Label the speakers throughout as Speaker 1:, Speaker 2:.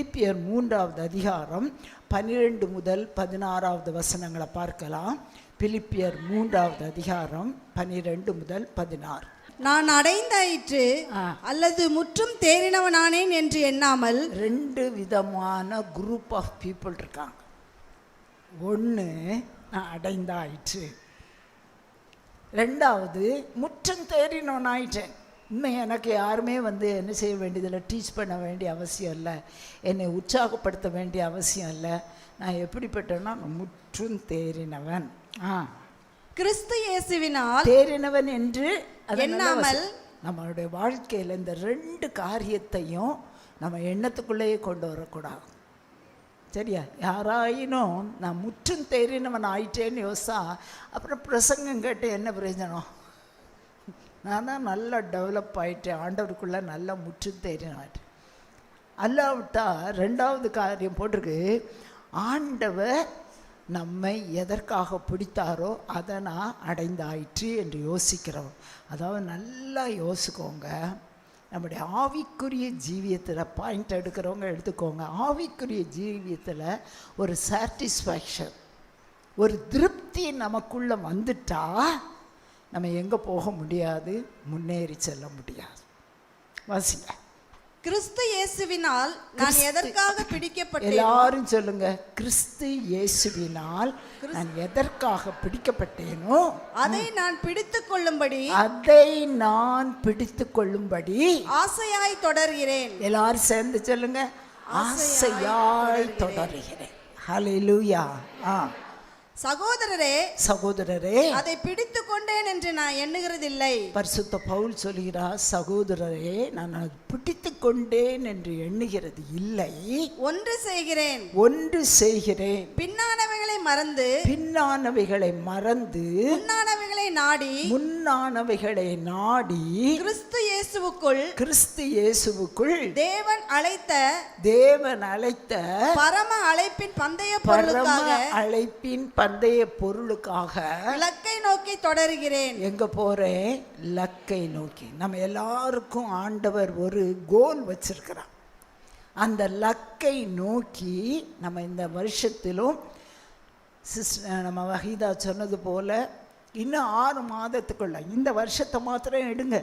Speaker 1: பிலிப்பியர் 3வது அதிகாரம் 12 முதல் 16வது வசனங்களை பார்க்கலாம். பிலிப்பியர் 3வது அதிகாரம் 12 முதல் 16.
Speaker 2: நான் அடைந்தாயிற்று அல்லது முற்றும் தேறினவனானேன் என்று எண்ணாமல்.
Speaker 1: 2 விதமான குரூப் ஆஃப் பீப்புள் இருக்காங்க. ஒன்று, நான் அடைந்தாயிற்று. 2வது, முற்றும் தேறினவனாயிட்டேன். இன்னும் எனக்கு யாருமே என்ன செய்ய வேண்டியதில்லை, டீச் பண்ண வேண்டிய அவசியம் இல்லை, என்னை உற்சாகப்படுத்த வேண்டிய அவசியம் இல்லை. நான் எப்படிப்பட்டேன்னா முற்றும் தேறினவன்.
Speaker 2: கிறிஸ்து இயேசுவினால்
Speaker 1: தேறினவன் என்று
Speaker 2: எண்ணாமல்.
Speaker 1: நம்மளுடைய வாழ்க்கையில் இந்த 2 காரியத்தையும் நம்ம எண்ணத்துக்குள்ளேயே கொண்டு வரக்கூடாது. சரியா? யாராயினும் நான் முற்றும் தேறினவன் ஆயிட்டேன்னு யோசிச்சா அப்புறம் பிரசங்கம் கேட்டு என்ன பிரயோஜனம்? நான் தான் நல்லா டெவலப் ஆகிட்டேன், ஆண்டவருக்குள்ளே நல்லா முற்றும் தேறினாயிட்டேன். அல்லாவிட்டா 2வது காரியம் போட்டிருக்கு, ஆண்டவர் நம்மை எதற்காக பிடித்தாரோ அதை நான் அடைந்தாயிற்று என்று யோசிக்கிறோம். அதாவது நல்லா யோசிக்கோங்க. நம்முடைய ஆவிக்குரிய ஜீவியத்தில் பாயிண்ட் எடுக்கிறவங்க எடுத்துக்கோங்க. ஆவிக்குரிய ஜீவியத்தில் ஒரு சாட்டிஸ்ஃபேக்ஷன், ஒரு திருப்தி நமக்குள்ளே வந்துட்டா நம்ம எங்கே போக முடியாது, முன்னேறி செல்ல முடியாது. வாசிங்க.
Speaker 2: கிறிஸ்து இயேசுவினால் நான் எதற்காக பிடிக்கப்பட்டேன்?
Speaker 1: எல்லாரும் சொல்லுங்க, கிறிஸ்து இயேசுவினால் நான் எதற்காக பிடிக்கப்பட்டேனோ
Speaker 2: அதை நான் பிடித்துக் கொள்ளும்படி ஆசையாய் தொடர்கிறேன்.
Speaker 1: எல்லாரும் சேர்ந்து சொல்லுங்க, ஆசையாய் தொடர்கிறேன். ஹல்லேலூயா.
Speaker 2: சகோதரரே அதை பிடித்து கொண்டேன் என்று நான் எண்ணுகிறதில்லை.
Speaker 1: பரிசுத்த பவுல் சொல்கிறார், சகோதரரே நான் பிடித்து கொண்டேன் என்று எண்ணுகிறது இல்லை,
Speaker 2: ஒன்று செய்கிறேன், பின்னானவைகளை மறந்து முன்னானவைகளை நாடி கிறிஸ்து இயேசுவுக்குள் தேவன் அழைத்த பரம அழைப்பின் பந்தய பொருளுக்காக லக்கை நோக்கி தொடர்கிறேன்.
Speaker 1: எங்க போறேன்? லக்கை நோக்கி. நம்ம எல்லாருக்கும் ஆண்டவர் ஒரு கோல் வச்சிருக்கிறார். அந்த லக்கை நோக்கி நம்ம இந்த வருஷத்திலும் நம்ம வஹீதா சொன்னது போல இன்னும் 6 மாதத்துக்குள்ள, இந்த வருஷத்தை மாத்திரம் எடுங்க,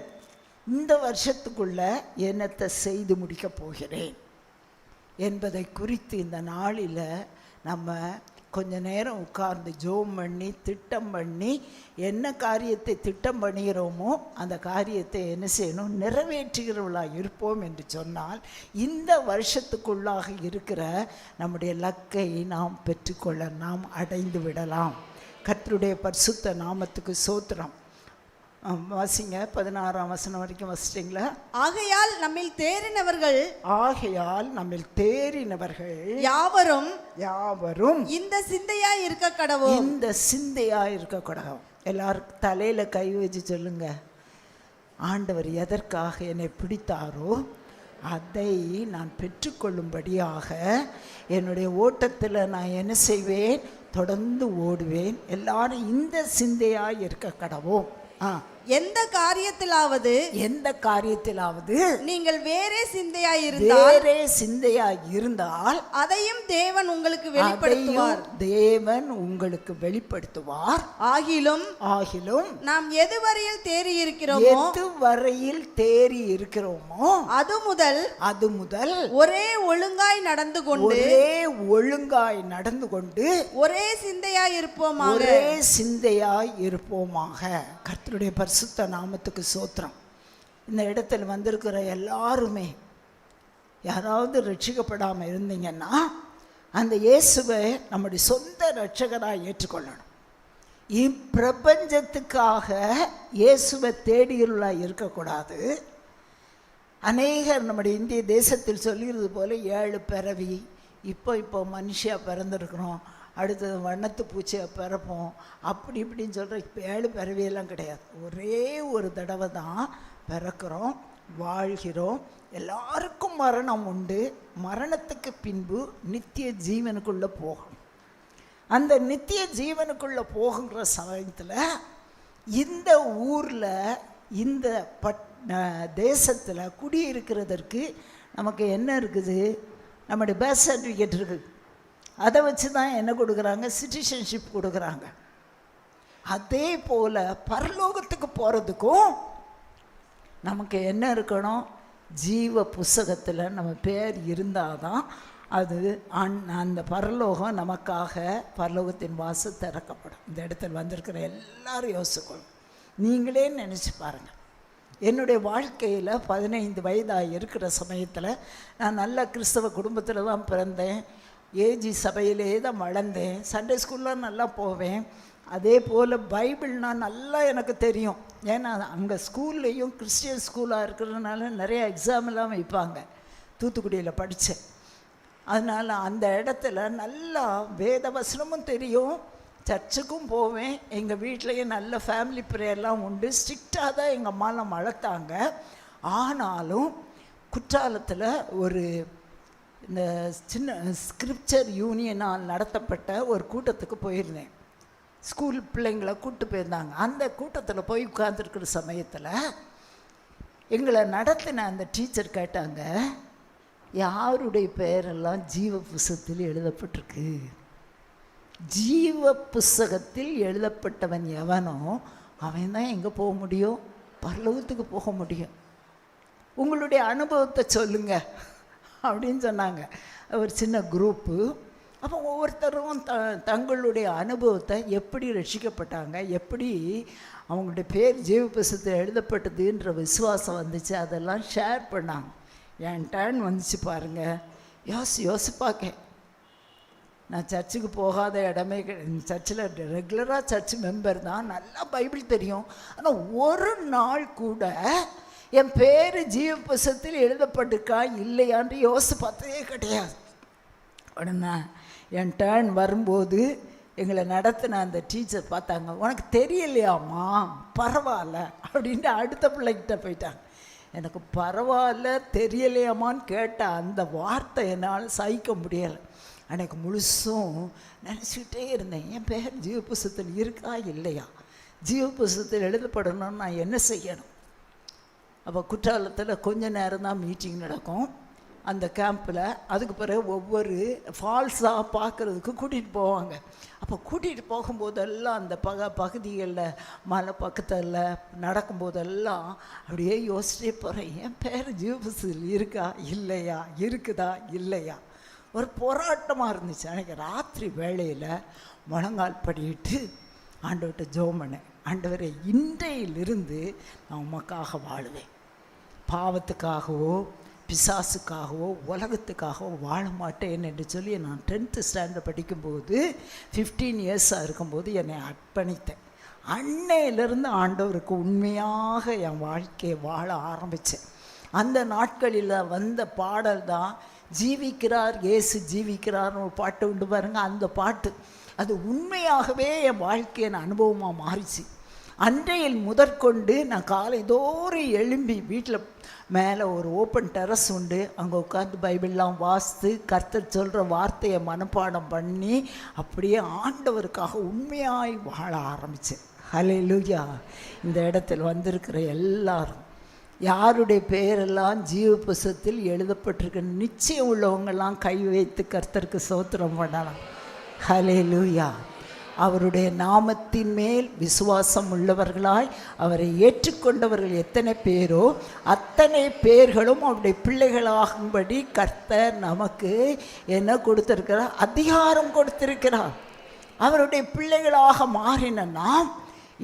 Speaker 1: இந்த வருஷத்துக்குள்ள என்னத்தை செய்து முடிக்க போகிறேன் என்பதை குறித்து இந்த நாளில் நம்ம கொஞ்ச நேரம் உட்கார்ந்து ஜோம் பண்ணி திட்டம் பண்ணி என்ன காரியத்தை திட்டம் பண்ணுகிறோமோ அந்த காரியத்தை என்ன செய்யணும், நிறைவேற்றுகிறவர்களாக இருப்போம் என்று சொன்னால் இந்த வருஷத்துக்குள்ளாக இருக்கிற நம்முடைய லக்கை நாம் பெற்றுக்கொள்ள, நாம் அடைந்து விடலாம். கர்த்தருடைய பரிசுத்த நாமத்துக்கு ஸ்தோத்திரம். வாசிங்க, 16ஆம் வசனம் வரைக்கும் வாசிச்சிங்களா?
Speaker 2: ஆகையால் நம்மில் தேறினவர்கள் யாவரும் இந்த சிந்தையாய் இருக்க கடவோம். எல்லாருக்கும் தலையில கை வச்சு சொல்லுங்க, ஆண்டவர் எதற்காக என்னை பிடித்தாரோ அதை நான் பெற்றுக்கொள்ளும்படியாக என்னுடைய ஓட்டத்தில் நான் என்ன செய்வேன், தொடர்ந்து ஓடுவேன். எல்லாரும் இந்த சிந்தையாய் இருக்க கடவோம். எந்த காரியத்திலாவது நீங்கள் வேறே சிந்தையாய் இருந்தால் அதையும் தேவன் உங்களுக்கு வெளிப்படுத்துவார். ஆகிலும் நாம் எதுவரையில் தேறி இருக்கிறோமோ அது முதல் ஒரே ஒழுங்காய் நடந்து கொண்டு ஒரே சிந்தையாய் இருப்போமாக. கர்த்தருடைய பரிசுத்த நாமத்துக்கு ஸ்தோத்திரம். இந்த இடத்துல வந்திருக்கிற எல்லாருமே யாராவது ரட்சிக்கப்படாமல் இருந்தீங்கன்னா அந்த இயேசுவை நம்முடைய சொந்த ரட்சகராக ஏற்றுக்கொள்ளணும். இப்பிரபஞ்சத்துக்காக இயேசுவை தேடியுள்ளாக இருக்கக்கூடாது. அநேகர் நம்முடைய இந்திய தேசத்தில் சொல்கிறது போல 7 பிறவி, இப்போ மனுஷியாக பிறந்திருக்கிறோம், அடுத்தது வண்ணத்து பூச்சியை பிறப்போம், அப்படி இப்படின்னு சொல்கிற 7 பிறவியெல்லாம் கிடையாது. ஒரே ஒரு தடவை தான் பிறக்கிறோம், வாழ்கிறோம். எல்லாருக்கும் மரணம் உண்டு. மரணத்துக்கு பின்பு நித்திய ஜீவனுக்குள்ளே போகணும். அந்த நித்திய ஜீவனுக்குள்ளே போகிற சமயத்தில் இந்த ஊரில் இந்த தேசத்தில் குடியிருக்கிறதற்கு நமக்கு என்ன இருக்குது? நம்முடைய பர்த் சர்டிஃபிகேட் இருக்குது, அதை வச்சு தான் என்ன கொடுக்குறாங்க, சிட்டிசன்ஷிப் கொடுக்குறாங்க. அதே போல் பரலோகத்துக்கு போகிறதுக்கும் நமக்கு என்ன இருக்கணும், ஜீவ புஸ்தகத்தில் நம்ம பேர் இருந்தால் தான் அது அந்த பரலோகம் நமக்காக பரலோகத்தின் வாசல் திறக்கப்படும். இந்த இடத்துல வந்திருக்கிற எல்லாரும் யோசிக்கணும். நீங்களே நினச்சி பாருங்கள். என்னுடைய வாழ்க்கையில் 15 வயதாக இருக்கிற சமயத்தில் நான் நல்ல கிறிஸ்தவ குடும்பத்தில் தான் பிறந்தேன். ஏஜி சபையிலே தான் வளர்ந்தேன். சண்டே ஸ்கூல்லாம் நல்லா போவேன். அதே போல் பைபிள்னா நல்லா எனக்கு தெரியும். ஏன்னா அங்கே ஸ்கூல்லேயும் கிறிஸ்டியன் ஸ்கூலாக இருக்கிறதுனால நிறைய எக்ஸாமெல்லாம் வைப்பாங்க. தூத்துக்குடியில் படித்தேன். அதனால் அந்த இடத்துல நல்லா வேத வசனமும் தெரியும், சர்ச்சுக்கும் போவேன். எங்கள் வீட்லேயும் நல்ல ஃபேமிலி ப்ரேயர்லாம் உண்டு. ஸ்ட்ரிக்டாக தான் எங்கள் அம்மாலாம் வளர்த்தாங்க. ஆனாலும் குற்றாலத்தில் ஒரு இந்த சின்ன ஸ்கிரிப்சர் யூனியனால் நடத்தப்பட்ட ஒரு கூட்டத்துக்கு போயிருந்தேன். ஸ்கூல் பிள்ளைங்களை கூப்பிட்டு போயிருந்தாங்க. அந்த கூட்டத்தில் போய் உட்கார்ந்துருக்கிற சமயத்தில் எங்களை நடத்தின அந்த டீச்சர் கேட்டாங்க, யாருடைய பெயரெல்லாம் ஜீவ புஸ்தகத்தில் எழுதப்பட்டிருக்கு? ஜீவ புஸ்தகத்தில் எழுதப்பட்டவன் எவனோ அவன் தான் எங்கே போக முடியும், பரலோகத்துக்கு போக முடியும். உங்களுடைய அனுபவத்தை சொல்லுங்க அப்படின்னு சொன்னாங்க. ஒரு சின்ன குரூப்பு. அப்போ ஒவ்வொருத்தரும் தங்களுடைய அனுபவத்தை எப்படி ரட்சிக்கப்பட்டாங்க, எப்படி அவங்களுடைய பேர் ஜீவ புஸ்தகத்தில் எழுதப்பட்டதுன்ற விசுவாசம் வந்துச்சு, அதெல்லாம் ஷேர் பண்ணாங்க. என் டர்ன் வந்துச்சு பாருங்கள். யோசிப்பாக்கேன். நான் சர்ச்சுக்கு போகாத இடமே சர்ச்சில் ரெகுலராக சர்ச் மெம்பர் தான், நல்லா பைபிள் தெரியும். ஆனால் ஒரு நாள் கூட என் பேர் ஜீவ புஸ்தகத்தில் எழுதப்பட்டிருக்கா இல்லையான்னு பார்த்ததே கிடையாது. உடனே என் டர்ன் வரும்போது எங்களை நடத்தின அந்த டீச்சர் பார்த்தாங்க. உனக்கு தெரியலையாம்மா, பரவாயில்ல அப்படின்ட்டு அடுத்த பிள்ளைகிட்ட போயிட்டாங்க. எனக்கு பரவாயில்ல தெரியலையாமான்னு கேட்ட அந்த வார்த்தை என்னால் சகிக்க முடியலை. அன்றைக்கு முழுசும் நினச்சிக்கிட்டே இருந்தேன், என் பேர் ஜீவ புஸ்தகத்தில் இருக்கா இல்லையா, ஜீவ புஸ்தகத்தில் எழுதப்படணும்னு நான் என்ன செய்யணும். அப்போ குற்றாலத்தில் கொஞ்ச நேரம் தான் மீட்டிங் நடக்கும் அந்த கேம்பில். அதுக்கு பிறகு ஒவ்வொரு ஃபால்ஸாக பார்க்குறதுக்கு கூட்டிகிட்டு போவாங்க. அப்போ கூட்டிகிட்டு போகும்போதெல்லாம் அந்த பகுதிகளில் மலை பக்கத்தில் நடக்கும்போதெல்லாம் அப்படியே யோசிச்சிட்டே போகிறேன், என் பேர் ஜீவ புஸ்தகத்தில் இருக்கா இல்லையா, இருக்குதா இல்லையா. ஒரு போராட்டமாக இருந்துச்சு. அன்றைக்கி ராத்திரி வேளையில் முழங்கால் படிட்டு ஆண்டவர்கிட்ட ஜெபம் பண்ணேன். ஆண்டவரே, இன்றையிலிருந்து நான் உமக்காக வாழுவேன், பாவத்துக்காகவோ பிசாசுக்காகவோ உலகத்துக்காகவோ வாழ மாட்டேன் என்று சொல்லி நான் 10th ஸ்டாண்டர்ட் படிக்கும்போது 15 இயர்ஸாக இருக்கும்போது என்னை அர்ப்பணித்தேன். அன்னையிலிருந்து ஆண்டவருக்கு உண்மையாக என் வாழ்க்கையை வாழ ஆரம்பித்தேன். அந்த நாட்களில் வந்த பாடல் தான் ஜீவிக்கிறார் இயேசு ஜீவிக்கிறார்னு ஒரு பாட்டு உண்டு பாருங்க. அந்த பாட்டு அது உண்மையாகவே என் வாழ்க்கையின் அனுபவமாக மாறிச்சு. அன்றையில் முதற்கொண்டு நான் காலைதோறும் எழும்பி வீட்டில் மேலே ஒரு ஓப்பன் டெரஸ் உண்டு, அங்கே உட்காந்து பைபிள்லாம் வாசித்து கர்த்தர் சொல்கிற வார்த்தையை மனப்பாடம் பண்ணி அப்படியே ஆண்டவருக்காக உண்மையாய் வாழ ஆரம்பித்தேன். ஹல்லேலூயா. இந்த இடத்தில் வந்திருக்கிற எல்லாரும் யாருடைய பெயரெல்லாம் ஜீவ புஸ்தகத்தில் எழுதப்பட்டிருக்கு நிச்சயம் உள்ளவங்கெல்லாம் கை வைத்து கர்த்தருக்கு ஸ்தோத்திரம் பண்ணலாம். ஹல்லேலூயா. அவருடைய நாமத்தின் மேல் விசுவாசம் உள்ளவர்களாய் அவரை ஏற்றுக்கொண்டவர்கள் எத்தனை பேரோ அத்தனை பேர்களும் அவருடைய பிள்ளைகளாகும்படி கர்த்தர் நமக்கு என்ன கொடுத்திருக்கிறார், அதிகாரம் கொடுத்திருக்கிறார். அவருடைய பிள்ளைகளாக மாறின நாம்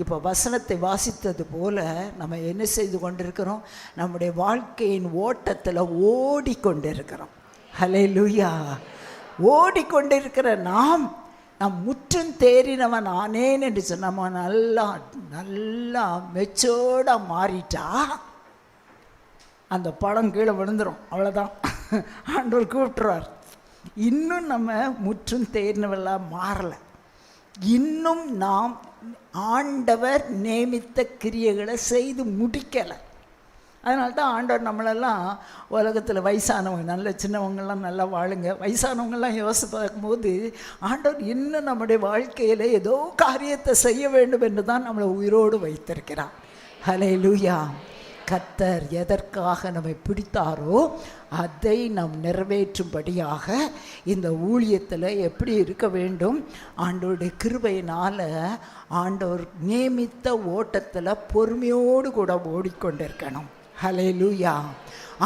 Speaker 2: இப்போ வசனத்தை வாசித்தது போல நம்ம என்ன செய்து கொண்டிருக்கிறோம், நம்முடைய வாழ்க்கையின் ஓட்டத்தில் ஓடிக்கொண்டிருக்கிறோம். ஹல்லேலூயா. ஓடிக்கொண்டிருக்கிற நாம் முற்றும் தேறினவன் ஆனேன் என்று சொன்ன நம்ம நல்லா மெச்சோர்டாக மாறிட்டா அந்த படம் கீழே விழுந்துடும், அவ்வளோதான். ஆண்டவர் கூப்பிட்டுருவார். இன்னும் நம்ம முற்றும் தேறினவெல்லாம் மாறலை. இன்னும் நாம் ஆண்டவர் நியமித்த கிரியைகளை செய்து முடிக்கலை. அதனால தான் ஆண்டவர் நம்மளெல்லாம் உலகத்தில் வயசானவங்க நல்ல சின்னவங்கெல்லாம் நல்லா வாழுங்க, வயசானவங்கெல்லாம் யோசித்து பார்க்கும்போது ஆண்டவர் இன்னும் நம்முடைய வாழ்க்கையில் ஏதோ காரியத்தை செய்ய வேண்டும் என்று தான் நம்மளை உயிரோடு வைத்திருக்கிறார். ஹல்லேலூயா.
Speaker 1: கர்த்தர் எதற்காக நம்மை பிடித்தாரோ அதை நாம் நிறைவேற்றும்படியாக இந்த ஊழியத்தில் எப்படி இருக்க வேண்டும்? ஆண்டவருடைய கிருபையினால் ஆண்டவர் நியமித்த ஓட்டத்தில் பொறுமையோடு கூட ஓடிக்கொண்டிருக்கணும். ஹல்லேலூயா.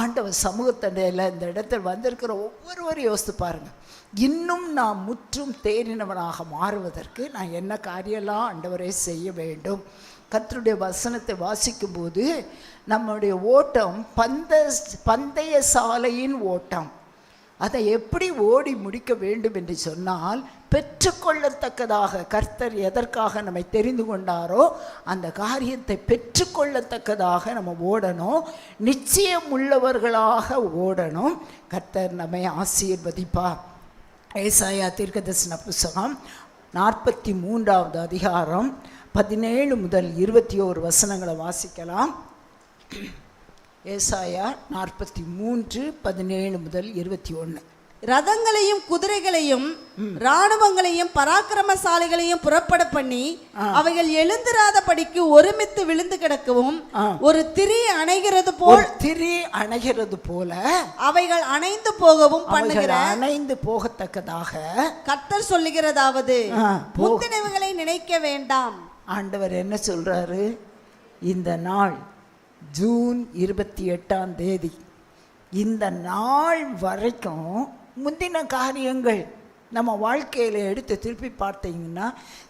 Speaker 1: ஆண்டவர் சமூகத்தண்டையில் இந்த இடத்தில் வந்திருக்கிற ஒவ்வொருவரும் யோசித்து பாருங்கள், இன்னும் நான் முற்றும் தேறினவனாக மாறுவதற்கு நான் என்ன காரியெல்லாம் ஆண்டவரே செய்ய வேண்டும்? கர்த்தருடைய வசனத்தை வாசிக்கும்போது நம்முடைய ஓட்டம் பந்தய சாலையின் ஓட்டம். அதை எப்படி ஓடி முடிக்க வேண்டும் என்று சொன்னால், பெற்றுக்கொள்ளத்தக்கதாக கர்த்தர் எதற்காக நம்மை தெரிந்து கொண்டாரோ அந்த காரியத்தை பெற்றுக்கொள்ளத்தக்கதாக நம்ம ஓடணும். நிச்சயம் உள்ளவர்களாக ஓடணும். கர்த்தர் நம்மை ஆசீர்வதிப்பார். ஏசாயா தீர்க்கதரிசன புத்தகம் 43வது அதிகாரம் 17 முதல் 21 வசனங்களை வாசிக்கலாம். ஏசாயா 43 17 முதல் 21.
Speaker 3: ரதங்களையும் குதிரைகளையும் இராணுவங்களையும் பராக்கிரமசாலிகளையும் புறப்பட பண்ணி அவைகள் எழுந்திராதபடிக்கு ஒருமித்து விழுந்து கிடக்கவும், ஒரு திரி அணைகிறது போல அவைகள் அணைந்து போகவும் பண்ணுகிறார்.
Speaker 1: அணைந்து போகத்தக்கதாக
Speaker 3: கர்த்தர் சொல்லுகிறதாவது, முந்தினவைகளை நினைக்க வேண்டாம்.
Speaker 1: ஆண்டவர் என்ன சொல்றாரு? இந்த நாள் ஜூன் 28ஆம் தேதி, இந்த நாள் வரைக்கும் முந்தின காரியங்கள் நம்ம வாழ்க்கையில் எடுத்து திருப்பி பார்த்தீங்கன்னா,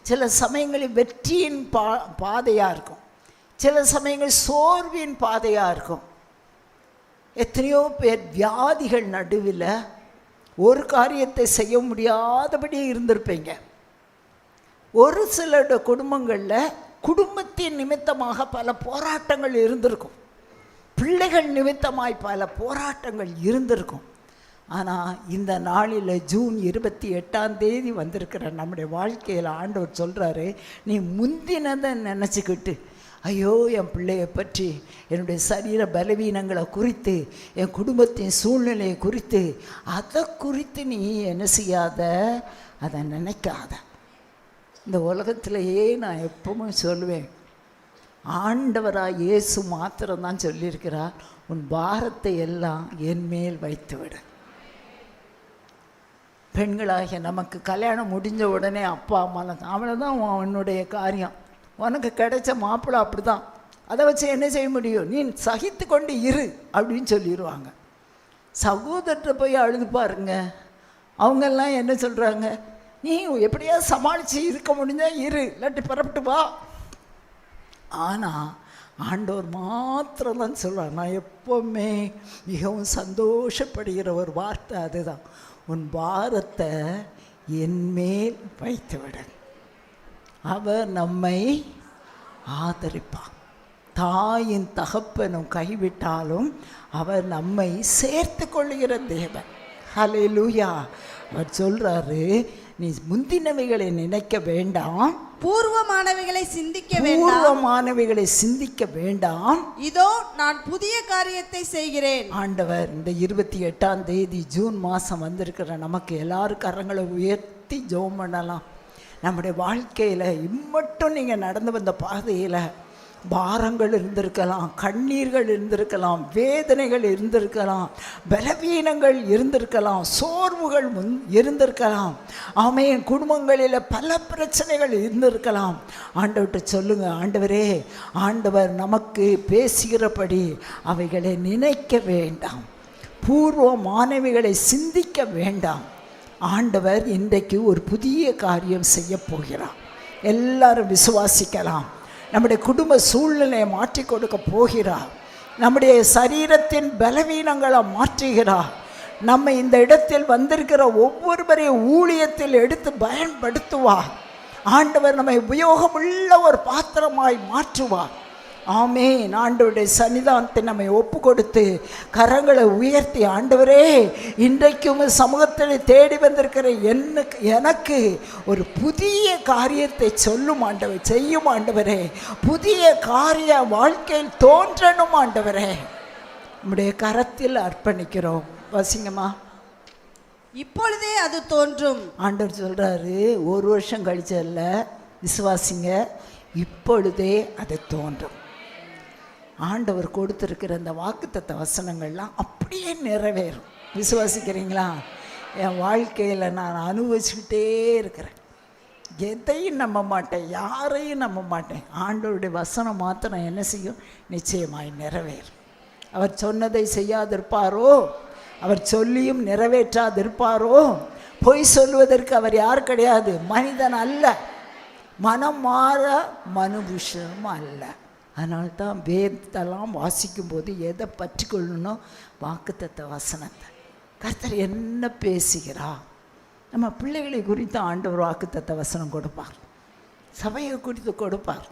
Speaker 1: சில சமயங்களில் வெற்றியின் பாதையாக இருக்கும், சில சமயங்கள் சோர்வின் பாதையாக இருக்கும். எத்தனையோ பேர் வியாதிகள் நடுவில் ஒரு காரியத்தை செய்ய முடியாதபடி இருந்திருப்பீங்க. ஒரு சிலருடைய குடும்பங்களில் குடும்பத்தின் நிமித்தமாக பல போராட்டங்கள் இருந்திருக்கும், பிள்ளைகள் நிமித்தமாய் பல போராட்டங்கள் இருந்திருக்கும். ஆனால் இந்த நாளில் ஜூன் 28ஆம் தேதி வந்திருக்கிற நம்முடைய வாழ்க்கையில் ஆண்டவர் சொல்கிறாரு, நீ முந்தினதை நினச்சிக்கிட்டு, ஐயோ என் பிள்ளையை பற்றி, என்னுடைய சரீர பலவீனங்களை குறித்து, என் குடும்பத்தின் சூழ்நிலையை குறித்து, அதை குறித்து நீ என்ன செய்யாத, அதை நினைக்காத. இந்த உலகத்திலேயே நான் எப்பவுமே சொல்லுவேன், ஆண்டவராக இயேசு மாத்திரம்தான் சொல்லியிருக்கிறார், உன் பாரத்தை எல்லாம் என் மேல் வைத்து விடு. பெண்களாகிய நமக்கு கல்யாணம் முடிஞ்ச உடனே அப்பா அம்மாலாம் அவ்வளோதான் உன்னுடைய காரியம், உனக்கு கிடைச்ச மாப்பிள்ளை அப்படி தான், அதை வச்சு என்ன செய்ய முடியும், நீ சகித்து கொண்டு இரு அப்படின்னு சொல்லிடுவாங்க. சகோதரத்தை போய் அழுது பாருங்க, அவங்கெல்லாம் என்ன சொல்கிறாங்க, நீ எப்படியா சமாளித்து இருக்க முடிஞ்சால் இரு, இல்லாட்டி புறப்பட்டு வா. ஆனால் ஆண்டவர் மாத்திரம்தான் சொல்வார். நான் எப்போவுமே மிகவும் சந்தோஷப்படுகிற ஒரு வார்த்தை அதுதான், உன் பாரத்தை என்மேல் வைத்துவிட. அவர் நம்மை ஆதரிப்பார். தாயின் தகப்பனும் கைவிட்டாலும் அவர் நம்மை சேர்த்து கொள்ளுகிற தேவன். ஹல்லேலூயா. அவர் சொல்றாரு, நீ முந்தினவைகளை நினைக்க வேண்டாம்,
Speaker 3: பூர்வமானவைகளை சிந்திக்க வேண்டாம். இதோ நான் புதிய காரியத்தை செய்கிறேன்.
Speaker 1: ஆண்டவர் இந்த 28ஆம் தேதி ஜூன் மாதம் வந்திருக்கிற நமக்கு எல்லாரும் கரங்களை உயர்த்தி ஜெபம் பண்ணலாம். நம்முடைய வாழ்க்கையில் இம்மட்டும் நீங்கள் நடந்து வந்த பாதையில் பாரங்கள் இருந்திருக்கலாம், கண்ணீர்கள் இருந்திருக்கலாம், வேதனைகள் இருந்திருக்கலாம், பலவீனங்கள் இருந்திருக்கலாம், சோர்வுகள் இருந்திருக்கலாம், ஆமென், குடும்பங்களில் பல பிரச்சனைகள் இருந்திருக்கலாம். ஆண்டவர்கிட்ட சொல்லுங்க, ஆண்டவரே, ஆண்டவர் நமக்கு பேசுகிறபடி அவைகளை நினைக்க வேண்டாம், பூர்வமானவைகளை சிந்திக்க வேண்டாம். ஆண்டவர் இன்றைக்கு ஒரு புதிய காரியம் செய்ய போகிறார். எல்லாரும் விசுவாசிக்கலாம். நம்முடைய குடும்ப சூழ்நிலையை மாற்றி கொடுக்க போகிறார். நம்முடைய சரீரத்தின் பலவீனங்களை மாற்றுகிறார். நம்ம இந்த இடத்தில் வந்திருக்கிற ஒவ்வொருவரையும் ஊழியத்தில் எடுத்து பயன்படுத்துவார். ஆண்டவர் நம்மை உபயோகமுள்ள ஒரு பாத்திரமாய் மாற்றுவார். ஆமென். ஆண்டவருடைய சன்னிதானத்தை நம்மை ஒப்பு கொடுத்து கரங்களை உயர்த்தி, ஆண்டவரே, இன்றைக்கும் சமூகத்தில் தேடி வந்திருக்கிற எனக்கு ஒரு புதிய காரியத்தை சொல்லும் ஆண்டவர், செய்யும் ஆண்டவரே, புதிய காரிய வாழ்க்கையில் தோன்றணும் ஆண்டவரே, நம்முடைய கரத்தில் அர்ப்பணிக்கிறோம். வாசிங்கம்மா.
Speaker 3: இப்பொழுதே அது தோன்றும்.
Speaker 1: ஆண்டவர் சொல்றாரு, ஒரு வருஷம் கழிச்சல்ல, விசுவாசிங்க, இப்பொழுதே அது தோன்றும். ஆண்டவர் கொடுத்துருக்கிற அந்த வாக்குத்தத்த வசனங்கள்லாம் அப்படியே நிறைவேறும். விசுவாசிக்கிறீங்களா? என் வாழ்க்கையில் நான் அனுபவிச்சுக்கிட்டே இருக்கிறேன். எதையும் நம்ப மாட்டேன், யாரையும் நம்ப மாட்டேன். ஆண்டவருடைய வசனம் மாத்திரம் என்ன செய்யும்? நிச்சயமாய் நிறைவேறும். அவர் சொன்னதை செய்யாதிருப்பாரோ? அவர் சொல்லியும் நிறைவேற்றாதிருப்பாரோ? பொய் சொல்வதற்கு அவர் யார் கிடையாது, மனிதன் அல்ல. மனம் மாற மனுபுஷனும் அல்ல. அதனால்தான் வேதத்தெல்லாம் வாசிக்கும்போது எதை பற்றி கொள்ளணும்? வாக்குத்தத்த வசனத்தை. கர்த்தர் என்ன பேசுகிறா? நம்ம பிள்ளைகளை குறித்து ஆண்டவர் வாக்குத்தத்த வசனம் கொடுப்பார், சபையை குறித்து கொடுப்பார்.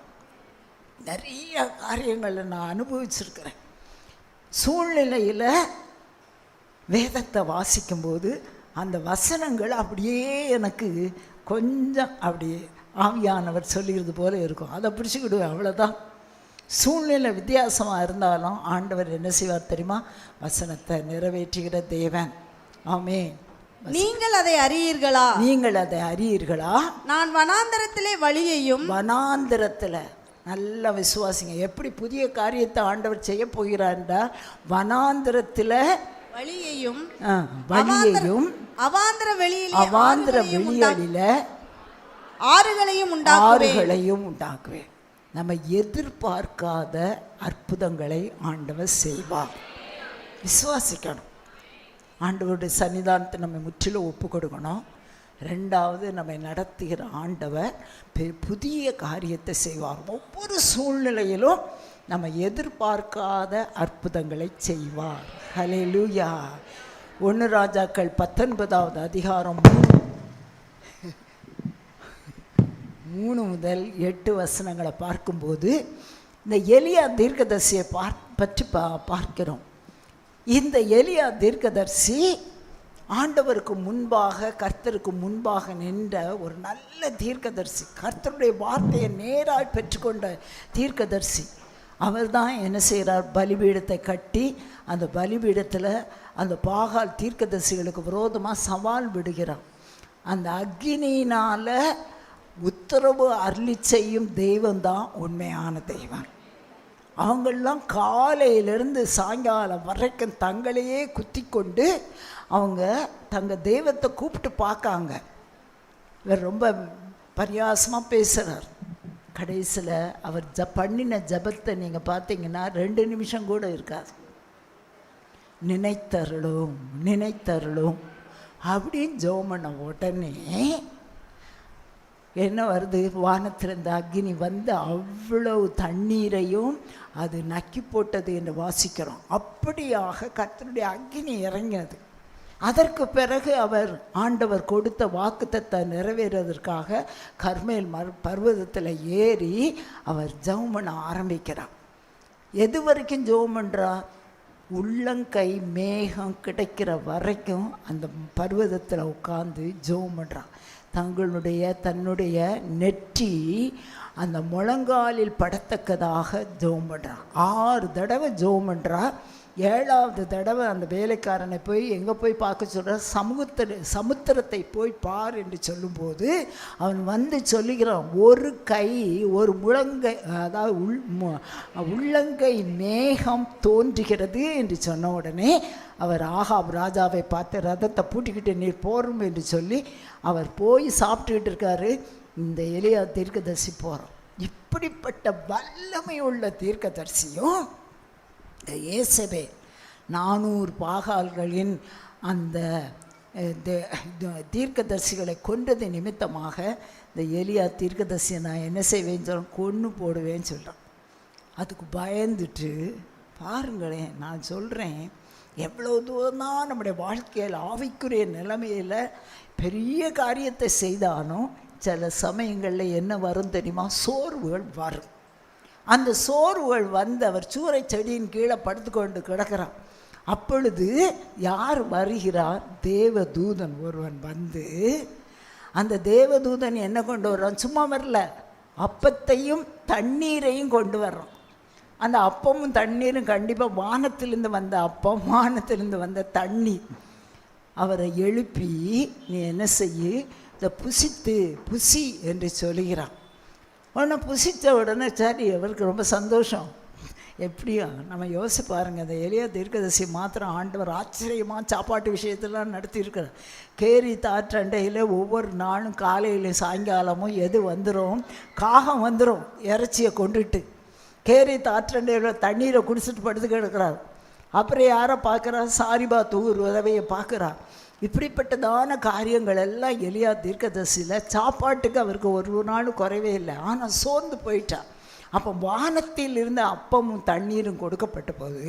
Speaker 1: நிறைய காரியங்களை நான் அனுபவிச்சிருக்கிறேன். சூழ்நிலையில் வேதத்தை வாசிக்கும்போது அந்த வசனங்கள் அப்படியே எனக்கு கொஞ்சம் அப்படியே ஆவியானவர் சொல்லிக்கிறது போல இருக்கும். அதை பிடிச்சிக்கிடுவேன், அவ்வளோதான். சூழ்நிலை வித்தியாசமாக இருந்தாலும் ஆண்டவர் என்ன செய்வார் தெரியுமா? வசனத்தை நிறைவேற்றுகிற தேவன். ஆமென்.
Speaker 3: நீங்கள் அதை அறியீர்களா?
Speaker 1: நீங்கள் அதை அறியீர்களா?
Speaker 3: நான் வனாந்தரத்திலே வழியையும்.
Speaker 1: வனாந்தரத்தில் நல்ல விசுவாசிங்க. எப்படி புதிய காரியத்தை ஆண்டவர் செய்ய போகிறார்டா? வனாந்தரத்தில்
Speaker 3: வழியையும்
Speaker 1: வழியையும்
Speaker 3: அவாந்தர வெளியிலே
Speaker 1: அவாந்தர வெளியில
Speaker 3: ஆறுகளையும்
Speaker 1: உண்டாக்குவேன். நம்ம எதிர்பார்க்காத அற்புதங்களை ஆண்டவர் செய்வார். விசுவாசிக்கணும். ஆண்டவருடைய சன்னிதானத்தை நம்ம முற்றிலும் ஒப்பு கொடுக்கணும். ரெண்டாவது, நம்மை நடத்துகிற ஆண்டவர் புதிய காரியத்தை செய்வார். ஒவ்வொரு சூழ்நிலையிலும் நம்ம எதிர்பார்க்காத அற்புதங்களை செய்வார். ஹல்லேலூயா. 1 ராஜாக்கள் 19வது அதிகாரம் 3 முதல் 8 வசனங்களை பார்க்கும்போது இந்த எலியா தீர்க்கதரிசியை பற்றி பார்க்கிறோம். இந்த எலியா தீர்க்கதரிசி ஆண்டவருக்கு முன்பாக, கர்த்தருக்கு முன்பாக நின்ற ஒரு நல்ல தீர்க்கதரிசி, கர்த்தருடைய வார்த்தையை நேராக பெற்றுக்கொண்ட தீர்க்கதரிசி. அவர் தான் என்ன செய்கிறார்? பலிபீடத்தை கட்டி அந்த பலிபீடத்தில் அந்த பாகால் தீர்க்கதரிசிகளுக்கு விரோதமாக சவால் விடுகிறார். அந்த அக்கினியினால் உத்தரவு அருளி செய்யும் தெய்வம்தான் உண்மையான தெய்வம். அவங்களெலாம் காலையிலேருந்து சாயங்காலம் வரைக்கும் தங்களையே குத்தி கொண்டு அவங்க தங்கள் தெய்வத்தை கூப்பிட்டு பார்க்காங்க. இவர் ரொம்ப பரியாசமாக பேசுகிறார். கடைசியில் அவர் பண்ணின ஜபத்தை நீங்கள் பார்த்தீங்கன்னா 2 நிமிஷம் கூட இருக்காது. நினைத்தருளும் அப்படின்னு ஜெபம் பண்ண உடனே என்ன வருது? வானத்திலிருந்து அக்கினி வந்து அவ்வளவு தண்ணீரையும் அது நக்கி போட்டது என்று வாசிக்கிறோம். அப்படியாக கர்த்தருடைய அக்கினி இறங்கினது. அதற்கு பிறகு அவர் ஆண்டவர் கொடுத்த வாக்குத்தத்தை நிறைவேறுவதற்காக கர்மேல் பர்வதத்தில் ஏறி அவர் ஜெபம் பண்ண ஆரம்பிக்கிறார். எது வரைக்கும் ஜெபம் பண்ணுறார்? உள்ளங்கை மேகம் கிடைக்கிற வரைக்கும் அந்த பர்வதத்தில் உட்கார்ந்து ஜெபம் பண்ணுறான். தன்னுடைய நெற்றி அந்த முழங்காலில் படத்தக்கதாக ஜெபம் பண்ணுறான். 6 தடவை ஜெபம் பண்ணுறான். 7வது தடவை அந்த வேலைக்காரனை போய் எங்கே போய் பார்க்க சொல்கிறார்? சமுத்திரத்தை போய் பார் என்று சொல்லும்போது அவன் வந்து சொல்லுகிறான், ஒரு கை, ஒரு முழங்கை, அதாவது உள்ளங்கை மேகம் தோன்றுகிறது என்று சொன்ன உடனே அவர் ஆகாப் ராஜாவை பார்த்து ரதத்தை பூட்டிக்கிட்டு நீர் போரும் என்று சொல்லி அவர் போய் சாப்பிட்டுக்கிட்டு இருக்காரு. இந்த எலியா தீர்க்கதரிசி போகிறோம். இப்படிப்பட்ட வல்லமை உள்ள தீர்க்கதரிசியும் இயேசபே 400 பாகால்களின் அந்த தீர்க்கதரிசிகளை கொன்றது நிமித்தமாக இந்த எலியா தீர்க்கதரிசியை நான் என்ன செய்வேன்னு சொல்ல, கொன்று போடுவேன்னு சொல்கிறான். அதுக்கு பயந்துட்டு பாருங்களேன், நான் சொல்கிறேன், எவ்வளோ தூரம் தான் நம்முடைய வாழ்க்கையில் ஆவிக்குரிய நிலைமையில் பெரிய காரியத்தை செய்தாலும் சில சமயங்களில் என்ன வரும் தெரியுமா? சோர்வுகள் வரும். அந்த சோர்வுகள் வந்து அவர் சூறை செடியின் கீழே படுத்துக்கொண்டு கிடக்கிறான். அப்பொழுது யார் வருகிறார்? தேவதூதன் ஒருவன் வந்து, அந்த தேவதூதன் என்ன கொண்டு வர்றான்? சும்மா வரல, அப்பத்தையும் தண்ணீரையும் கொண்டு வர்றான். அந்த அப்பமும் தண்ணீரும் கண்டிப்பாக வானத்திலிருந்து வந்த அப்பம், வானத்திலிருந்து வந்த தண்ணீர். அவரை எழுப்பி நீ என்ன செய்ய, இதை புசி என்று சொல்லுகிறான். உடனே புசித்த உடனே சரி, அவருக்கு ரொம்ப சந்தோஷம். எப்படியா நம்ம யோசிச்சு பாருங்கள், அந்த எளிய தீர்க்கதரிசி மாத்திரம் ஆண்டவர் ஆச்சரியமாக சாப்பாட்டு விஷயத்தெல்லாம் நடத்தியிருக்கிறார். கேரி தாற்றண்டையில் ஒவ்வொரு நாளும் காலையில் சாயங்காலமும் எது வந்துடும், காகம் வந்துடும் இறைச்சியை கொண்டுட்டு. கேரி தாற்றண்டையில் தண்ணீரை குடிச்சிட்டு படுத்து கிடக்கிறார். அப்புறம் யாரை பார்க்குறார், சாரிபா தூர் உதவியை பார்க்குறார். இப்படிப்பட்டதான காரியங்கள் எல்லாம் எலியா தீர்க்கதரிசியில் சாப்பாட்டுக்கு அவருக்கு ஒரு நாளும் குறைவே இல்லை. ஆனால் சோர்ந்து போயிட்டார். அப்போ வானத்தில் இருந்த அப்பமும் தண்ணீரும் கொடுக்கப்பட்ட போது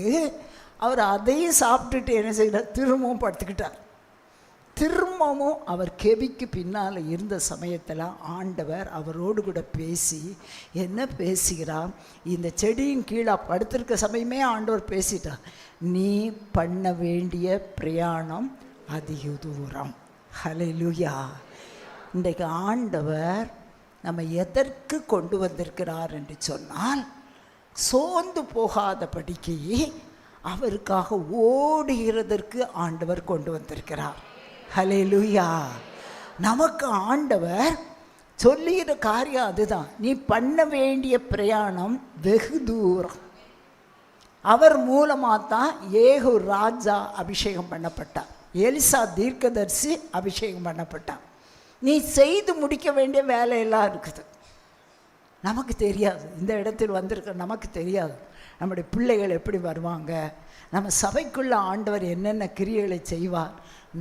Speaker 1: அவர் அதையும் சாப்பிட்டுட்டு என்ன செய்கிறார், திரும்பவும் படுத்துக்கிட்டார். திரும்பவும் அவர் கெபிக்கு பின்னால் இருந்த சமயத்தில் ஆண்டவர் அவரோடு கூட பேசி என்ன பேசுகிறார், இந்த செடியின் கீழே படுத்திருக்க சமயமே ஆண்டவர் பேசிட்டார். நீ பண்ண வேண்டிய பிரயாணம் அதிக தூரம். ஹல்லேலூயா. இன்றைக்கு ஆண்டவர் நம்ம எதற்கு கொண்டு வந்திருக்கிறார் என்று சொன்னால், சோர்ந்து போகாதபடிக்கு அவருக்காக ஓடுகிறதற்கு ஆண்டவர் கொண்டு வந்திருக்கிறார். ஹல்லேலூயா. நமக்கு ஆண்டவர் சொல்லுகிற காரியம் அதுதான். நீ பண்ண வேண்டிய பிரயாணம் வெகு தூரம். அவர் மூலமாக தான் ஏகு ராஜா அபிஷேகம் பண்ணப்பட்டார், எலிசா தீர்க்கதரிசி அபிஷேகம் பண்ணப்பட்டார். நீ செய்து முடிக்க வேண்டிய வேலையெல்லாம் இருக்குது. நமக்கு தெரியாது, இந்த இடத்தில் வந்திருக்க நமக்கு தெரியாது நம்முடைய பிள்ளைகள் எப்படி வருவாங்க, நம்ம சபைக்குள்ள ஆண்டவர் என்னென்ன கிரியைகளை செய்வார்,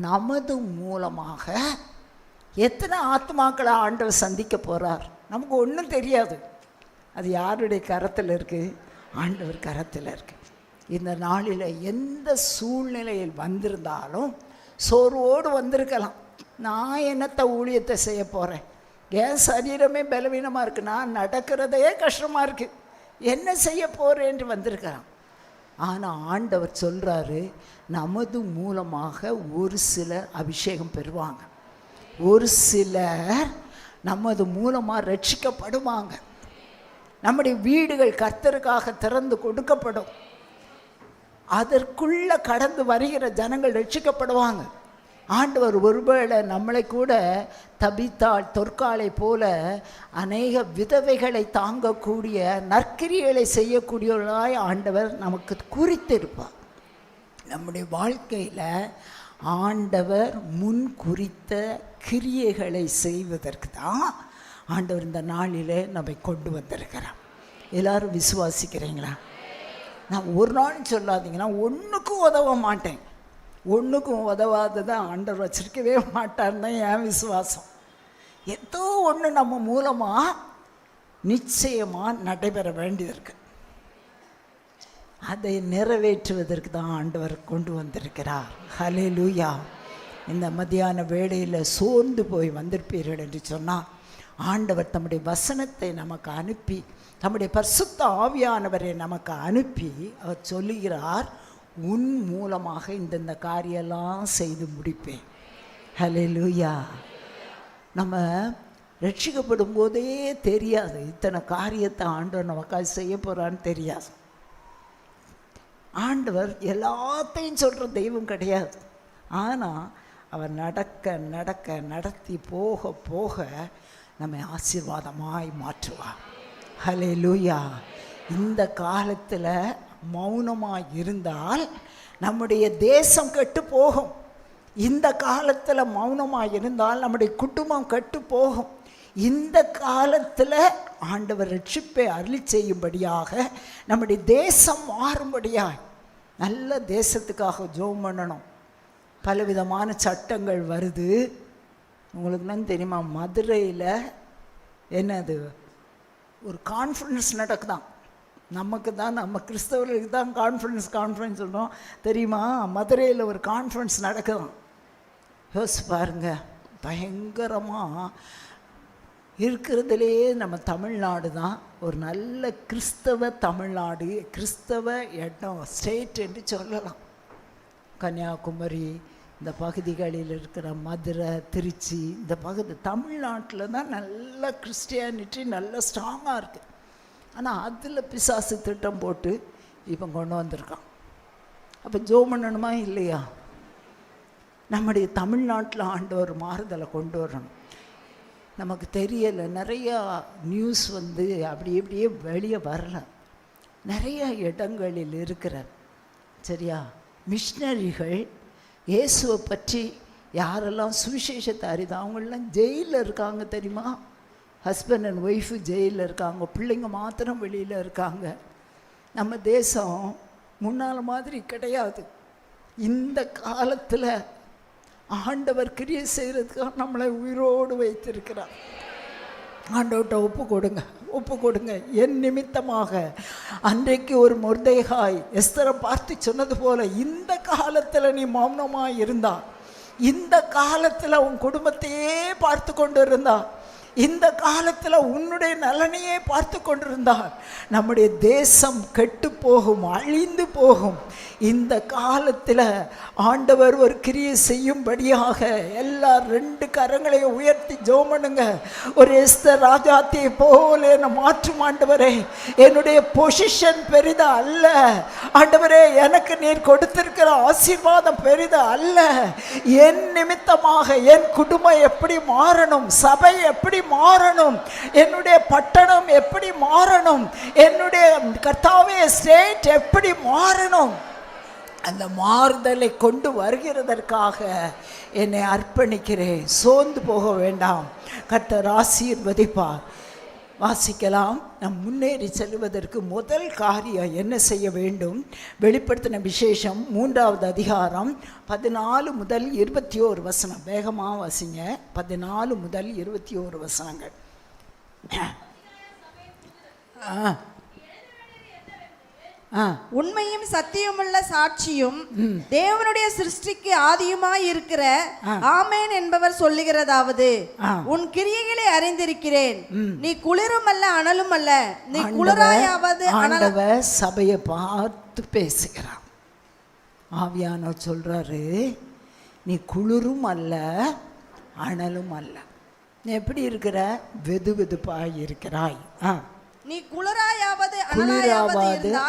Speaker 1: நமது மூலமாக எத்தனை ஆத்மாக்களை ஆண்டவர் சந்திக்க போகிறார், நமக்கு ஒன்றும் தெரியாது. அது யாருடைய கரத்தில் இருக்குது, ஆண்டவர் கரத்தில் இருக்குது. இந்த நாளில் எந்த சூழ்நிலையில் வந்திருந்தாலும் சோர்வோடு வந்திருக்கலாம். நான் என்னத்தை ஊழியத்தை செய்ய போகிறேன், என் சரீரமே பலவீனமாக இருக்குது, நான் நடக்கிறதே கஷ்டமாக இருக்குது, என்ன செய்ய போகிறேன்னு வந்திருக்கலாம். ஆனால் ஆண்டவர் சொல்கிறாரு, நமது மூலமாக ஒரு சிலர் அபிஷேகம் பெறுவாங்க, ஒரு சிலர் நமது மூலமாக ரட்சிக்கப்படுவாங்க. நம்முடைய வீடுகள் கர்த்தருக்காக திறந்து கொடுக்கப்படும். அதற்குள்ளே கடந்து வருகிற ஜனங்கள் ரட்சிக்கப்படுவாங்க. ஆண்டவர் ஒருவேளை நம்மளை கூட தபித்தாள் தொற்காலை போல அநேக விதவைகளை தாங்கக்கூடிய நற்கிரியைகளை செய்யக்கூடியவர்களாய் ஆண்டவர் நமக்கு குறித்திருப்பார். நம்முடைய வாழ்க்கையில் ஆண்டவர் முன் குறித்த கிரியைகளை செய்வதற்கு தான் ஆண்டவர் இந்த நாளில் நம்மை கொண்டு வந்திருக்கிறார். எல்லாரும் விசுவாசிக்கிறீங்களா? நான் ஒரு நாள் சொல்லாதீங்க, நான் ஒன்றுக்கும் உதவ மாட்டேன், ஒன்றுக்கும் உதவாததான் ஆண்டவர் வச்சிருக்கவே மாட்டார்னு தான் என் விசுவாசம். ஏதோ ஒன்று நம்ம மூலமாக நிச்சயமாக நடைபெற வேண்டியிருக்கு. அதை நிறைவேற்றுவதற்கு தான் ஆண்டவர் கொண்டு வந்திருக்கிறார். ஹல்லேலூயா. இந்த மத்தியான வேளையில் சோர்ந்து போய் வந்திருப்பீர்கள் என்று சொன்னால், ஆண்டவர் தம்முடைய வசனத்தை நமக்கு அனுப்பி, தம்முடைய பரிசுத்த ஆவியானவரை நமக்கு அனுப்பி அவர் சொல்லுகிறார், உன் மூலமாக இந்தந்த காரியெல்லாம் செய்து முடிப்பேன். ஹல்லேலூயா. நம்ம ரட்சிக்கப்படும் போதே தெரியாது இத்தனை காரியத்தை ஆண்டவர் நமக்காக செய்ய போகிறான்னு தெரியாது. ஆண்டவர் எல்லாத்தையும் சொல்கிற தெய்வம் கிடையாது. ஆனால் அவர் நடக்க நடக்க நடத்தி போக போக நம்மை ஆசீர்வாதமாய் மாற்றுவார். ஹல்லேலூயா. இந்த காலத்தில் மௌனமாக இருந்தால் நம்முடைய தேசம் கெட்டு போகும். இந்த காலத்தில் மௌனமாக இருந்தால் நம்முடைய குடும்பம் கெட்டு போகும். இந்த காலத்தில் ஆண்டவர் ரட்சிப்பை அருளி செய்யும்படியாக நம்முடைய தேசம் மாறும்படியாக நல்ல தேசத்துக்காக ஜெபம் பண்ணணும். பலவிதமான சட்டங்கள் வருது. உங்களுக்கு தான் தெரியுமா, மதுரையில் என்னது ஒரு கான்ஃபரன்ஸ் நடக்குதான். நமக்கு தான், நம்ம கிறிஸ்தவர்களுக்கு தான் கான்ஃபரன்ஸ் சொல்கிறோம் தெரியுமா. மதுரையில் ஒரு கான்ஃபரன்ஸ் நடக்குதான். யோசிச்சு பாருங்க, பயங்கரமாக இருக்கிறதுலே நம்ம தமிழ்நாடு தான் ஒரு நல்ல கிறிஸ்தவ தமிழ்நாடு, கிறிஸ்தவ இடம், ஸ்டேட் என்று சொல்லலாம். கன்னியாகுமரி இந்த பகுதிகளில் இருக்கிற மதுரை, திருச்சி இந்த பகுதி தமிழ்நாட்டில் தான் நல்ல கிறிஸ்டியானிட்டி நல்ல ஸ்ட்ராங்காக இருக்குது. ஆனால் அதில் பிசாசு திட்டம் போட்டு இப்போ கொண்டு வந்திருக்கான். அப்போ ஜெபம் பண்ணணுமா இல்லையா? நம்முடைய தமிழ்நாட்டில் ஆண்டவர் மாறுதலை கொண்டு வரணும். நமக்கு தெரியலை, நிறையா நியூஸ் வந்து அப்படி இப்படியே வெளியே வரல.
Speaker 2: நிறைய இடங்களில் இருக்கிறார். சரியா? மிஷினரிகள் இயேசுவை பற்றி யாரெல்லாம் சுவிசேஷத்தை அறிதா அவங்களெலாம் ஜெயிலில் இருக்காங்க தெரியுமா? ஹஸ்பண்ட் அண்ட் ஒய்ஃபு ஜெயிலில் இருக்காங்க, பிள்ளைங்க மாத்திரம் வெளியில் இருக்காங்க. நம்ம தேசம் முன்னால் மாதிரி கிடையாது. இந்த காலத்தில் ஆண்டவர் கிரியை செய்கிறதுக்காக நம்மளை உயிரோடு வைத்திருக்கிறார். ஆண்டவர்கிட்ட ஒப்பு கொடுங்க. என் நிமித்தமாக அன்றைக்கு ஒரு மொர்தெகாய் எஸ்தரை பார்த்து சொன்னது போல, இந்த காலத்தில் நீ மௌனமாக இருந்தா, இந்த காலத்தில் உன் குடும்பத்தையே பார்த்து கொண்டு இருந்தா, இந்த காலத்தில் உன்னுடைய நலனையே பார்த்து கொண்டிருந்தால் நம்முடைய தேசம் கெட்டு போகும், அழிந்து போகும். இந்த காலத்தில் ஆண்டவர் ஒரு கிரியை செய்யும்படியாக எல்லார் 2 கரங்களையும் உயர்த்தி ஜெபம் பண்ணுங்க. ஒரு எஸ்தர் ராஜாத்தியை போல என்னை மாற்றும் ஆண்டவரே. என்னுடைய பொசிஷன் பெரிதா அல்ல ஆண்டவரே, எனக்கு நீர் கொடுத்திருக்கிற ஆசீர்வாதம் பெரிதா அல்ல. என் நிமித்தமாக என் குடும்பம் எப்படி மாறணும், சபை எப்படி மாறணும், என்னுடைய பட்டணம் எப்படி மாறணும், என்னுடைய கர்த்தாவே ஸ்டேட் எப்படி மாறணும், அந்த மாறுதலை கொண்டு வருகிறதற்காக என்னை அர்ப்பணிக்கிறேன். சோர்ந்து போக வேண்டாம், கர்த்தர் ஆசீர்வதிப்பார். வாசிக்கலாம். நம் முன்னேறி செல்வதற்கு முதல் காரியம் என்ன செய்ய வேண்டும்? வெளிப்படுத்தின விசேஷம் 3வது அதிகாரம் 14 முதல் 21 வசனம். வேகமாக வாசிங்க. 14 முதல் 21 வசனங்கள்.
Speaker 3: உண்மையும் சத்தியமுள்ள சாட்சியும் தேவனுடைய சிருஷ்டிக்கு ஆதியுமாய் இருக்கிற ஆமேன் என்பவர் சொல்லுகிறதாவது, உன் கிரியைகளை அறிந்திருக்கிறேன், நீ குளிரும் அல்ல அனலும் அல்ல, நீ குளிராயாவது.
Speaker 2: ஆண்டவர் சபையை பார்த்து பேசுகிறான். ஆவியானவர் சொல்றாரு, நீ குளிரும் அல்ல அனலும் அல்ல. நீ எப்படி இருக்கிற? வெது வெதுப்பாய் இருக்கிறாய்.
Speaker 3: நீ குளிராயாவது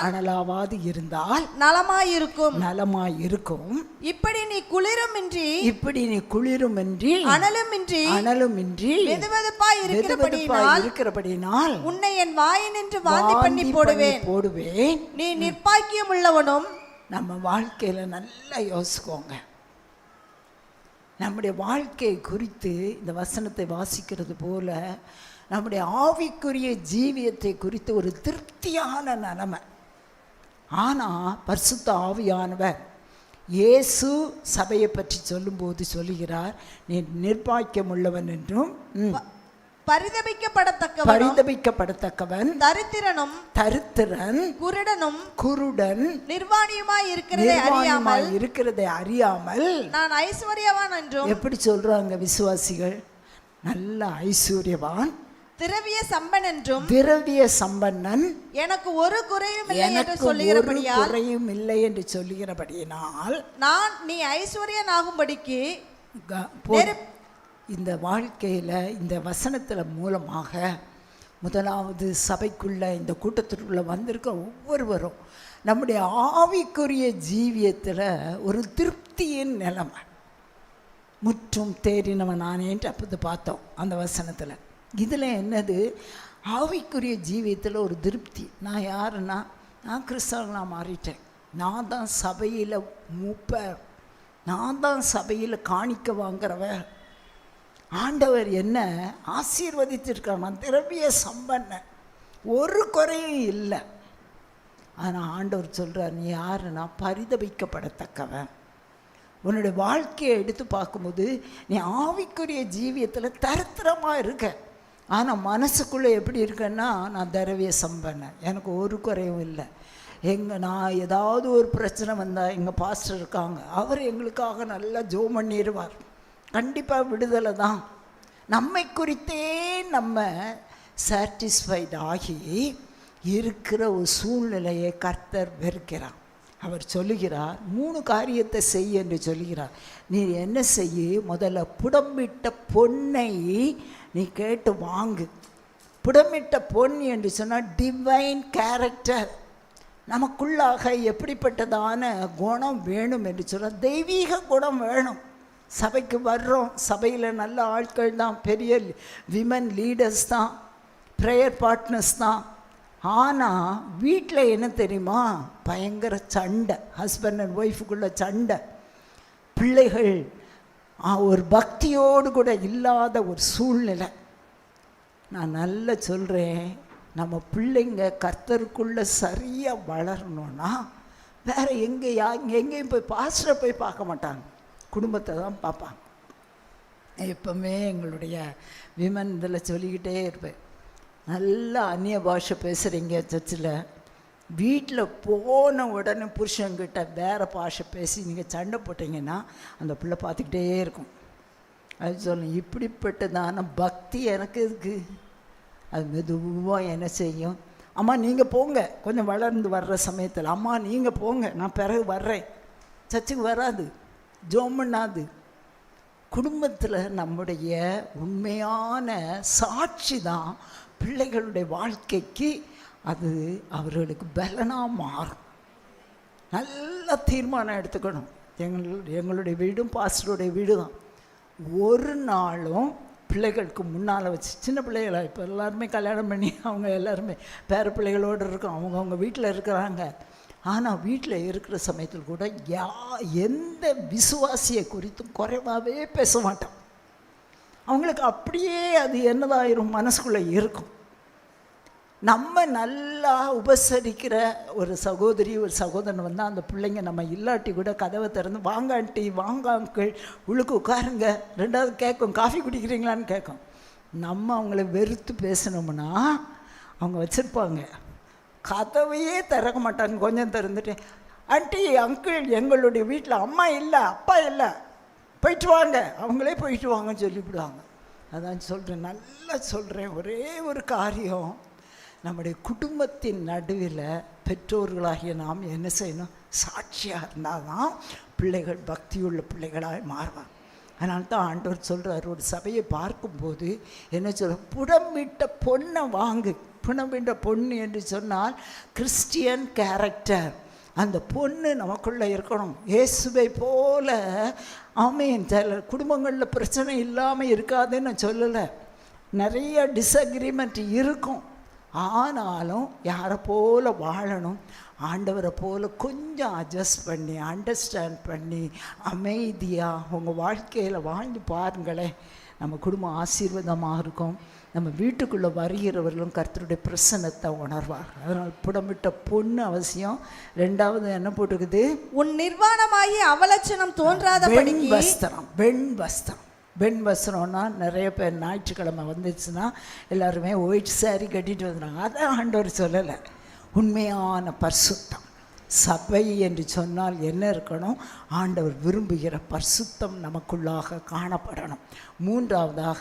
Speaker 2: அனலாவது இருந்தால் நலமாயிருக்கும்.
Speaker 3: இப்படி நீ குளிருமின்றி
Speaker 2: அனலுமின்றி
Speaker 3: வெதுவெதுப்பாய்
Speaker 2: இருக்கிறபடினால்
Speaker 3: உன்னை என் வாயினின்று வாந்தி பண்ணி போடுவேன். நீ நிர்பாக்கியம் உள்ளவனும்.
Speaker 2: நம்ம வாழ்க்கையில நல்லா யோசிக்கோங்க. நம்முடைய வாழ்க்கை குறித்து இந்த வசனத்தை வாசிக்கிறது போல நம்முடைய ஆவிக்குரிய ஜீவியத்தை குறித்து ஒரு திருப்தியான நிலைமை. ஆனால் பரிசுத்த ஆவியானவர் இயேசு சபையை பற்றி சொல்லும்போது சொல்லுகிறார், நீ நிர்பாக்கியம் உள்ளவன் என்றும்
Speaker 3: பரிதபிக்கப்படத்தக்கவன் தரித்திரன் குருடன் நிர்வாணியுமாய்
Speaker 2: இருக்கிறதை அறியாமல்
Speaker 3: நான் ஐஸ்வர்யவான் என்றும்.
Speaker 2: எப்படி சொல்றாங்க விசுவாசிகள்? நல்ல ஐஸ்வர்யவான்,
Speaker 3: திரவிய சம்பன்னன், எனக்கு ஒரு குறையும்
Speaker 2: இல்லை என்று சொல்லுகிறபடியினால்
Speaker 3: நான் நீ ஐஸ்வர்யன் ஆகும்படிக்கு
Speaker 2: இந்த வாழ்க்கையில இந்த வசனத்துல மூலமாக முதலாவது சபைக்குள்ள இந்த கூட்டத்திற்குள்ள வந்திருக்க ஒவ்வொருவரும் நம்முடைய ஆவிக்குரிய ஜீவியத்துல ஒரு திருப்தியின் நிலைமை. முற்றும் தேறினவன் நானேன்ட்டு அப்போது பார்த்தோம் அந்த வசனத்தில். இதில் என்னது? ஆவிக்குரிய ஜீவியத்தில் ஒரு திருப்தி. நான் யாருன்னா, நான் கிறிஸ்தவனாக மாறிட்டேன், நான் தான் சபையில் மூப்பர், நான் தான் சபையில் காணிக்க வாங்குறவன், ஆண்டவர் என்ன ஆசீர்வதித்திருக்கார், நான் திரவிய சம்பன்னன், ஒரு குறையும் இல்லை. ஆனால் ஆண்டவர் சொல்கிறார், நீ யாருன்னா பரிதபிக்கப்படத்தக்கவன். உன்னுடைய வாழ்க்கையை எடுத்து பார்க்கும்போது நீ ஆவிக்குரிய ஜீவியத்தில் தரித்திரமாக இருக்க, ஆனால் மனசுக்குள்ளே எப்படி இருக்கேன்னா, நான் திரவிய சம்பன்னன், எனக்கு ஒரு குறையும் இல்லை. நான் ஏதாவது ஒரு பிரச்சனை வந்தால் எங்கள் பாஸ்டர் இருக்காங்க, அவர் எங்களுக்காக நல்லா ஜெபம் பண்ணிடுவார், கண்டிப்பாக விடுதலை தான். நம்மை குறித்தே நம்ம சாட்டிஸ்ஃபைட் ஆகி இருக்கிற ஒரு சூழ்நிலையை கர்த்தர் வெறுக்கிறார். அவர் சொல்லுகிறார், 3 காரியத்தை செய் என்று சொல்லுகிறார். நீ என்ன செய்ய? முதல்ல புடமிட்ட பொன்னை நீ கேட்டு வாங்கு. புடமிட்ட பொன் என்று சொன்னால் டிவைன் கேரக்டர். நமக்குள்ளாக எப்படிப்பட்டதான குணம் வேணும் என்று சொன்னால் தெய்வீக குணம் வேணும். சபைக்கு வர்றோம், சபையில் நல்ல ஆட்கள் தான், பெரிய விமன் லீடர்ஸ் தான், ப்ரேயர் பார்ட்னர்ஸ் தான்,
Speaker 1: ஆனால் வீட்டில் என்ன தெரியுமா, பயங்கர சண்டை, ஹஸ்பண்ட் அண்ட் ஒய்ஃபுக்குள்ள சண்டை, பிள்ளைகள் ஒரு பக்தியோடு கூட இல்லாத ஒரு சூழ்நிலை. நான் நல்லா சொல்கிறேன், நம்ம பிள்ளைங்க கர்த்தருக்குள்ளே சரியாக வளரணுன்னா வேறு எங்கேயும் போய் பாஸ்டரை போய் பார்க்க மாட்டாங்க, குடும்பத்தை தான் பார்ப்பாங்க. எப்பவுமே எங்களுடைய விமன் இதில் சொல்லிக்கிட்டே இருப்பேன், நல்லா அந்நிய பாஷை பேசுகிறீங்க சர்ச்சில், வீட்டில் போன உடனே புருஷங்கிட்ட வேறு பாஷை பேசி நீங்கள் சண்டை போட்டிங்கன்னா அந்த பிள்ளை பார்த்துக்கிட்டே இருக்கும். அது சொல்லணும், இப்படிப்பட்டதான பக்தி எனக்கு இருக்கு. அது மெதுவாக என்ன செய்யும், அம்மா நீங்கள் போங்க, கொஞ்சம் வளர்ந்து வர்ற சமயத்தில் அம்மா நீங்கள் போங்க, நான் பிறகு வர்றேன், சர்ச்சுக்கு வராது, ஜோம் பண்ணாது. குடும்பத்தில் நம்முடைய உண்மையான சாட்சி தான் பிள்ளைகளுடைய வாழ்க்கைக்கு அது அவர்களுக்கு பலனாக மாறும். நல்ல தீர்மானம் எடுத்துக்கணும். எங்களுடைய வீடும் பாஸ்டருடைய வீடு தான். ஒரு நாளும் பிள்ளைகளுக்கு முன்னால் வச்சு, சின்ன பிள்ளைகளா இப்போ எல்லாருமே கல்யாணம் பண்ணி அவங்க எல்லாருமே பேர பிள்ளைகளோடு இருக்கோம், அவங்க வீட்டில் இருக்கிறாங்க. ஆனால் வீட்டில் இருக்கிற சமயத்தில் கூட எந்த விசுவாசியை குறித்தும் குறைவாகவே பேச மாட்டோம். அவங்களுக்கு அப்படியே அது என்னதாயிரும் மனசுக்குள்ளே இருக்கும். நம்ம நல்லா உபசரிக்கிற ஒரு சகோதரி ஒரு சகோதரன் வந்தால் அந்த பிள்ளைங்க நம்ம இல்லாட்டி கூட கதவை திறந்து வாங்க ஆண்டி, வாங்க அங்கிள், உள்ளுக்கு உட்காருங்க, ரெண்டாவது கேட்கும் காஃபி குடிக்கிறீங்களான்னு கேட்கும். நம்ம அவங்கள வெறுத்து பேசணும்னா அவங்க வச்சுருப்பாங்க, கதவையே திறக்க மாட்டாங்க. கொஞ்சம் திறந்துட்டு, ஆண்டி அங்கிள் எங்களுடைய வீட்டில் அம்மா இல்லை அப்பா இல்லை, போயிட்டு வாங்க, அவங்களே போயிட்டு வாங்கன்னு சொல்லிவிடுவாங்க. அதான் சொல்கிறேன், நல்லா சொல்கிறேன், ஒரே ஒரு காரியம், நம்முடைய குடும்பத்தின் நடுவில் பெற்றோர்களாகிய நாம் என்ன செய்யணும், சாட்சியாக இருந்தால் தான் பிள்ளைகள் பக்தியுள்ள பிள்ளைகளாக மாறுவாங்க. அதனால தான் ஆண்டவர் சொல்கிறார், ஒரு சபையை பார்க்கும்போது என்ன சொல்ற, புடமிட்ட பொண்ணை வாங்கு. புடமிட்ட பொண்ணு என்று சொன்னால் கிறிஸ்டியன் கேரக்டர், அந்த பொண்ணு நமக்குள்ளே இருக்கணும். இயேசுவை போல ஆமேன். சில குடும்பங்களில் பிரச்சனை இல்லாமல் இருக்காதுன்னு நான் சொல்லலை, நிறைய டிஸ்அக்ரிமெண்ட் இருக்கும். ஆனாலும் யாரை போல் வாழணும், ஆண்டவரை போல் கொஞ்சம் அட்ஜஸ்ட் பண்ணி அண்டர்ஸ்டாண்ட் பண்ணி அமைதியாக உங்கள் வாழ்க்கையில் வாழ்ந்து பாருங்களேன். நம்ம குடும்பம் ஆசீர்வாதமாக இருக்கும். நம்ம வீட்டுக்குள்ளே வருகிறவர்களும் கர்த்தருடைய பிரசன்னத்தை உணர்வார். அதனால் புடமிட்ட பொண்ணு அவசியம். ரெண்டாவது என்ன போட்டுக்குது,
Speaker 3: உன் நிர்வாணமாகி அவலட்சணம் தோன்றாத
Speaker 1: வெண் வஸ்திரம். வெண் வஸ்திரம், வெண் வஸ்திரம்னா நிறைய பேர் ஞாயிற்றுக்கிழமை வந்துச்சுன்னா எல்லாருமே ஒயிட் சாரி கட்டிட்டு வந்துடுறாங்க. அதை ஆண்டவர் சொல்லலை. உண்மையான பரிசுத்தம் சபை என்று சொன்னால் என்ன இருக்கணும், ஆண்டவர் விரும்புகிற பரிசுத்தம் நமக்குள்ளாக காணப்படணும். மூன்றாவதாக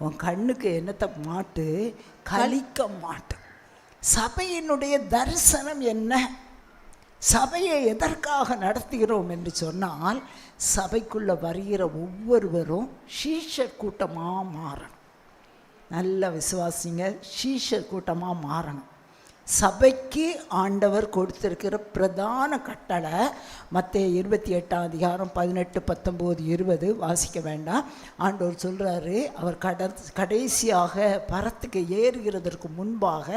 Speaker 1: உன் கண்ணுக்கு என்னத்தை மாட்டு, கலிக்க மாட்டு. சபையினுடைய தரிசனம் என்ன, சபையை எதற்காக நடத்துகிறோம் என்று சொன்னால், சபைக்குள்ளே வருகிற ஒவ்வொருவரும் சீஷர் கூட்டமாக மாறணும். நல்ல விசுவாசிங்க சீஷர் கூட்டமாக மாறணும். சபைக்கு ஆண்டவர் கொடுத்திருக்கிற பிரதான கட்டளை மத்தேயு 28:18-19-20 வாசிக்க வேண்டாம். ஆண்டவர் சொல்கிறாரு, அவர் கடைசியாக பரத்துக்கு ஏறுகிறதற்கு முன்பாக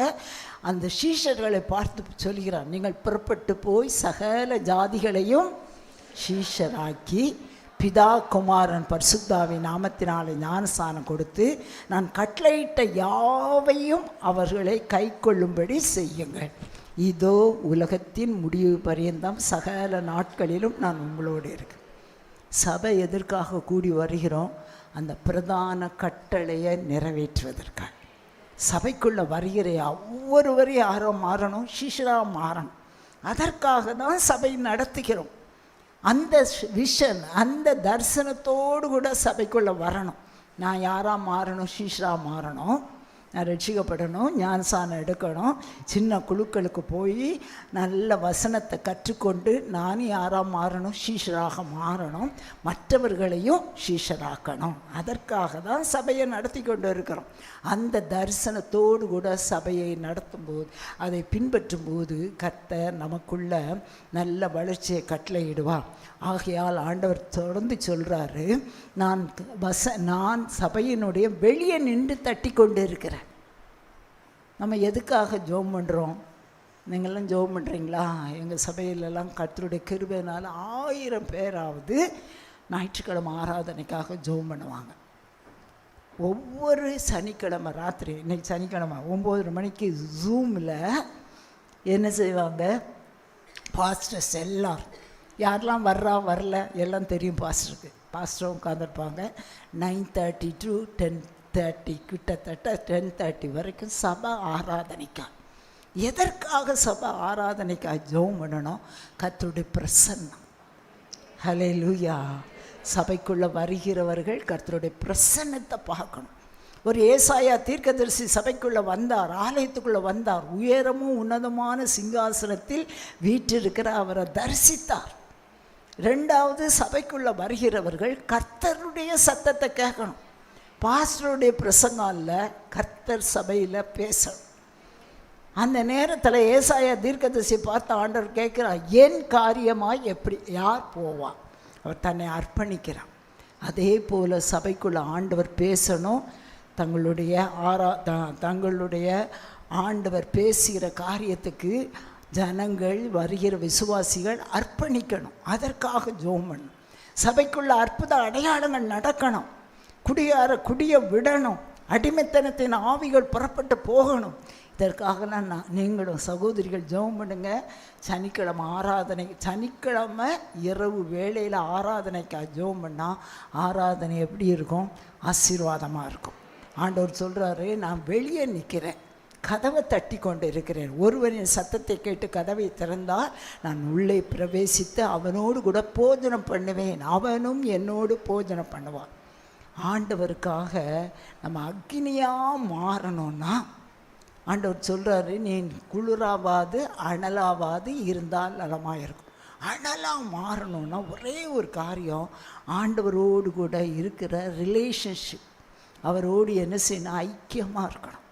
Speaker 1: அந்த சீஷர்களை பார்த்து சொல்கிறார், நீங்கள் புறப்பட்டு போய் சகல ஜாதிகளையும் சீஷராக்கி பிதா குமாரன் பரிசுத்தாவின் நாமத்தினாலே ஞானஸ்நானம் கொடுத்து நான் கட்டளையிட்ட யாவையும் அவர்களை கை கொள்ளும்படி செய்யுங்கள். இதோ உலகத்தின் முடிவு பரியந்தம் சகல நாட்களிலும் நான் உங்களோடு இருக்கேன். சபை எதற்காக கூடி வருகிறோம், அந்த பிரதான கட்டளையை நிறைவேற்றுவதற்காக. சபைக்குள்ளே வருகிற ஒவ்வொருவரையும் யாரோ மாறணும், சீஷராக மாறணும். அதற்காக தான் சபை நடத்துகிறோம். அந்த விஷன், அந்த தரிசனத்தோடு கூட சபைக்குள்ளே வரணும். நான் யாராக மாறணும், சீஷராக மாறணும், நான் ரட்சிக்கப்படணும், ஞானஸ்நானம் எடுக்கணும், சின்ன குழுக்களுக்கு போய் நல்ல வசனத்தை கற்றுக்கொண்டு நானும் யாராக மாறணும், சீஷராக மாறணும், மற்றவர்களையும் சீஷராக்கணும். அதற்காக தான் சபையை நடத்தி கொண்டு இருக்கிறோம். அந்த தரிசனத்தோடு கூட சபையை நடத்தும்போது, அதை பின்பற்றும்போது கர்த்தர் நமக்குள்ள நல்ல வளர்ச்சியை கட்டளையிடுவார். ஆகையால் ஆண்டவர் தொடர்ந்து சொல்கிறாரு, நான் சபையினுடைய வெளியே நின்று தட்டி கொண்டு இருக்கிறேன். நம்ம எதுக்காக ஜெபம் பண்ணுறோம்? நீங்கள்லாம் ஜெபம் பண்ணுறீங்களா? எங்கள் சபையிலெல்லாம் கர்த்தருடைய கிருபையினால் 1000 பேராவது ஞாயிற்றுக்கிழமை ஆராதனைக்காக ஜெபம் பண்ணுவாங்க. ஒவ்வொரு சனிக்கிழமை ராத்திரி, இன்றைக்கி சனிக்கிழமை 9:30 மணிக்கு ஜூமில் என்ன செய்வாங்க, பாஸ்டர்ஸ் எல்லோரும் யாரெல்லாம் வரல எல்லாம் தெரியும் பாஸ்டருக்கு. பாஸ்டரும் உட்காந்துருப்பாங்க. 9:30 to 10:30, கிட்டத்தட்ட 10:30 வரைக்கும் சபை ஆராதனைக்கா. எதற்காக சபை ஆராதனைக்காக ஜெபம் பண்ணணும்? கர்த்தருடைய பிரசன்னம். ஹல்லேலூயா. சபைக்குள்ளே வருகிறவர்கள் கர்த்தருடைய பிரசன்னத்தை பார்க்கணும். ஒரு ஏசாயா தீர்க்கதரிசி சபைக்குள்ளே வந்தார், ஆலயத்துக்குள்ளே வந்தார். உயரமும் உன்னதமான சிங்காசனத்தில் வீற்றிருக்கிற அவரை தரிசித்தார். 2வது, சபைக்குள்ளே வருகிறவர்கள் கர்த்தருடைய சத்தத்தை கேட்கணும். பாஸ்டருடைய பிரசங்கம் இல்லை, கர்த்தர் சபையில் பேசணும். அந்த நேரத்தில் ஏசாயா தீர்க்கதரிசி பார்த்து ஆண்டவர் கேட்குறார், என் காரியமாய் எப்படி யார் போவான்? அவர் தன்னை அர்ப்பணிக்கிறான். அதே போல் சபைக்குள்ளே ஆண்டவர் பேசணும். தங்களுடைய ஆண்டவர் பேசுகிற காரியத்துக்கு ஜனங்கள், வருகிற விசுவாசிகள் அர்ப்பணிக்கணும். அதற்காக ஜெபம் பண்ணணும். சபைக்குள்ள அற்புத அடையாளங்கள் நடக்கணும். குடிய விடணும். அடிமைத்தனத்தின் ஆவிகள் புறப்பட்டு போகணும். இதற்காகலாம் நீங்களும் சகோதரிகள் ஜெபம் பண்ணுங்க. சனிக்கிழமை இரவு வேளையில் ஆராதனைக்காக ஜெபம் பண்ணால் ஆராதனை எப்படி இருக்கும்? ஆசீர்வாதமாக இருக்கும். ஆண்டவர் சொல்கிறாரு, நான் வெளியே நிற்கிறேன், கதவை தட்டி கொண்டு இருக்கிறேன். ஒருவரின் சத்தத்தை கேட்டு கதவை திறந்தால் நான் உள்ளே பிரவேசித்து அவனோடு கூட போஜனம் பண்ணுவேன், அவனும் என்னோடு போஜனம் பண்ணுவான். ஆண்டவருக்காக நம்ம அக்னியாக மாறணும்னா ஆண்டவர் சொல்கிறாரு, நீ குளிராவாது அனலாவாது இருந்தால் நலமாக இருக்கும். அனலாக மாறணும்னா ஒரே ஒரு காரியம், ஆண்டவரோடு கூட இருக்கிற ரிலேஷன்ஷிப், அவரோடு என்ன செய்யணும்? ஐக்கியமாக இருக்கணும்.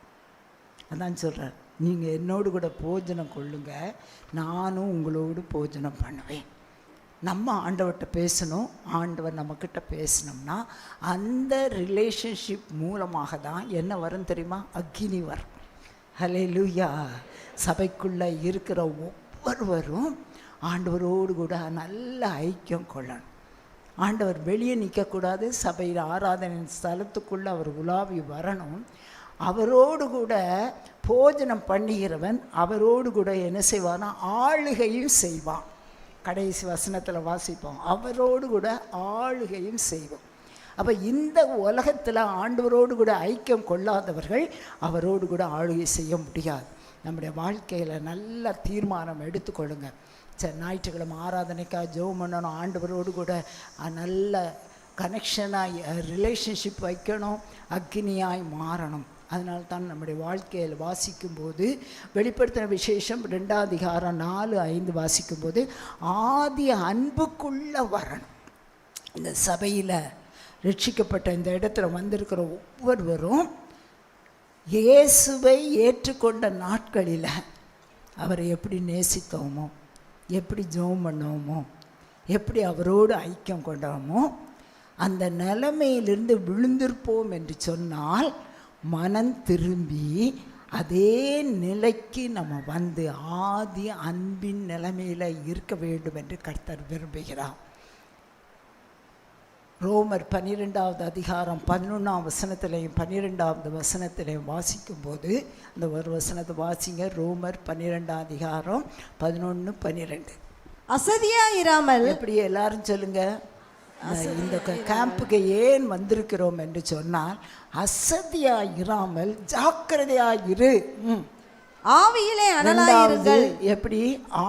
Speaker 1: அதான் சொல்கிறார், நீங்கள் என்னோடு கூட போஜனம் கொள்ளுங்க, நானும் உங்களோடு போஜனம் பண்ணுவேன். நம்ம ஆண்டவர்கிட்ட பேசணும். ஆண்டவர் நம்மக்கிட்ட பேசணும்னா அந்த ரிலேஷன்ஷிப் மூலமாக தான் என்ன வரும் தெரியுமா? அக்கினி வரும். ஹல்லேலூயா. சபைக்குள்ளே இருக்கிற ஒவ்வொருவரும் ஆண்டவரோடு கூட நல்ல ஐக்கியம் கொள்ளணும். ஆண்டவர் வெளியே நிற்கக்கூடாது. சபையில் ஆராதனை ஸ்தலத்துக்குள்ளே அவர் உலாவி வரணும். அவரோடு கூட போஜனம் பண்ணுகிறவன் அவரோடு கூட என்ன செய்வான்னா ஆளுகையும் செய்வான். கடைசி வசனத்தில் வாசிப்போம், அவரோடு கூட ஆளுகையும் செய்வோம். அப்போ இந்த உலகத்தில் ஆண்டவரோடு கூட ஐக்கியம் கொள்ளாதவர்கள் அவரோடு கூட ஆளுகை செய்ய முடியாது. நம்முடைய வாழ்க்கையில் நல்ல தீர்மானம் எடுத்துக்கொள்ளுங்க. சரி, ஞாயிற்றுக்கிழமை ஆராதனைக்காக ஜெபம் பண்ணணும். ஆண்டவரோடு கூட நல்ல கனெக்ஷனாக ரிலேஷன்ஷிப் வைக்கணும். அக்னியாய் மாறணும். அதனால தான் நம்முடைய வாழ்க்கையில் வாசிக்கும்போது வெளிப்படுத்தின விசேஷம் 2ஆம் அதிகாரம் 4-5 வாசிக்கும்போது ஆதி அன்புக்குள்ளே வரணும். இந்த சபையில் ரட்சிக்கப்பட்ட இந்த இடத்துல வந்திருக்கிற ஒவ்வொருவரும் இயேசுவை ஏற்றுக்கொண்ட நாட்களில் அவரை எப்படி நேசித்தோமோ, எப்படி ஜெபம் பண்ணோமோ, எப்படி அவரோடு ஐக்கியம் கொண்டோமோ, அந்த நிலைமையிலிருந்து விழுந்திருப்போம் என்று சொன்னால் மனம் திரும்பி அதே நிலைக்கு நம்ம வந்து ஆதி அன்பின் நிலைமையில் இருக்க வேண்டும் என்று கர்த்தர் விரும்புகிறார். ரோமர் 12ஆவது அதிகாரம் 11ஆம் வசனத்திலையும் 12ஆவது வசனத்திலையும் வாசிக்கும்போது அந்த ஒரு வசனத்தை வாசிங்க. ரோமர் 12ஆம் அதிகாரம் 11-12.
Speaker 3: அசதியா இராமல்,
Speaker 1: எப்படி எல்லாரும் சொல்லுங்க, இந்த கேம்புக்கு ஏன் வந்திருக்கிறோம் என்று சொன்னால் அசதியா இராமல் ஜாக்கிரதையாயிரு.
Speaker 3: ஆவியிலே அனலாயிருங்கள்.
Speaker 1: எப்படி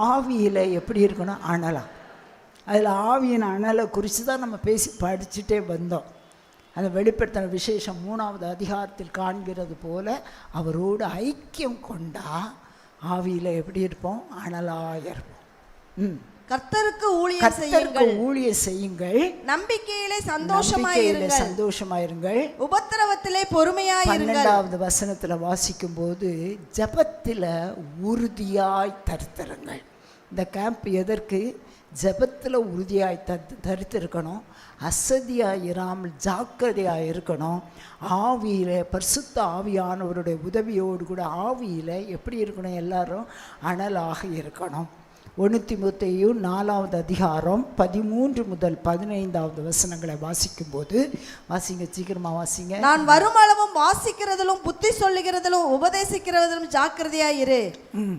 Speaker 1: ஆவியில எப்படி இருக்கணும்? அனலா. அதில் ஆவியின் அனலை குறித்து தான் நம்ம படிச்சுட்டே வந்தோம். அந்த வெளிப்படுத்தின விசேஷம் 3ஆவது அதிகாரத்தில் காண்கிறது போல அவரோடு ஐக்கியம் கொண்டா ஆவியில் எப்படி இருப்போம்? அனலாக இருப்போம்.
Speaker 3: கர்த்தருக்கு ஊழியம் செய்யுங்கள். நம்பிக்கையிலே சந்தோஷமாயிருங்கள். உபத்திரவத்திலே பொறுமையாயிருங்கள்.
Speaker 1: 12ஆவது வசனத்தில் வாசிக்கும் போது ஜபத்தில் உறுதியாய் தரித்திருங்கள். இந்த கேம்ப் எதற்கு? ஜெபத்தில் உறுதியாய் தரித்திருக்கணும், அசதியாக இராமல் ஜாக்கிரதையாக இருக்கணும். ஆவியில் பரிசுத்த ஆவியானவருடைய உதவியோடு கூட ஆவியில் எப்படி இருக்கணும்? எல்லாரும் அனலாக இருக்கணும். 1 தீமோத்தேயு 4வது அதிகாரம் 13 முதல் 15வது வசனங்களை வாசிக்கும்போது, வாசிங்க, சீக்கிரமாக வாசிங்க.
Speaker 3: நான் வரும் அளவும் வாசிக்கிறதிலும் புத்தி சொல்லுகிறதிலும் உபதேசிக்கிறதிலும் ஜாக்கிரதையாயிரு.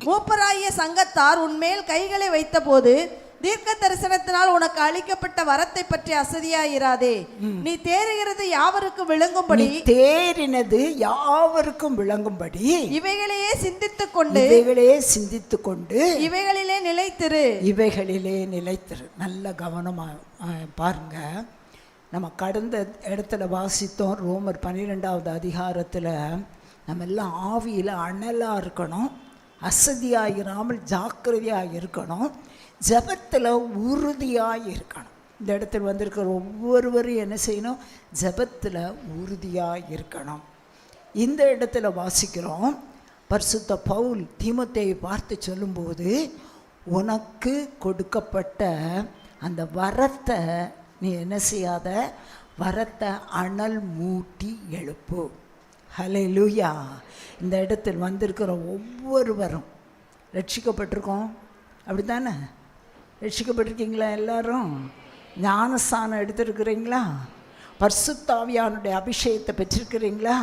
Speaker 3: மூப்பராகிய சங்கத்தார் உன்மேல் கைகளை வைத்த போது தீர்க்க தரிசனத்தினால் உனக்கு அளிக்கப்பட்ட வரத்தை பற்றி அசதியாயிராதே. நீ தேறுகிறது யாவருக்கும் விளங்கும்படி,
Speaker 1: தேறினது யாவருக்கும் விளங்கும்படி
Speaker 3: இவைகளையே சிந்தித்துக் கொண்டு இவைகளிலே நிலைத்திரு. நல்ல கவனமா பாருங்க. நம்ம கடந்த இடத்துல வாசித்தோம், ரோமர் 12வது அதிகாரத்தில் நம்ம எல்லாம் ஆவியில் அனலாக இருக்கணும், அசதியாயிராமல் ஜாக்கிரதையாக இருக்கணும், ஜெபத்தில் உறுதியாக இருக்கணும். இந்த இடத்துல வந்திருக்கிற ஒவ்வொருவரும் என்ன செய்யணும்? ஜெபத்தில் உறுதியாக இருக்கணும். இந்த இடத்துல வாசிக்கிறோம், பரிசுத்த பவுல் தீமோத்தேயை பார்த்து சொல்லும்போது, உனக்கு கொடுக்கப்பட்ட அந்த வரத்தை நீ என்ன செய்யாத, வரத்தை அனல் மூட்டி எழுப்பு. ஹல்லேலூயா. இந்த இடத்தில் வந்திருக்கிற ஒவ்வொருவரும் ரட்சிக்கப்பட்டிருக்கோம், அப்படி தானே? ரட்சிக்கப்பட்டிருக்கீங்களா? எல்லாரும் ஞானஸ்தானம் எடுத்திருக்கிறீங்களா? பரிசுத்த ஆவியானுடைய அபிஷேகத்தை பெற்றிருக்கிறீங்களா?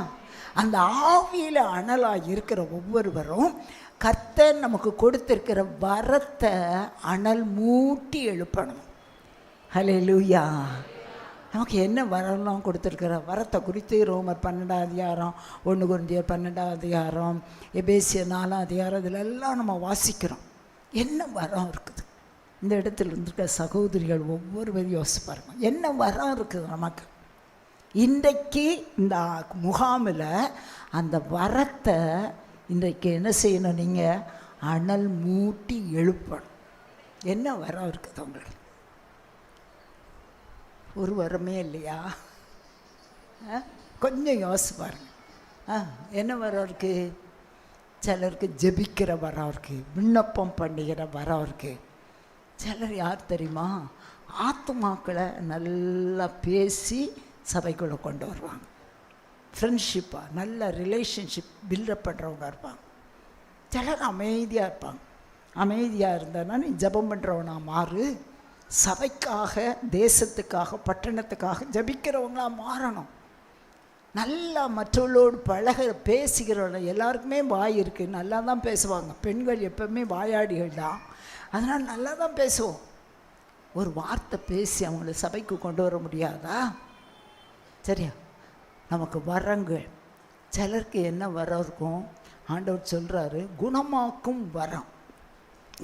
Speaker 3: அந்த ஆவியில் அனலாக இருக்கிற ஒவ்வொருவரும் கர்த்தர் நமக்கு கொடுத்திருக்கிற வரத்தை அனல் மூட்டி எழுப்பணும். ஹல்லேலூயா. நமக்கு என்ன வரலாம் கொடுத்துருக்கிற வரத்தை குறித்து ரோமர் 12வது அதிகாரம், 1 கொரிந்தியர் 12வது அதிகாரம், எபேசியர் 4வது அதிகாரம், இதிலெல்லாம் நம்ம வாசிக்கிறோம். என்ன வரம் இருக்குது? இந்த இடத்துல இருந்திருக்க சகோதரிகள் ஒவ்வொருவரையும் யோசிப்பாருங்க, என்ன வரம் இருக்குது நமக்கு? இன்றைக்கு இந்த முகாமில் அந்த வரத்தை இன்றைக்கு என்ன செய்யணும்? நீங்கள் அனல் மூட்டி எழுப்பணும். என்ன வரம் இருக்குது உங்களுக்கு? ஒரு வரமே இல்லையா? கொஞ்சம் யோசிச்சு பாருங்க. என்ன வரம் இருக்குது? சிலருக்கு ஜெபிக்கிற வரம் இருக்குது, விண்ணப்பம் பண்ணுகிற வரம் இருக்குது. சிலர் யார் தெரியுமா? ஆத்துமாக்களை நல்லா பேசி சபைக்குள்ளே கொண்டு வருவாங்க. ஃப்ரெண்ட்ஷிப்பாக நல்ல ரிலேஷன்ஷிப் பில்டப் பண்ணுறவங்க இருப்பாங்க. சிலர் அமைதியாக இருப்பாங்க. அமைதியாக இருந்தனா நீ ஜெபம் பண்ணுறவனா மாறு. சபைக்காக, தேசத்துக்காக, பட்டணத்துக்காக ஜபிக்கிறவங்களாக மாறணும். நல்லா மற்றவர்களோடு பேசுகிறவங்க. எல்லாருக்குமே வாய் இருக்குது, நல்லா தான் பேசுவாங்க. பெண்கள் எப்பவுமே வாயாடிகள் தான், அதனால் நல்லா தான் பேசுவோம். ஒரு வார்த்தை பேசி அவங்கள சபைக்கு கொண்டு வர முடியாதா? சரியா? நமக்கு வரங்கள், சிலருக்கு என்ன வரம் இருக்கும்? ஆண்டவர் சொல்கிறாரு, குணமாக்கும் வரம்.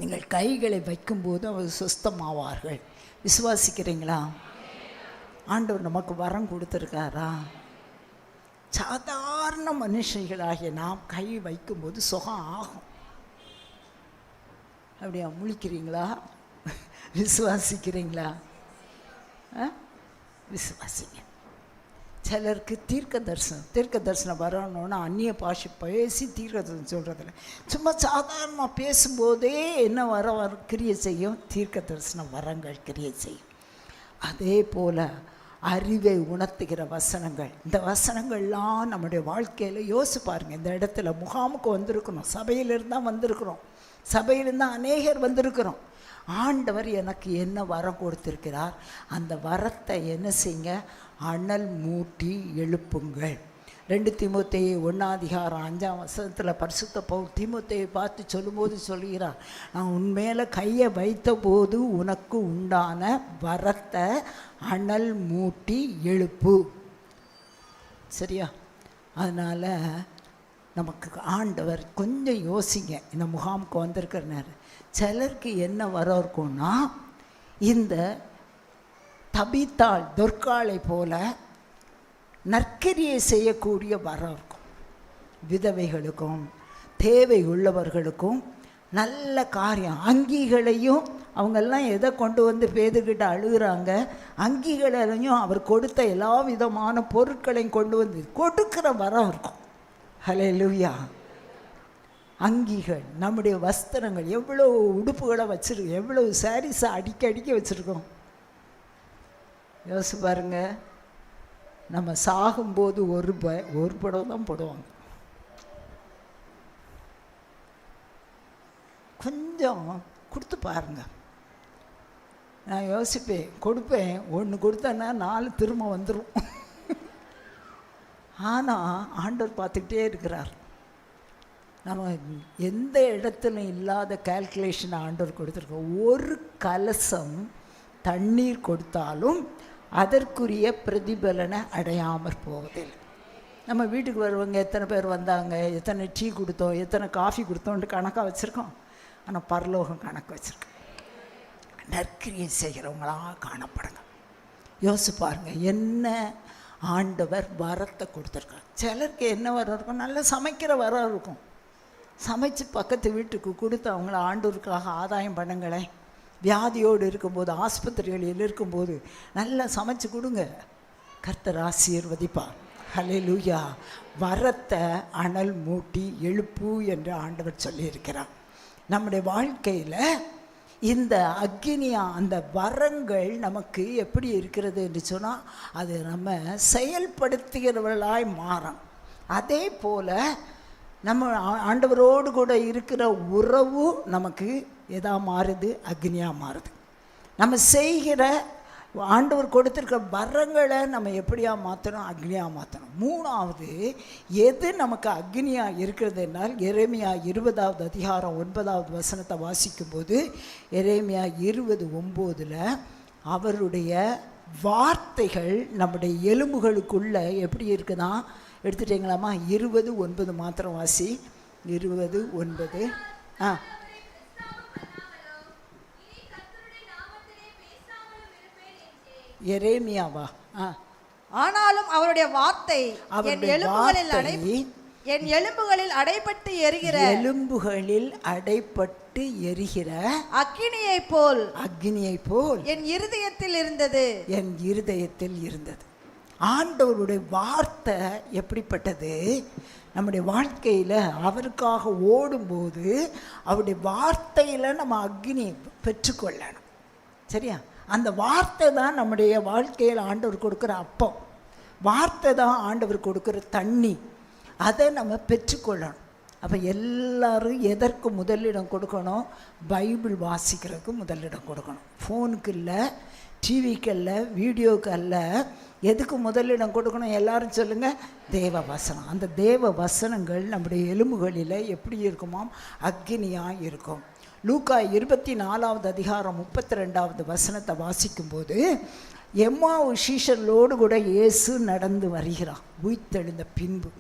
Speaker 3: நீங்கள் கைகளை வைக்கும்போது அவர் சுஸ்தமாவார்கள். விசுவாசிக்கிறீங்களா? ஆண்டவர் நமக்கு வரம் கொடுத்துருக்காரா? சாதாரண மனுஷர்களாகிய நாம் கை வைக்கும்போது சுகம் ஆகும். அப்படியா? முழிக்கிறீங்களா? விசுவாசிக்கிறீங்களா? விசுவாசிங்க. சிலருக்கு தீர்க்க தரிசனம் வரணும்னா அந்நிய பாஷை பேசி தீர்க்க தரிசனம் சொல்கிறதில்ல, சும்மா சாதாரணமாக பேசும்போதே என்ன வர கிரியை செய்யும்? தீர்க்க தரிசனம் வரங்கள் கிரியை செய்யும். அதே போல் அறிவை உணர்த்துகிற வசனங்கள், இந்த வசனங்கள்லாம் நம்முடைய வாழ்க்கையில் யோசிச்சு பாருங்கள். இந்த இடத்துல முகாமுக்கு வந்திருக்கணும், சபையிலிருந்து தான் வந்திருக்கிறோம், சபையிலிருந்து அநேகர் வந்திருக்கிறோம். ஆண்டவர் எனக்கு என்ன வரம் கொடுத்திருக்கிறார், அந்த வரத்தை என்ன செய்யுங்க? அனல் மூட்டி எழுப்புங்கள். 2 தீமோத்தேயு 1வது அதிகாரம் 5ஆம் வசனத்தில் பரிசுத்த பவுல் தீமோத்தேயை பார்த்து சொல்லும்போது சொல்கிறார், நான் உன்மேலே கையை வைத்த போது உனக்கு உண்டான வரத்தை அனல் மூட்டி எழுப்பு. சரியா? அதனால் நமக்கு ஆண்டவர் கொஞ்சம் யோசிங்க. இந்த முகாமுக்கு வந்திருக்கிற நேரம் சிலருக்கு என்ன வரம் இருக்கும்னா, இந்த தபித்தாள் தொற்காலை போல நற்கிரியை செய்யக்கூடிய வரம் இருக்கும். விதவைகளுக்கும் தேவை உள்ளவர்களுக்கும் நல்ல காரியம். அங்கிகளையும் அவங்கெல்லாம் எதை கொண்டு வந்து பேதுகிட்ட அழுகிறாங்க, அங்கிகளையும் அவர் கொடுத்த எல்லா விதமான பொருட்களையும் கொண்டு வந்து கொடுக்குற வரம் இருக்கும். ஹல்லேலூயா.
Speaker 1: அங்கிகள், நம்முடைய வஸ்திரங்கள், எவ்வளோ உடுப்புகளை வச்சுருக்கோம், எவ்வளோ சாரீஸை அடிக்க வச்சுருக்கோம். யோசிச்சு பாருங்க. நம்ம சாகும்போது ஒரு படம் தான் போடுவாங்க. கொஞ்சம் கொடுத்து பாருங்க. நான் யோசிப்பேன், கொடுப்பேன், ஒன்று கொடுத்தேன்னா 4 திரும்ப வந்துடும். ஆனால் ஆண்டவர் பார்த்துக்கிட்டே இருக்கிறார். நம்ம எந்த இடத்துல இல்லாத கால்குலேஷனை ஆண்டவர் கொடுத்துருக்கோம். ஒரு கலசம் தண்ணீர் கொடுத்தாலும் அதற்குரிய பிரதிபலனை அடையாமற் போவதில்லை. நம்ம வீட்டுக்கு வருவாங்க, எத்தனை பேர் வந்தாங்க, எத்தனை டீ கொடுத்தோம், எத்தனை காஃபி கொடுத்தோன்ட்டு கணக்காக வச்சுருக்கோம். ஆனால் பரலோகம் கணக்கு வச்சுருக்கோம். நற்கிரியை செய்கிறவங்களாக காணப்படுங்க. யோசிச்சு பாருங்க, என்ன ஆண்டவர் வரத்தை கொடுத்துருக்கார். சிலருக்கு என்ன வரம் இருக்கும், நல்லா சமைக்கிற வரம் இருக்கும். சமைச்சு பக்கத்து வீட்டுக்கு கொடுத்து அவங்கள ஆண்டவருக்காக ஆதாயம் பண்ணுங்களேன். வியாதியோடு இருக்கும்போது, ஆஸ்பத்திரிகளில் இருக்கும்போது நல்லா சமைச்சு கொடுங்க. கர்த்தர் ஆசீர்வதிப்பார். ஹல்லேலூயா. வரத்தை அனல் மூட்டி எழுப்பு என்று ஆண்டவர் சொல்லியிருக்கிறார். நம்முடைய வாழ்க்கையில் இந்த அக்னியா, அந்த வரங்கள் நமக்கு எப்படி இருக்கிறது என்று சொன்னால், அது நம்ம செயல்படுத்துகிறவர்களாய் மாறும். அதே போல் நம்ம ஆண்டவரோடு கூட இருக்கிற உறவு நமக்கு எதா மாறுது, அக்னியாக மாறுது. நம்ம செய்கிற ஆண்டவர் கொடுத்துருக்க வரங்களை நம்ம எப்படியா மாற்றணும், அக்னியாக மாற்றணும். 3வது, எது நமக்கு அக்னியாக இருக்கிறது என்றால், எரேமியா 20வது அதிகாரம் 9வது வசனத்தை வாசிக்கும்போது, எரேமியா 20:9 அவருடைய வார்த்தைகள் நம்முடைய எலும்புகளுக்குள்ள எப்படி இருக்குதா. எடுத்துட்டீங்களாமா? 20:9 மாத்திரம் வாசி. 20:9. எரேமியாவா?
Speaker 3: ஆனாலும் அவருடைய வார்த்தை என் எலும்புகளில் அடைபட்டு எரிகிற அக்கினியை போல் என் இருதயத்தில் இருந்தது.
Speaker 1: ஆண்டவருடைய வார்த்தை எப்படிப்பட்டது? நம்முடைய வாழ்க்கையில் அவருக்காக ஓடும்போது அவருடைய வார்த்தையில் நம்ம அக்னியை பெற்றுக்கொள்ளணும். சரியா? அந்த வார்த்தை தான் நம்முடைய வாழ்க்கையில் ஆண்டவர் கொடுக்குற அப்பம். வார்த்தை தான் ஆண்டவர் கொடுக்குற தண்ணி. அதை நம்ம பெற்றுக்கொள்ளணும். அப்போ எல்லாரும் எதற்கு முதலிடம் கொடுக்கணும்? பைபிள் வாசிக்கிறதுக்கு முதலிடம் கொடுக்கணும். ஃபோனுக்கு இல்லை, டிவிக்கு அல்ல, வீடியோக்கு அல்ல. எதுக்கு முதலிடம் கொடுக்கணும்? எல்லாரும் சொல்லுங்கள், தேவ வசனம். அந்த தேவ வசனங்கள் நம்முடைய எலும்புகளில் எப்படி இருக்குமாம்? அக்னியாக இருக்கும். லூக்கா 24வது அதிகாரம் 32வது வசனத்தை வாசிக்கும்போது, எம்மாவு சீஷர்களோடு கூட இயேசு நடந்து வருகிறார் உயிர்த்தெழுந்த பின்பு.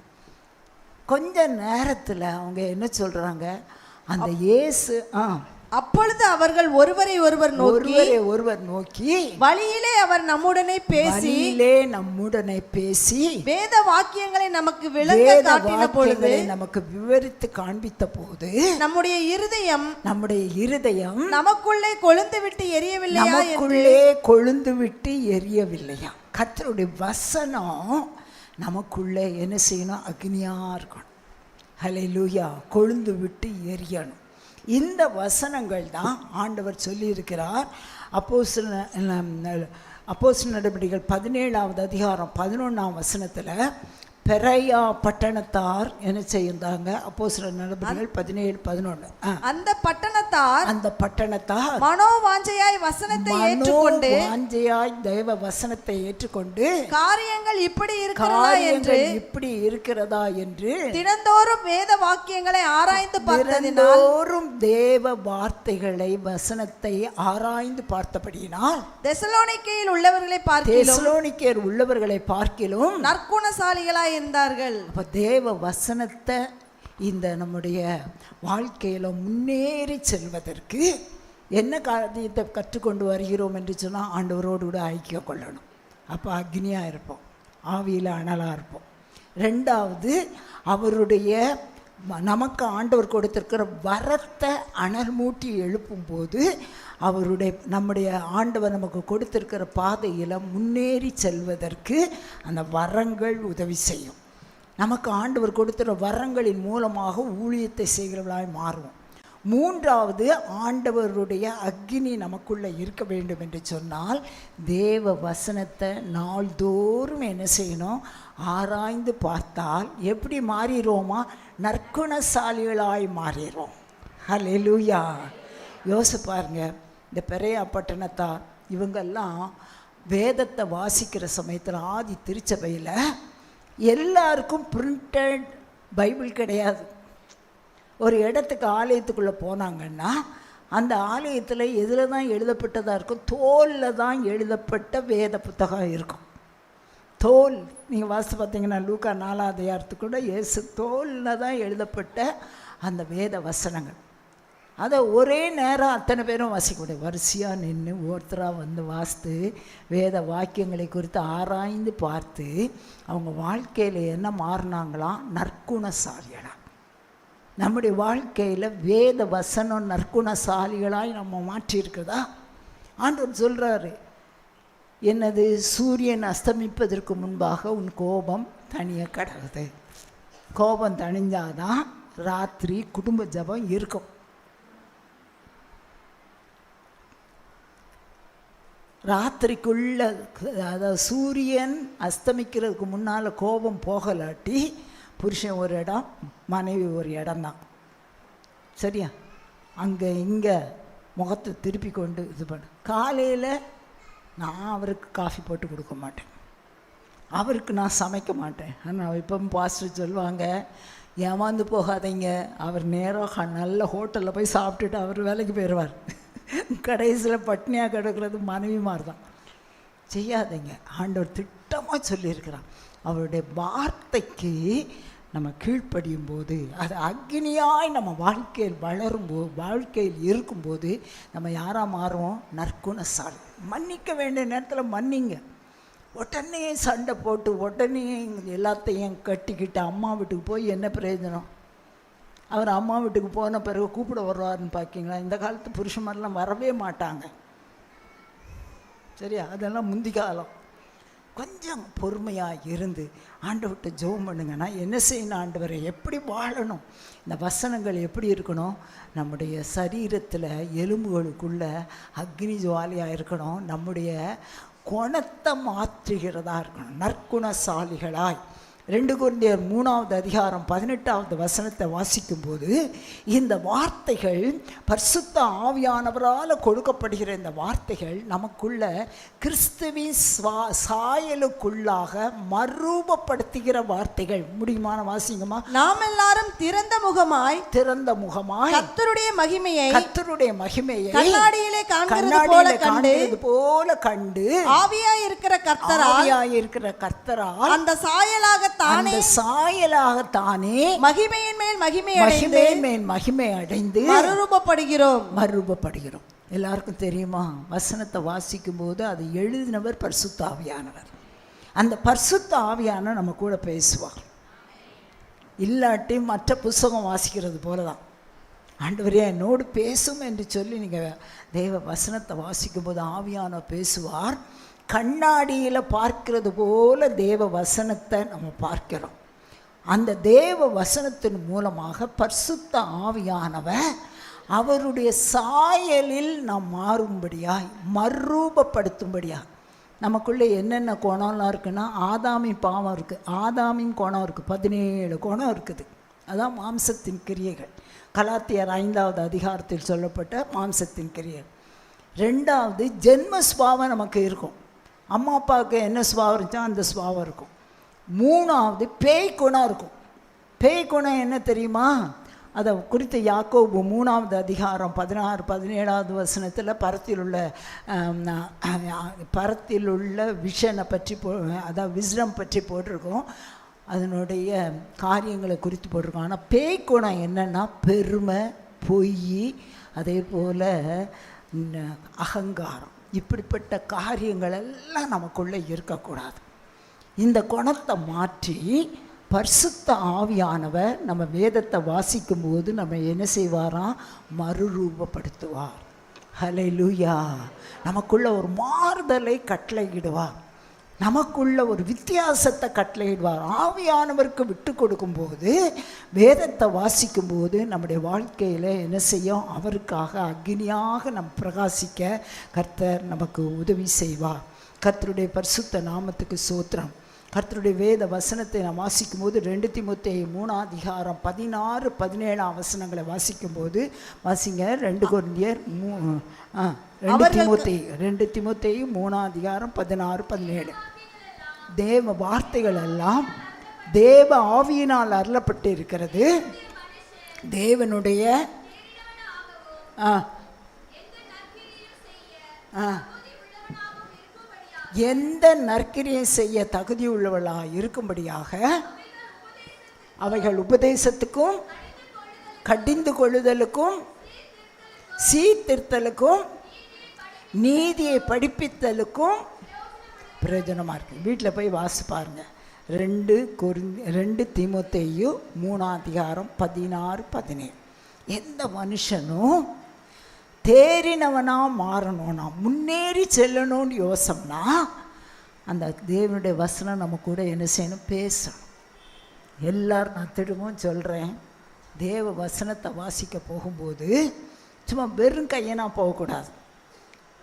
Speaker 1: கொஞ்ச நேரத்தில் அவங்க என்ன சொல்கிறாங்க, அந்த இயேசு
Speaker 3: அப்பொழுது அவர்கள் ஒருவரை ஒருவர் நோக்கி வழியிலே அவர் நம்முடனே பேசி வேத வாக்கியங்களை நமக்கு
Speaker 1: விவரித்து காண்பித்த போது, நம்முடைய இருதயம்
Speaker 3: நமக்குள்ளே கொழுந்து விட்டு எரியவில்லையா?
Speaker 1: கர்த்தருடைய வசனம் நமக்குள்ளே என்ன செய்யணும்? அக்னியா இருக்கணும். ஹல்லேலூயா. கொழுந்து விட்டு எரியணும். இந்த வசனங்கள் தான் ஆண்டவர் சொல்லியிருக்கிறார். அப்போஸ்தலர் நடபடிகள் 17வது அதிகாரம் 11ஆம் வசனத்தில் பெரையா பட்டணத்தார் என்ன செய்தாங்க? அப்போஸ்தலர் நடபடிகள் 17:11.
Speaker 3: அந்த பட்டணத்தார்
Speaker 1: மனோவாஞ்சையாய் தேவ வசனத்தை ஏற்றுக்கொண்டு
Speaker 3: காரியங்கள் இப்படி
Speaker 1: இருக்கிறதா என்று
Speaker 3: தினந்தோறும் வேத வாக்கியங்களை ஆராய்ந்து
Speaker 1: பார்த்ததினாலும், தேவ வார்த்தைகளை வசனத்தை ஆராய்ந்து பார்த்தபடியினால் தெசலோனிக்கேயர் உள்ளவர்களை பார்க்கிலும்
Speaker 3: நற்குணசாலிகளாய் இருந்தார்கள்.
Speaker 1: அப்ப தேவ வசனத்தை இந்த நம்முடைய வாழ்க்கையில் முன்னேறி செல்வதற்கு என்ன காரியத்தை கற்றுக்கொண்டு வருகிறோம் என்று சொன்னால், ஆண்டவரோடு கூட ஐக்கியம் கொள்ளணும். அப்போ அக்னியாக இருப்போம், ஆவியில் அனலாக இருப்போம். 2வது, அவருடைய நமக்கு ஆண்டவர் கொடுத்திருக்கிற வரத்தை அனல் மூட்டி எழுப்பும்போது நம்முடைய ஆண்டவர் நமக்கு கொடுத்திருக்கிற பாதையில் முன்னேறி செல்வதற்கு அந்த வரங்கள் உதவி செய்யும். நமக்கு ஆண்டவர் கொடுத்துற வரங்களின் மூலமாக ஊழியத்தை செய்கிறவர்களாய் மாறுவோம். மூன்றாவது, ஆண்டவருடைய அக்கினி நமக்குள்ளே இருக்க வேண்டும் என்று சொன்னால் தேவ வசனத்தை நாள்தோறும் என்ன செய்யணும்? ஆராய்ந்து பார்த்தால் எப்படி மாறிடுவோமா? நற்குணசாலிகளாய் மாறிடுவோம். ஹல்லேலூயா. யோசிப்பாருங்க, இந்த பெரையா பட்டணத்தார் இவங்கெல்லாம் வேதத்தை வாசிக்கிற சமயத்தில் ஆதி திருச்சபையில் எல்லாருக்கும் பிரிண்டட் பைபிள் கிடையாது. ஒரு இடத்துக்கு ஆலயத்துக்குள்ளே போனாங்கன்னா அந்த ஆலயத்தில் எதில் தான் எழுதப்பட்டதாக இருக்கும்? தோலில் தான் எழுதப்பட்ட வேத புத்தகம் இருக்கும். தோல் நீங்கள் வாசித்து பார்த்தீங்கன்னா லூக்கா 4ஆம் அதிகாரத்துக்கு கூட இயேசு தோலில் தான் எழுதப்பட்ட அந்த வேத வசனங்கள். அதை ஒரே நேரம் அத்தனை பேரும் வாசிக்க முடியும். வரிசையாக நின்று ஒருத்தராக வந்து வாசித்து வேத வாக்கியங்களை குறித்து ஆராய்ந்து பார்த்து அவங்க வாழ்க்கையில் என்ன மாறினாங்களாம்? நற்குணசாலிகளாக. நம்முடைய வாழ்க்கையில் வேத வசனம் நற்குணசாலிகளாய் நம்ம மாற்றியிருக்குதா? ஆண்டவர் சொல்கிறாரு, என்னது? சூரியன் அஸ்தமிப்பதற்கு முன்பாக உன் கோபம் தனிய கடவுது. கோபம் தணிஞ்சாதான் ராத்திரி குடும்ப ஜபம் இருக்கும். ராத்திரிக்குள்ள, அதாவது சூரியன் அஸ்தமிக்கிறதுக்கு முன்னால் கோபம் போகலாட்டி புருஷன் ஒரு இடம், மனைவி ஒரு இடம்தான். சரியா? அங்கே இங்கே முகத்தை திருப்பி கொண்டு இது பண்ண. காலையில் நான் அவருக்கு காஃபி போட்டு கொடுக்க மாட்டேன், அவருக்கு நான் சமைக்க மாட்டேன். ஆனால் இப்போ பாஸ்டர் சொல்லுவாங்க, ஏமாந்து போகாதீங்க, அவர் நேராக நல்ல ஹோட்டலில் போய் சாப்பிட்டுட்டு அவர் வேலைக்கு போயிடுவார். கடைசியில் பட்னியாக கிடக்கிறது மனைவிமார் தான். செய்யாதீங்க. ஆண்டவர் திட்டமாக சொல்லியிருக்கிறான். அவருடைய வார்த்தைக்கு நம்ம கீழ்ப்படியும் போது, அது அக்னியாய் நம்ம வாழ்க்கையில் வளரும்போது, வாழ்க்கையில் இருக்கும்போது நம்ம யாராக மாறுவோம்? நற்குணசாலி. மன்னிக்க வேண்டிய நேரத்தில் மன்னிங்க. உடனே சண்டை போட்டு உடனே எல்லாத்தையும் கட்டிக்கிட்டு அம்மா வீட்டுக்கு போய் என்ன பிரயோஜனம்? அவர் அம்மா வீட்டுக்கு போன பிறகு கூப்பிட வருவாருன்னு பார்க்கிங்களா? இந்த காலத்து புருஷன் மாதிரிலாம் வரவே மாட்டாங்க. சரியா? அதெல்லாம் முந்தி காலம். கொஞ்சம் பொறுமையாக இருந்து ஆண்டவர்கிட்ட ஜெபம் பண்ணுங்கன்னா, என்ன செய்யணும்? ஆண்டவரை எப்படி வாழணும்? இந்த வசனங்கள் எப்படி இருக்கணும்? நம்முடைய சரீரத்தில் எலும்புகளுக்குள்ள அக்னி ஜுவாலியாக இருக்கணும். நம்முடைய குணத்தை மாற்றுகிறதா இருக்கணும். நற்குணசாலிகளாய் 2 கொரிந்தியர் 3ஆவது அதிகாரம் 18ஆவது வசனத்தை வாசிக்கும்போது, இந்த வார்த்தைகள் பரிசுத்த ஆவியானவரால் கொடுக்கப்படுகிற இந்த வார்த்தைகள் நமக்குள்ள கிறிஸ்துவின் சாயலுக்குள்ளாக மறுரூபப்படுத்துகிற வார்த்தைகள். முடியுமான வாசிங்கம்மா? நாம் எல்லாரும் திறந்த முகமாய் கர்த்தருடைய மகிமையை கண்ணாடியிலே காண்கிறது போல கண்டு ஆவியாய் இருக்கிற கர்த்தரால் அந்த சாயலாகத்தானே மகிமையின் மேல் மகிமை அடைந்து மறுரூபப்படுகிறோம். எல்லாருக்கும் தெரியுமா? வசனத்தை வாசிக்கும் போது அது எழுதினவர் பரிசுத்த ஆவியானவர். அந்த பரிசுத்த ஆவியானவர் நம்ம கூட பேசுவார். இல்லாட்டி மற்ற புஸ்தகம் வாசிக்கிறது போல தான். ஆண்டவரே என்னோடு பேசும் என்று சொல்லி நீங்கள் தேவ வசனத்தை வாசிக்கும் போது ஆவியானவர் பேசுவார். கண்ணாடியில் பார்க்கிறது போல தேவ வசனத்தை நம்ம பார்க்கிறோம். அந்த தேவ வசனத்தின் மூலமாக பரிசுத்த ஆவியானவர் அவருடைய சாயலில் நாம் மாறும்படியாய், மறுரூபப்படுத்தும்படியாக. நமக்குள்ளே என்னென்ன குணம்லாம் இருக்குன்னா, ஆதாமின் பாவம் இருக்குது, ஆதாமின் குணம் இருக்குது, 17 குணம் இருக்குது. அதான் மாம்சத்தின் கிரியைகள். கலாத்தியர் 5ஆவது அதிகாரத்தில் சொல்லப்பட்ட மாம்சத்தின் கிரியைகள். 2வது ஜென்ம சுபாவம் நமக்கு இருக்கும். அம்மா அப்பாவுக்கு என்ன சுபாவம் இருந்துச்சோ அந்த சுபாவம் இருக்கும். 3வது பேய் குணம் இருக்கும். பேய் குணம் என்ன தெரியுமா? அதை குறித்து யாக்கோபு 3ஆவது அதிகாரம் 16, 17ஆவது வசனத்தில் பரத்திலுள்ள விஷனை பற்றி அதாவது விஸ்டம் பற்றி போட்டிருக்கோம். அதனுடைய காரியங்களை குறித்து போட்டிருக்கோம். ஆனால் பேய் குணம் என்னென்னா பெருமை, பொய், அதே போல் அகங்காரம். இப்படிப்பட்ட காரியங்கள் எல்லாம் நமக்குள்ளே இருக்கக்கூடாது. இந்த குணத்தை மாற்றி பரிசுத்த ஆவியானவர் நம்ம வேதத்தை வாசிக்கும்போது நம்ம என்ன செய்வாராம்? மறுரூபப்படுத்துவார். ஹல்லேலூயா. நமக்குள்ள ஒரு மாறுதலை கட்டளையிடுவார். நமக்குள்ள ஒரு வித்தியாசத்தை கட்டளையிடுவார். ஆவியானவருக்கு விட்டு கொடுக்கும்போது, வேதத்தை வாசிக்கும்போது நம்முடைய வாழ்க்கையில் என்ன செய்யும்? அவருக்காக அக்னியாக நம் பிரகாசிக்க கர்த்தர் நமக்கு உதவி செய்வார். கர்த்தருடைய பரிசுத்த நாமத்துக்கு ஸ்தோத்திரம். கர்த்தருடைய வேத வசனத்தை நாம் வாசிக்கும்போது 2 தீமோத்தேயு 3:16-17 வசனங்களை வாசிக்கும்போது வாசிங்க. 2 கொரிந்தியர் 2 தீமோத்தேயு 3:16-17. தேவ வார்த்தைகள் எல்லாம் தேவ ஆவியினால் அருளப்பட்டு இருக்கிறது. தேவனுடைய எந்த நற்கிரியை செய்ய தகுதி உள்ளவளாக இருக்கும்படியாக அவைகள் உபதேசத்துக்கும் கடிந்து கொள்ளுதலுக்கும் சீர்திருத்தலுக்கும் நீதியை படிப்பித்தலுக்கும் பிரயோஜனமாக இருக்குது. வீட்டில் போய் வாசி பாருங்க. 2 தீமோத்தேயு 3:16-17. எந்த மனுஷனும் தேறினவனாக மாறணும்னா, முன்னேறி செல்லணும்னு யோசம்னா, அந்த தேவனுடைய வசனம் நம்ம கூட என்ன செய்யணும்? பேசணும். எல்லாரும் நான் திரும்பவும் சொல்கிறேன், தேவ வசனத்தை வாசிக்க போகும்போது சும்மா வெறும் கையனா போகக்கூடாது.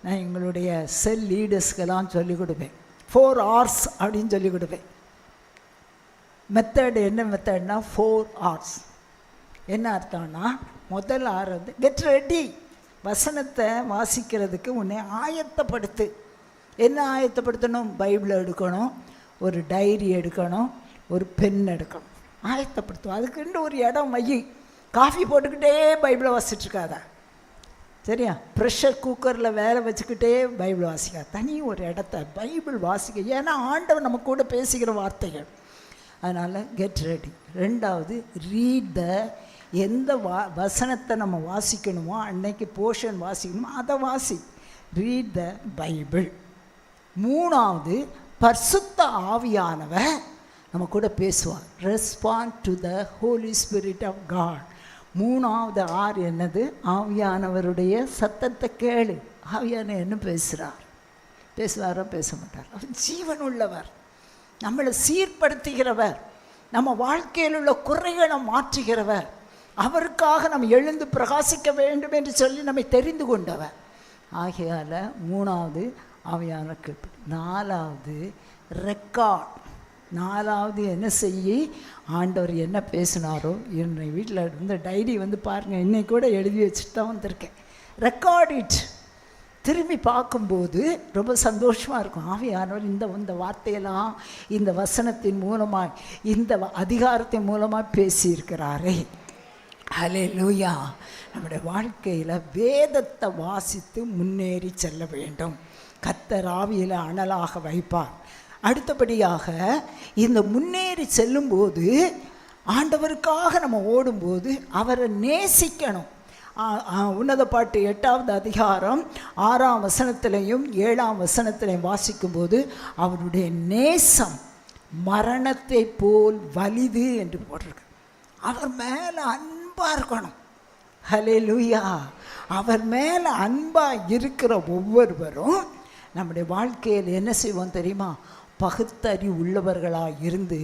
Speaker 1: நான் எங்களுடைய செல் லீடர்ஸ்க்கெல்லாம் சொல்லிக் கொடுப்பேன். 4 hours அப்படின்னு சொல்லிக் கொடுப்பேன். மெத்தட் என்ன மெத்தட்னா 4 hours. என்ன அர்த்தம்னா, முதல் 6 கெட் ரெடி. வசனத்தை வாசிக்கிறதுக்கு உன்னை ஆயத்தப்படுத்து. என்ன ஆயத்தப்படுத்தணும்? பைபிளை எடுக்கணும், ஒரு டைரி எடுக்கணும், ஒரு பென் எடுக்கணும். ஆயத்தப்படுத்தும். அதுக்குன்னு ஒரு இடம் மைய. காஃபி போட்டுக்கிட்டே பைபிளை வாசிச்சுட்ருக்காதா? சரியா? ப்ரெஷர் குக்கரில் வேலை வச்சுக்கிட்டே பைபிள் வாசிக்காது. தனி ஒரு இடத்த பைபிள் வாசிக்க. ஏன்னா ஆண்டவர் நம்ம கூட பேசுகிற வார்த்தைகள். அதனால் கெட் ரெடி. 2வது ரீட் த. எந்த வசனத்தை நம்ம வாசிக்கணுமோ, அன்னைக்கு போர்ஷன் வாசிக்கணுமோ அதை வாசி. Read the Bible. 3வது பரிசுத்த ஆவியானவர் நம்ம கூட பேசுவார். Respond to the holy spirit of God. 3வது R என்னது? ஆவியானவருடைய சத்தத்தை கேளு. ஆவியானவர் என்ன பேசுகிறார்? பேசுவாரோ பேச மாட்டார்? அவர் ஜீவன் உள்ளவர், நம்மளை சீர்படுத்துகிறவர், நம்ம வாழ்க்கையில் உள்ள குறைகளை மாற்றுகிறவர். அவருக்காக நம்ம எழுந்து பிரகாசிக்க வேண்டும் என்று சொல்லி நம்மை தெரிந்து கொண்டவர். ஆகையால் 3வது ஆவியானவர் கேட்பு. 4வது ரெக்கார்ட். 4வது என்ன செய்ய? ஆண்டவர் என்ன பேசினாரோ, என்னை வீட்டில் இருந்த டைரி பாருங்கள், இன்னைக்கு கூட எழுதி வச்சுட்டு தான் வந்திருக்கேன். Record it. திரும்பி பார்க்கும்போது ரொம்ப சந்தோஷமாக இருக்கும். ஆவியானவர் இந்த வார்த்தையெல்லாம் இந்த வசனத்தின் மூலமாக, இந்த அதிகாரத்தின் மூலமாக பேசியிருக்கிறாரே. ஹல்லேலூயா. நம்முடைய வாழ்க்கையில் வேதத்தை வாசித்து முன்னேறி செல்ல வேண்டும். கர்த்தர் ஆவியில் அனலாக வைப்பார். அடுத்தபடியாக இந்த முன்னேறி செல்லும்போது, ஆண்டவருக்காக நம்ம ஓடும்போது அவரை நேசிக்கணும். உன்னத பாட்டு 8வது அதிகாரம் 6ஆம் வசனத்திலையும் 7ஆம் வசனத்திலையும் வாசிக்கும்போது, அவருடைய நேசம் மரணத்தை போல் வலிது என்று போட்டிருக்கு. அவர் மேலே அன்பாக இருக்கணும். ஹல்லேலூயா. அவர் மேலே அன்பாக இருக்கிற ஒவ்வொருவரும் நம்முடைய வாழ்க்கையில் என்ன செய்வோம் தெரியுமா? பகுத்தறிவு உள்ளவர்களாக இருந்து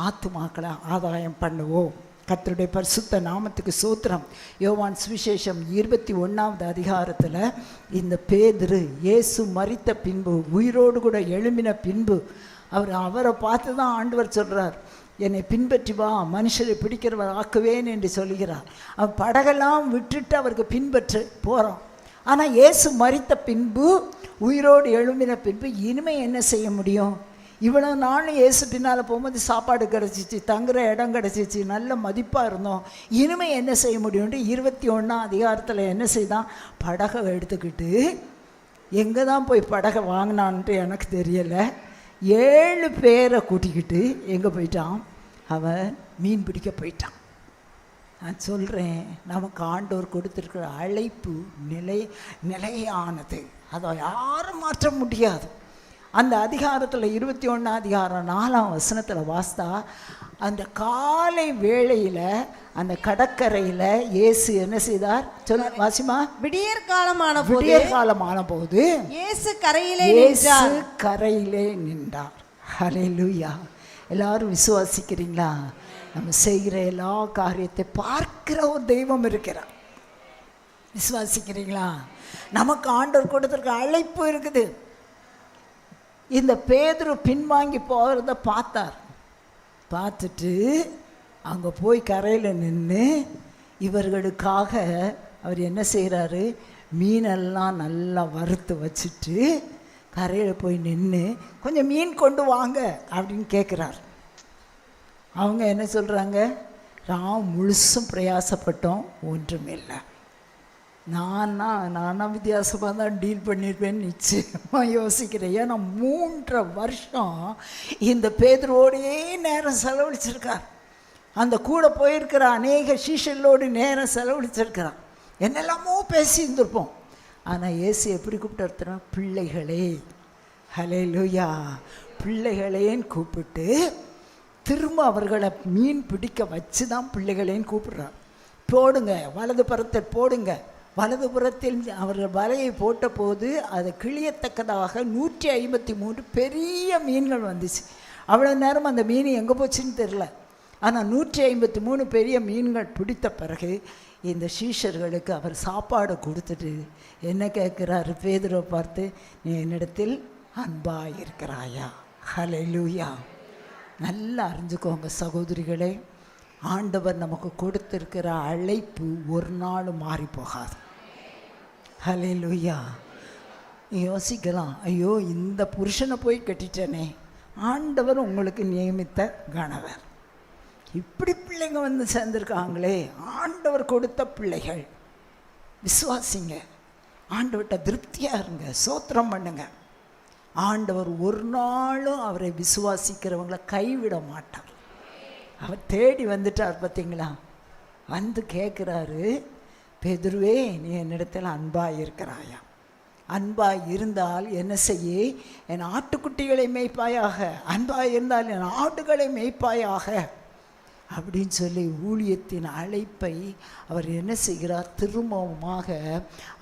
Speaker 1: ஆத்துமாக்களை ஆதாயம் பண்ணுவோம். கர்த்தருடைய பரிசுத்த நாமத்துக்கு ஸ்தோத்திரம். யோவான் சுவிசேஷம் 21வது அதிகாரத்தில் இந்த பேதுரு இயேசு மரித்த பின்பு, உயிரோடு கூட எழும்பின பின்பு, அவரை பார்த்து தான் ஆண்டவர் சொல்கிறார், என்னை பின்பற்றி வா, மனுஷரை பிடிக்கிறவர் ஆக்குவேன் என்று சொல்கிறார். அவன் படகெல்லாம் விட்டுட்டு அவருக்கு பின்பற்ற போகிறான். ஆனால் இயேசு மரித்த பின்பு, உயிரோடு எழும்பின பின்பு இனிமே என்ன செய்ய முடியும்? இவ்வளோ நாளும் இயேசு பின்னால் போகும்போது சாப்பாடு கிடச்சிச்சு, தங்குற இடம் கிடச்சிச்சு, நல்ல மதிப்பாக இருந்தோம். இனிமே என்ன செய்ய முடியும்ட்டு 21ஆம் அதிகாரத்தில் என்ன செய்தான்? படகை எடுத்துக்கிட்டு, எங்கே தான் போய் படகை வாங்கினான்ட்டு எனக்கு தெரியலை, 7 பேரை கூட்டிக்கிட்டு எங்கே போயிட்டான்? அவன் மீன் பிடிக்க போயிட்டான். நான் சொல்கிறேன், நமக்கு ஆண்டவர் கொடுத்துருக்கிற அழைப்பு நிலையானது. அதை யாரும் மாற்ற முடியாது. அந்த அதிகாரத்தில் 21 அதிகாரம் 4ஆம் வசனத்தில் வாஸ்தா, அந்த காலை வேளையில் அந்த கடற்கரையில் இயேசு என்ன செய்தார்? சொல்ல வாசிமா.
Speaker 3: விடியற் காலமான
Speaker 1: போது
Speaker 3: இயேசு கரையிலே
Speaker 1: நின்றார். ஹல்லேலூயா. எல்லாரும் விசுவாசிக்கிறீங்களா? நம்ம செய்கிற எல்லா காரியத்தை பார்க்கிற ஒரு தெய்வம் இருக்கிறார். விசுவாசிக்கிறீங்களா? நமக்கு ஆண்டவர் கொடுத்திருக்க அழைப்பு இருக்குது. இந்த பேதுரு பின்வாங்கி போகிறத பார்த்துட்டு அங்கே போய் கரையில் நின்று இவர்களுக்காக அவர் என்ன செய்கிறாரு? மீனெல்லாம் நல்லா வறுத்து வச்சுட்டு கரையில் போய் நின்று கொஞ்சம் மீன் கொண்டு வாங்க அப்படின்னு கேட்குறார். அவங்க என்ன சொல்கிறாங்க? நான் முழுசும் பிரயாசப்பட்டோம், ஒன்றுமில்லை. நானா வித்தியாசமாக தான் டீல் பண்ணியிருப்பேன்னு நிச்சயமாக யோசிக்கிறேன். ஏன்னா 3 வருஷம் இந்த பேதுருவோடையே நேரம் செலவழிச்சிருக்கார். அந்த கூட போயிருக்கிற அநேக சீஷர்களோடு நேரம் செலவழிச்சிருக்கிறான். என்னெல்லாமோ பேசி இருந்திருப்போம். ஆனால் இயேசு எப்படி கூப்பிட்டு பிள்ளைகளே. ஹல்லேலூயா. பிள்ளைகளேன்னு கூப்பிட்டு திரும்ப அவர்களை மீன் பிடிக்க வச்சு தான் பிள்ளைகளேன்னு கூப்பிடுறார். போடுங்க, வலது புறத்தை போடுங்க. வலது புறத்தில் அவர்கள் வலையை போட்ட போது அதை கிழியத்தக்கதாக 153 பெரிய மீன்கள் வந்துச்சு. அவ்வளோ நேரம் அந்த மீன் எங்கே போச்சுன்னு தெரில. ஆனால் 153 பெரிய மீன்கள் பிடித்த பிறகு இந்த சீஷர்களுக்கு அவர் சாப்பாடு கொடுத்துட்டு என்ன கேட்குறாரு? பேதுருவை பார்த்து, நீ என்னிடத்தில் அன்பாக இருக்கிறாயா? ஹல்லேலூயா. நல்லா அறிஞ்சுக்கோங்க சகோதரிகளே, ஆண்டவர் நமக்கு கொடுத்திருக்கிற அழைப்பு ஒரு நாள் மாறி போகாது. ஹல்லேலூயா. யோசிக்கலாம், ஐயோ இந்த புருஷனை போய் கட்டிட்டேனே. ஆண்டவர் உங்களுக்கு நியமித்த கணவர். இப்படி பிள்ளைங்க வந்து சேர்ந்துருக்காங்களே, ஆண்டவர் கொடுத்த பிள்ளைகள். விசுவாசிங்க, ஆண்டவர்கிட்ட திருப்தியாக இருங்க, சோத்திரம் பண்ணுங்க. ஆண்டவர் ஒரு நாளும் அவரை விசுவாசிக்கிறவங்களை கைவிட மாட்டார். அவர் தேடி வந்துட்டார். பார்த்தீங்களா? வந்து கேட்குறாரு, பேதுருவே நீ என்னிடத்தில் அன்பாக இருக்கிறாயா? அன்பாக இருந்தால் என்ன செய்ய? என் ஆட்டுக்குட்டிகளை மேய்ப்பாயாக. அன்பாக இருந்தால் என் ஆட்டுகளை மேய்ப்பாயாக அப்படின்னு சொல்லி ஊழியத்தின் அழைப்பை அவர் என்ன செய்கிறார்? திரும்பவுமாக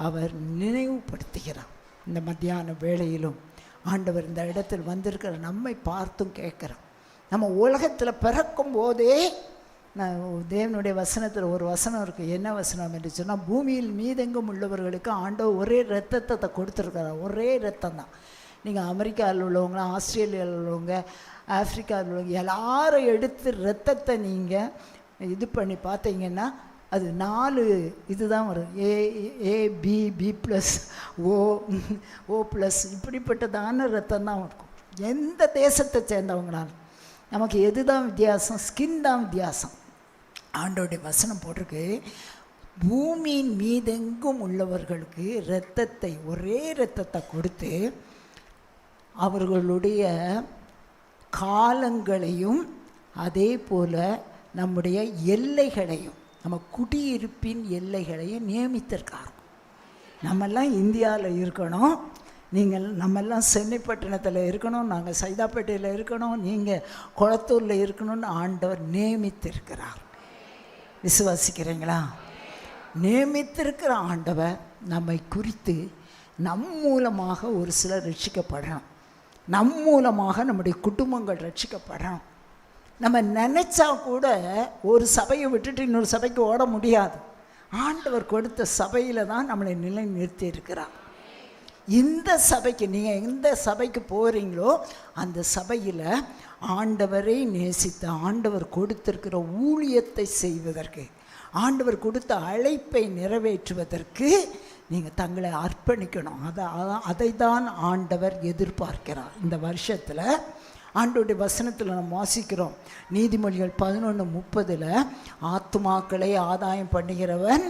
Speaker 1: அவர் நினைவுபடுத்துகிறார். இந்த மத்தியான வேளையிலும் ஆண்டவர் இந்த இடத்தில் வந்திருக்கிற நம்மை பார்த்தும் கேட்குறோம். நம்ம உலகத்தில் பிறக்கும் போதே நான் தேவனுடைய வசனத்தில் ஒரு வசனம் இருக்குது. என்ன வசனம் என்று சொன்னால், பூமியில் மீதெங்கும் உள்ளவர்களுக்கு ஆண்டவர் ஒரே இரத்தத்தை கொடுத்துருக்கிறார். ஒரே இரத்தம் தான். நீங்கள் அமெரிக்காவில் உள்ளவங்க, ஆஸ்திரேலியாவில் உள்ளவங்க, ஆஃப்ரிக்காவில் உள்ளவங்க எல்லாரும் எடுத்து இரத்தத்தை நீங்கள் இது பண்ணி பார்த்தீங்கன்னா அது 4 இதுதான் வரும். O+O+, இப்படிப்பட்டதான ரத்தம் தான் இருக்கும். எந்த தேசத்தை சேர்ந்தவங்களாலும் நமக்கு எது தான் வித்தியாசம்? ஸ்கின் தான் வித்தியாசம். ஆண்டோடைய வசனம் போட்டிருக்கு, பூமியின் மீதெங்கும் உள்ளவர்களுக்கு இரத்தத்தை, ஒரே இரத்தத்தை கொடுத்து அவர்களுடைய காலங்களையும் அதே போல் நம்முடைய எல்லைகளையும், நம்ம குடியிருப்பின் எல்லைகளையும் நியமித்திருக்கார். நம்மெல்லாம் இந்தியாவில் இருக்கணும், நம்மெல்லாம் சென்னைப்பட்டினத்தில் இருக்கணும், நாங்கள் சைதாப்பேட்டையில் இருக்கணும், நீங்கள் குளத்தூரில் இருக்கணும்னு ஆண்டவர் நியமித்திருக்கிறார். விசுவாசிக்கிறீங்களா? நியமித்திருக்கிற ஆண்டவர் நம்மை குறித்து நம் மூலமாக ஒரு சிலர் ரட்சிக்கப்படணும். நம் மூலமாக நம்முடைய குடும்பங்கள் ரட்சிக்கப்படணும். நம்ம நினச்சா கூட ஒரு சபையை விட்டுட்டு இன்னொரு சபைக்கு ஓட முடியாது. ஆண்டவர் கொடுத்த சபையில் தான் நம்மளை நிலை நிறுத்தி இருக்கிறார். இந்த சபைக்கு, நீங்கள் எந்த சபைக்கு போகிறீங்களோ அந்த சபையில் ஆண்டவரை நேசித்த, ஆண்டவர் கொடுத்திருக்கிற ஊழியத்தை செய்வதற்கு, ஆண்டவர் கொடுத்த அழைப்பை நிறைவேற்றுவதற்கு நீங்கள் தங்களை அர்ப்பணிக்கணும். அதை தான் ஆண்டவர் எதிர்பார்க்கிறார். இந்த வருஷத்தில் ஆண்டவருடைய வசனத்தில் நம்ம வாசிக்கிறோம், நீதிமொழிகள் 11:30, ஆத்துமாக்களை ஆதாயம் பண்ணுகிறவன்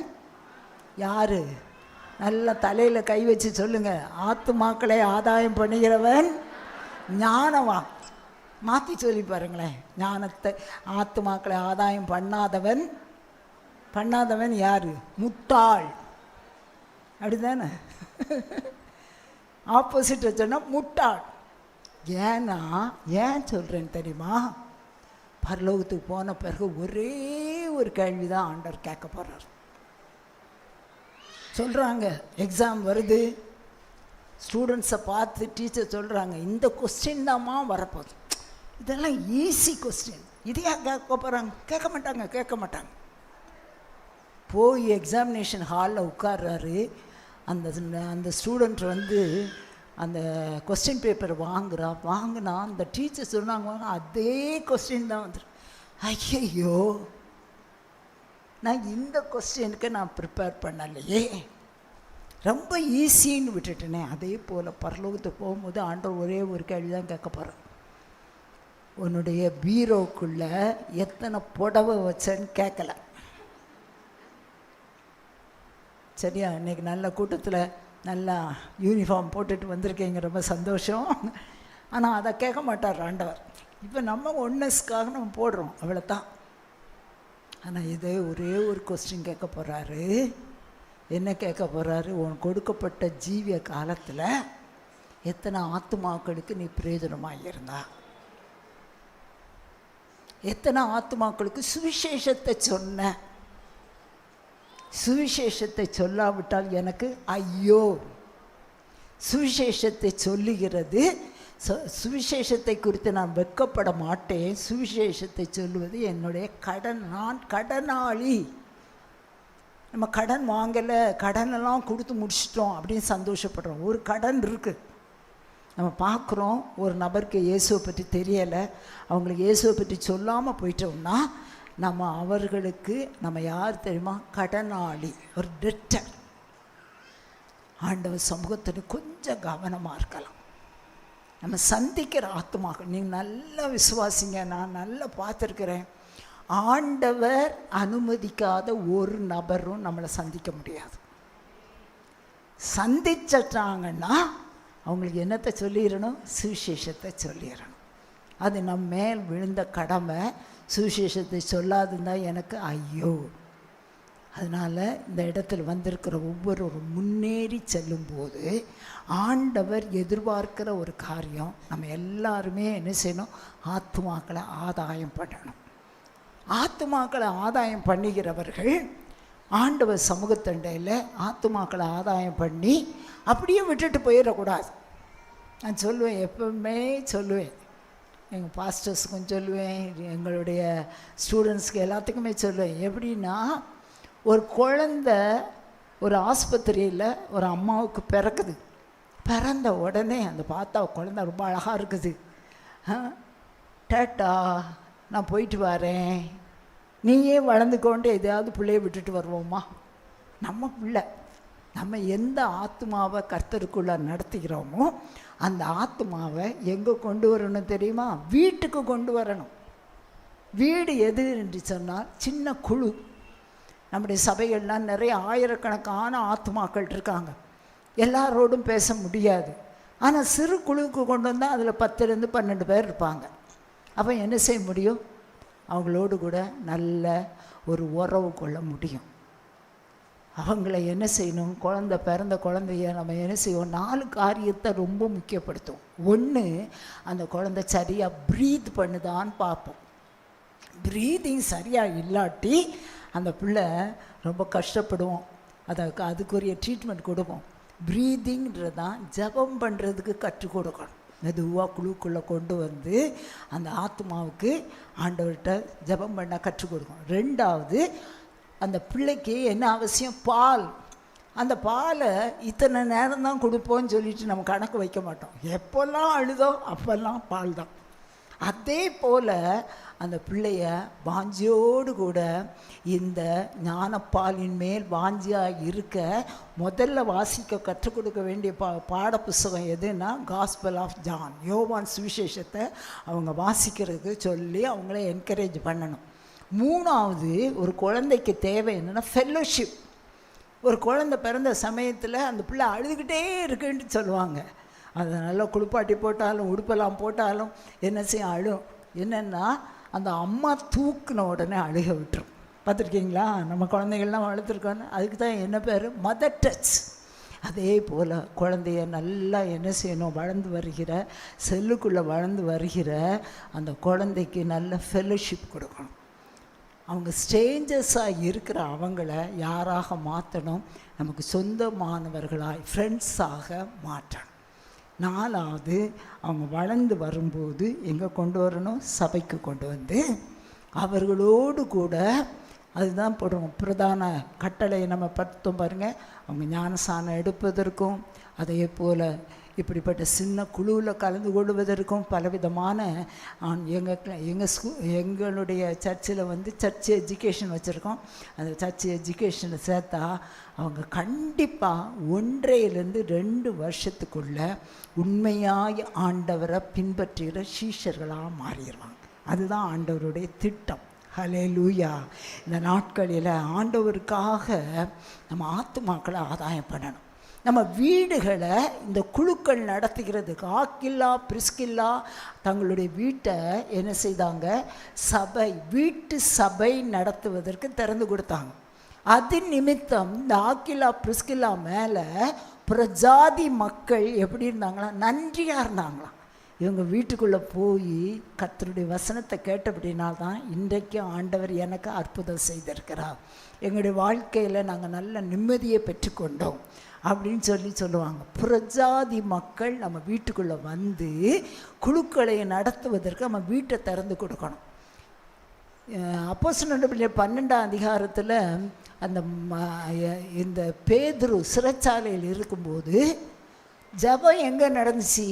Speaker 1: யார்? நல்லா தலையில் கை வச்சு சொல்லுங்கள். ஆத்துமாக்களை ஆதாயம் பண்ணுகிறவன் ஞானவான். மாற்றி சொல்லி பாருங்களேன். ஞானத்தை, ஆத்துமாக்களை ஆதாயம் பண்ணாதவன் யார்? முட்டாள். அப்படி தானே? ஆப்போசிட்டை சொன்னால் முட்டாள். ஏன்னா ஏன் சொல்கிறேன்னு தெரியுமா? பரலோகத்துக்கு போன பிறகு ஒரே ஒரு கேள்வி தான் ஆண்டவர் கேட்க போகிறார். சொல்கிறாங்க, எக்ஸாம் வருது, ஸ்டூடெண்ட்ஸை பார்த்து டீச்சர் சொல்கிறாங்க, இந்த கொஸ்டின் தாம்மா வரப்போகுது, இதெல்லாம் ஈஸி கொஸ்டின், இதையா கேட்க போகிறாங்க? கேட்க மாட்டாங்க. போய் எக்ஸாமினேஷன் ஹாலில் உட்கார்றாரு. அந்த ஸ்டூடெண்ட் வந்து அந்த கொஸ்டின் பேப்பர் வாங்கினா அந்த டீச்சர் சொன்னாங்க, அதே கொஸ்டின் தான் வந்துடும். ஐயையோ, நான் இந்த கொஸ்டினுக்கு நான் ப்ரிப்பேர் பண்ணலையே, ரொம்ப ஈஸின்னு விட்டுட்டேனே. அதே போல் பரலோகத்துக்கு போகும்போது ஆண்டவர் ஒரே ஒரு கேள்வி தான் கேட்க போகிறேன். உன்னுடைய பீரோக்குள்ளே எத்தனை புடவை வச்சேன்னு கேட்கல. சரியா? இன்றைக்கி நல்ல கூட்டத்தில் நல்லா யூனிஃபார்ம் போட்டுட்டு வந்திருக்கீங்க, ரொம்ப சந்தோஷம். ஆனால் அதை கேட்க மாட்டார் ஆண்டவர். இப்போ நம்ம ஒன்னஸ்க்காக நம்ம போடுறோம், அவ்வளோதான். ஆனால் இதே ஒரே ஒரு கொஸ்டின் கேட்க போகிறாரு. என்ன கேட்க போகிறாரு? உன் கொடுக்கப்பட்ட ஜீவிய காலத்தில் எத்தனை ஆத்துமாக்களுக்கு நீ பிரயோஜனமாக இருந்தா? எத்தனை ஆத்துமாக்களுக்கு சுவிசேஷத்தை சொன்ன? சுவிசேஷத்தை சொல்லாவிட்டால் எனக்கு ஐயோ. சுவிசேஷத்தை சொல்லுகிறது, சுவிசேஷத்தை குறித்து நான் வெட்கப்பட மாட்டேன். சுவிசேஷத்தை சொல்லுவது என்னுடைய கடன். நான் கடனாளி. நம்ம கடன் வாங்கலை, கடனெல்லாம் கொடுத்து முடிச்சிட்டோம் அப்படின்னு சந்தோஷப்படுறோம். ஒரு கடன் இருக்குது. நம்ம பார்க்குறோம், ஒரு நபருக்கு இயேசுவை பற்றி தெரியலை, அவங்களுக்கு இயேசுவை பற்றி சொல்லாமல் போயிட்டோம்னா நம்ம அவர்களுக்கு நம்ம யார் தெரியுமா? கடனாளி, ஒரு டெட்டர். ஆண்டவர் சமூகத்தில் கொஞ்சம் கவனமாக இருக்கலாம். நம்ம சந்திக்கிற ஆத்துமாக நீங்கள் நல்லா விசுவாசிங்க. நான் நல்லா பார்த்துருக்கிறேன், ஆண்டவர் அனுமதிக்காத ஒரு நபரும் நம்மளை சந்திக்க முடியாது. சந்திச்சிட்டாங்கன்னா அவங்களுக்கு என்னத்தை சொல்லிடணும்? சுவிசேஷத்தை சொல்லிடணும். அது நம்ம மேல் விழுந்த கடமை. சுவிசேஷத்தை சொல்லாதுன்னா எனக்கு ஐயோ. அதனால் இந்த இடத்துல வந்திருக்கிற ஒவ்வொருவரும் முன்னேறி செல்லும்போது ஆண்டவர் எதிர்பார்க்கிற ஒரு காரியம், நம்ம எல்லாருமே என்ன செய்யணும்? ஆத்துமாக்களை ஆதாயம் பண்ணணும். ஆத்துமாக்களை ஆதாயம் பண்ணுகிறவர்கள் ஆண்டவர் சமூகத்தண்டையில் ஆத்துமாக்களை ஆதாயம் பண்ணி அப்படியே விட்டுட்டு போயிடக்கூடாது. நான் சொல்லுவேன், எப்பவுமே சொல்லுவேன், எங்கள் பாஸ்டர்ஸுக்கும் சொல்லுவேன், எங்களுடைய ஸ்டூடெண்ட்ஸ்க்கு எல்லாத்துக்குமே சொல்லுவேன். எப்படின்னா, ஒரு குழந்தை ஒரு ஆஸ்பத்திரியில் ஒரு அம்மாவுக்கு பிறக்குது. பிறந்த உடனே அந்த பார்த்தா குழந்தை ரொம்ப அழகாக இருக்குது. டேட்டா நான் போயிட்டு வரேன், நீயே வளர்ந்துக்கொண்டு எதையாவது பிள்ளைய விட்டுட்டு வருவோம்மா? நம்ம பிள்ளை, நம்ம எந்த ஆத்மாவை கர்த்தருக்குள்ளே நடத்துகிறோமோ அந்த ஆத்மாவை எங்கே கொண்டு வரணும் தெரியுமா? வீட்டுக்கு கொண்டு வரணும். வீடு எது என்று சொன்னால் சின்ன குழு. நம்முடைய சபைகள்லாம் நிறைய ஆயிரக்கணக்கான ஆத்மாக்கள் இருக்காங்க. எல்லாரோடும் பேச முடியாது. ஆனால் சிறு குழுவுக்கு கொண்டு வந்தால் அதில் 10 to 12 பேர் இருப்பாங்க. அப்போ என்ன செய்ய முடியும்? அவங்களோடு கூட நல்ல ஒரு உறவு கொள்ள முடியும். அவங்கள என்ன செய்யணும்? பிறந்த குழந்தைய நம்ம என்ன செய்வோம்? 4 காரியத்தை ரொம்ப முக்கியப்படுத்தும். 1, அந்த குழந்தை சரியாக ப்ரீத் பண்ணுதான்னு பார்ப்போம். ப்ரீதிங் சரியாக இல்லாட்டி அந்த பிள்ளை ரொம்ப கஷ்டப்படுவோம். அதுக்குரிய ட்ரீட்மெண்ட் கொடுப்போம். ப்ரீதிங்கிறது தான் ஜபம் பண்ணுறதுக்கு கற்றுக் கொடுக்கணும். மெதுவாக குழுக்குள்ளே கொண்டு வந்து அந்த ஆத்மாவுக்கு ஆண்டவர்கிட்ட ஜபம் பண்ண கற்றுக் கொடுக்கணும். 2வது, அந்த பிள்ளைக்கு என்ன அவசியம்? பால். அந்த பாலை இத்தனை நேரம் தான் கொடுப்போம்னு சொல்லிட்டு நம்ம கணக்கு வைக்க மாட்டோம். எப்போல்லாம் அழுதோ அப்போல்லாம் பால் தான். அதே போல் அந்த பிள்ளைய வாஞ்சியோடு கூட இந்த ஞானப்பாலின் மேல் வாஞ்சியாக இருக்க முதல்ல வாசிக்க கற்றுக் கொடுக்க வேண்டிய பாட புஸ்தகம் எதுன்னா காஸ்பல் ஆஃப் ஜான், யோவான் சுவிசேஷத்தை அவங்க வாசிக்கிறதுக்கு சொல்லி அவங்கள என்கரேஜ் பண்ணணும். 3வது, ஒரு குழந்தைக்கு தேவை என்னென்னா ஃபெல்லோஷிப். ஒரு குழந்தை பிறந்த சமயத்தில் அந்த பிள்ளை அழுதுகிட்டே இருக்குன்னு சொல்லுவாங்க. அதை நல்லா குளிப்பாட்டி போட்டாலும் உடுப்பெல்லாம் போட்டாலும் என்ன செய்ய அழும். என்னென்னா அந்த அம்மா தூக்குன உடனே அழுக விட்டுரும். பார்த்துருக்கீங்களா? நம்ம குழந்தைகள்லாம் வளர்த்துருக்கோன்னு. அதுக்கு தான் என்ன பேர்? Mother touch.
Speaker 2: அதே போல் குழந்தைய நல்லா என்ன செய்யணும், வளர்ந்து வருகிற செல்லுக்குள்ளே வளர்ந்து வருகிற அந்த குழந்தைக்கு நல்ல ஃபெல்லோஷிப் கொடுக்கணும். அவங்க ஸ்ட்ரேஞ்சர்ஸாக இருக்கிற அவங்கள யாராக மாற்றணும், நமக்கு சொந்தமானவர்களாய் ஃப்ரெண்ட்ஸாக மாற்றணும். 4வது, அவங்க வளர்ந்து வரும்போது எங்கே கொண்டு வரணும், சபைக்கு கொண்டு வந்து அவர்களோடு கூட, அதுதான் போடுறோம் பிரதான கட்டளையை நம்ம பார்த்தோம் பாருங்கள். அவங்க ஞானசானம் எடுப்பதற்கும் அதே போல் இப்படிப்பட்ட சின்ன குழுவில் கலந்து கொள்வதற்கும் பலவிதமான எங்களுடைய சர்ச்சில் வந்து சர்ச் எஜுகேஷன் வச்சுருக்கோம். அந்த சர்ச் எஜுகேஷனில் சேர்த்தா அவங்க கண்டிப்பாக 1.5 வருஷத்துக்குள்ள உண்மையாய் ஆண்டவரை பின்பற்றுகிற சீஷர்களாக மாறிடுவாங்க. அதுதான் ஆண்டவருடைய திட்டம். ஹல்லேலூயா. இந்த நாட்களில் ஆண்டவருக்காக நம்ம ஆத்துமாக்களை ஆதாயம் பண்ணணும். நம்ம வீடுகளை இந்த குழுக்கள் நடத்துகிறதுக்கு ஆக்கில்லா பிரிஸ்கில்லா தங்களுடைய வீட்டை என்ன செய்தாங்க, சபை, வீட்டு சபை நடத்துவதற்கு திறந்து கொடுத்தாங்க. அது நிமித்தம் இந்த ஆக்கில்லா பிரிஸ்கில்லா மேலே பிரஜாதி மக்கள் எப்படி இருந்தாங்களா, நன்றியாக இருந்தாங்களாம். இவங்க வீட்டுக்குள்ளே போய் கர்த்தருடைய வசனத்தை கேட்டபடினால்தான் இன்றைக்கும் ஆண்டவர் எனக்கு அற்புதம் செய்திருக்கிறார், எங்களுடைய வாழ்க்கையில் நாங்கள் நல்ல நிம்மதியை பெற்றுக்கொண்டோம் அப்படின்னு சொல்லுவாங்க. புறஜாதி மக்கள் நம்ம வீட்டுக்குள்ளே வந்து குழுக்களை நடத்துவதற்கு நம்ம வீட்டை திறந்து கொடுக்கணும். அப்போஸ்தலர் 12ஆம் அதிகாரத்தில் அந்த இந்த பேதுரு சிறைச்சாலையில் இருக்கும்போது ஜெபம் எங்கே நடந்துச்சு,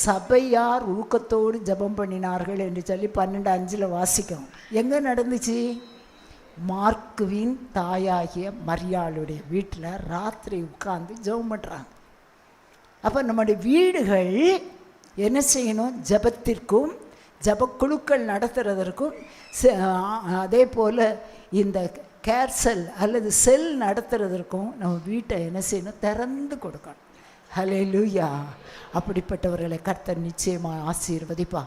Speaker 2: சபையார் ஊக்கத்தோடு ஜெபம் பண்ணினார்கள் என்று சொல்லி 12:5 வாசிக்கும். எங்கே நடந்துச்சு, மார்க்குவின் தாயாகிய மரியாளுடைய வீட்டில் ராத்திரி உட்கார்ந்து ஜெபம் பண்ணுறாங்க. அப்போ நம்முடைய வீடுகள் என்ன செய்யணும், ஜெபத்திற்கும் ஜெபக்குழுக்கள் நடத்துறதற்கும் அதே போல் இந்த கேர்செல் அல்லது செல் நடத்துறதற்கும் நம்ம வீட்டை என்ன செய்யணும், திறந்து கொடுக்கணும். ஹல்லேலூயா. அப்படிப்பட்டவர்களை கர்த்தர் நிச்சயமாக ஆசீர்வதிப்பா.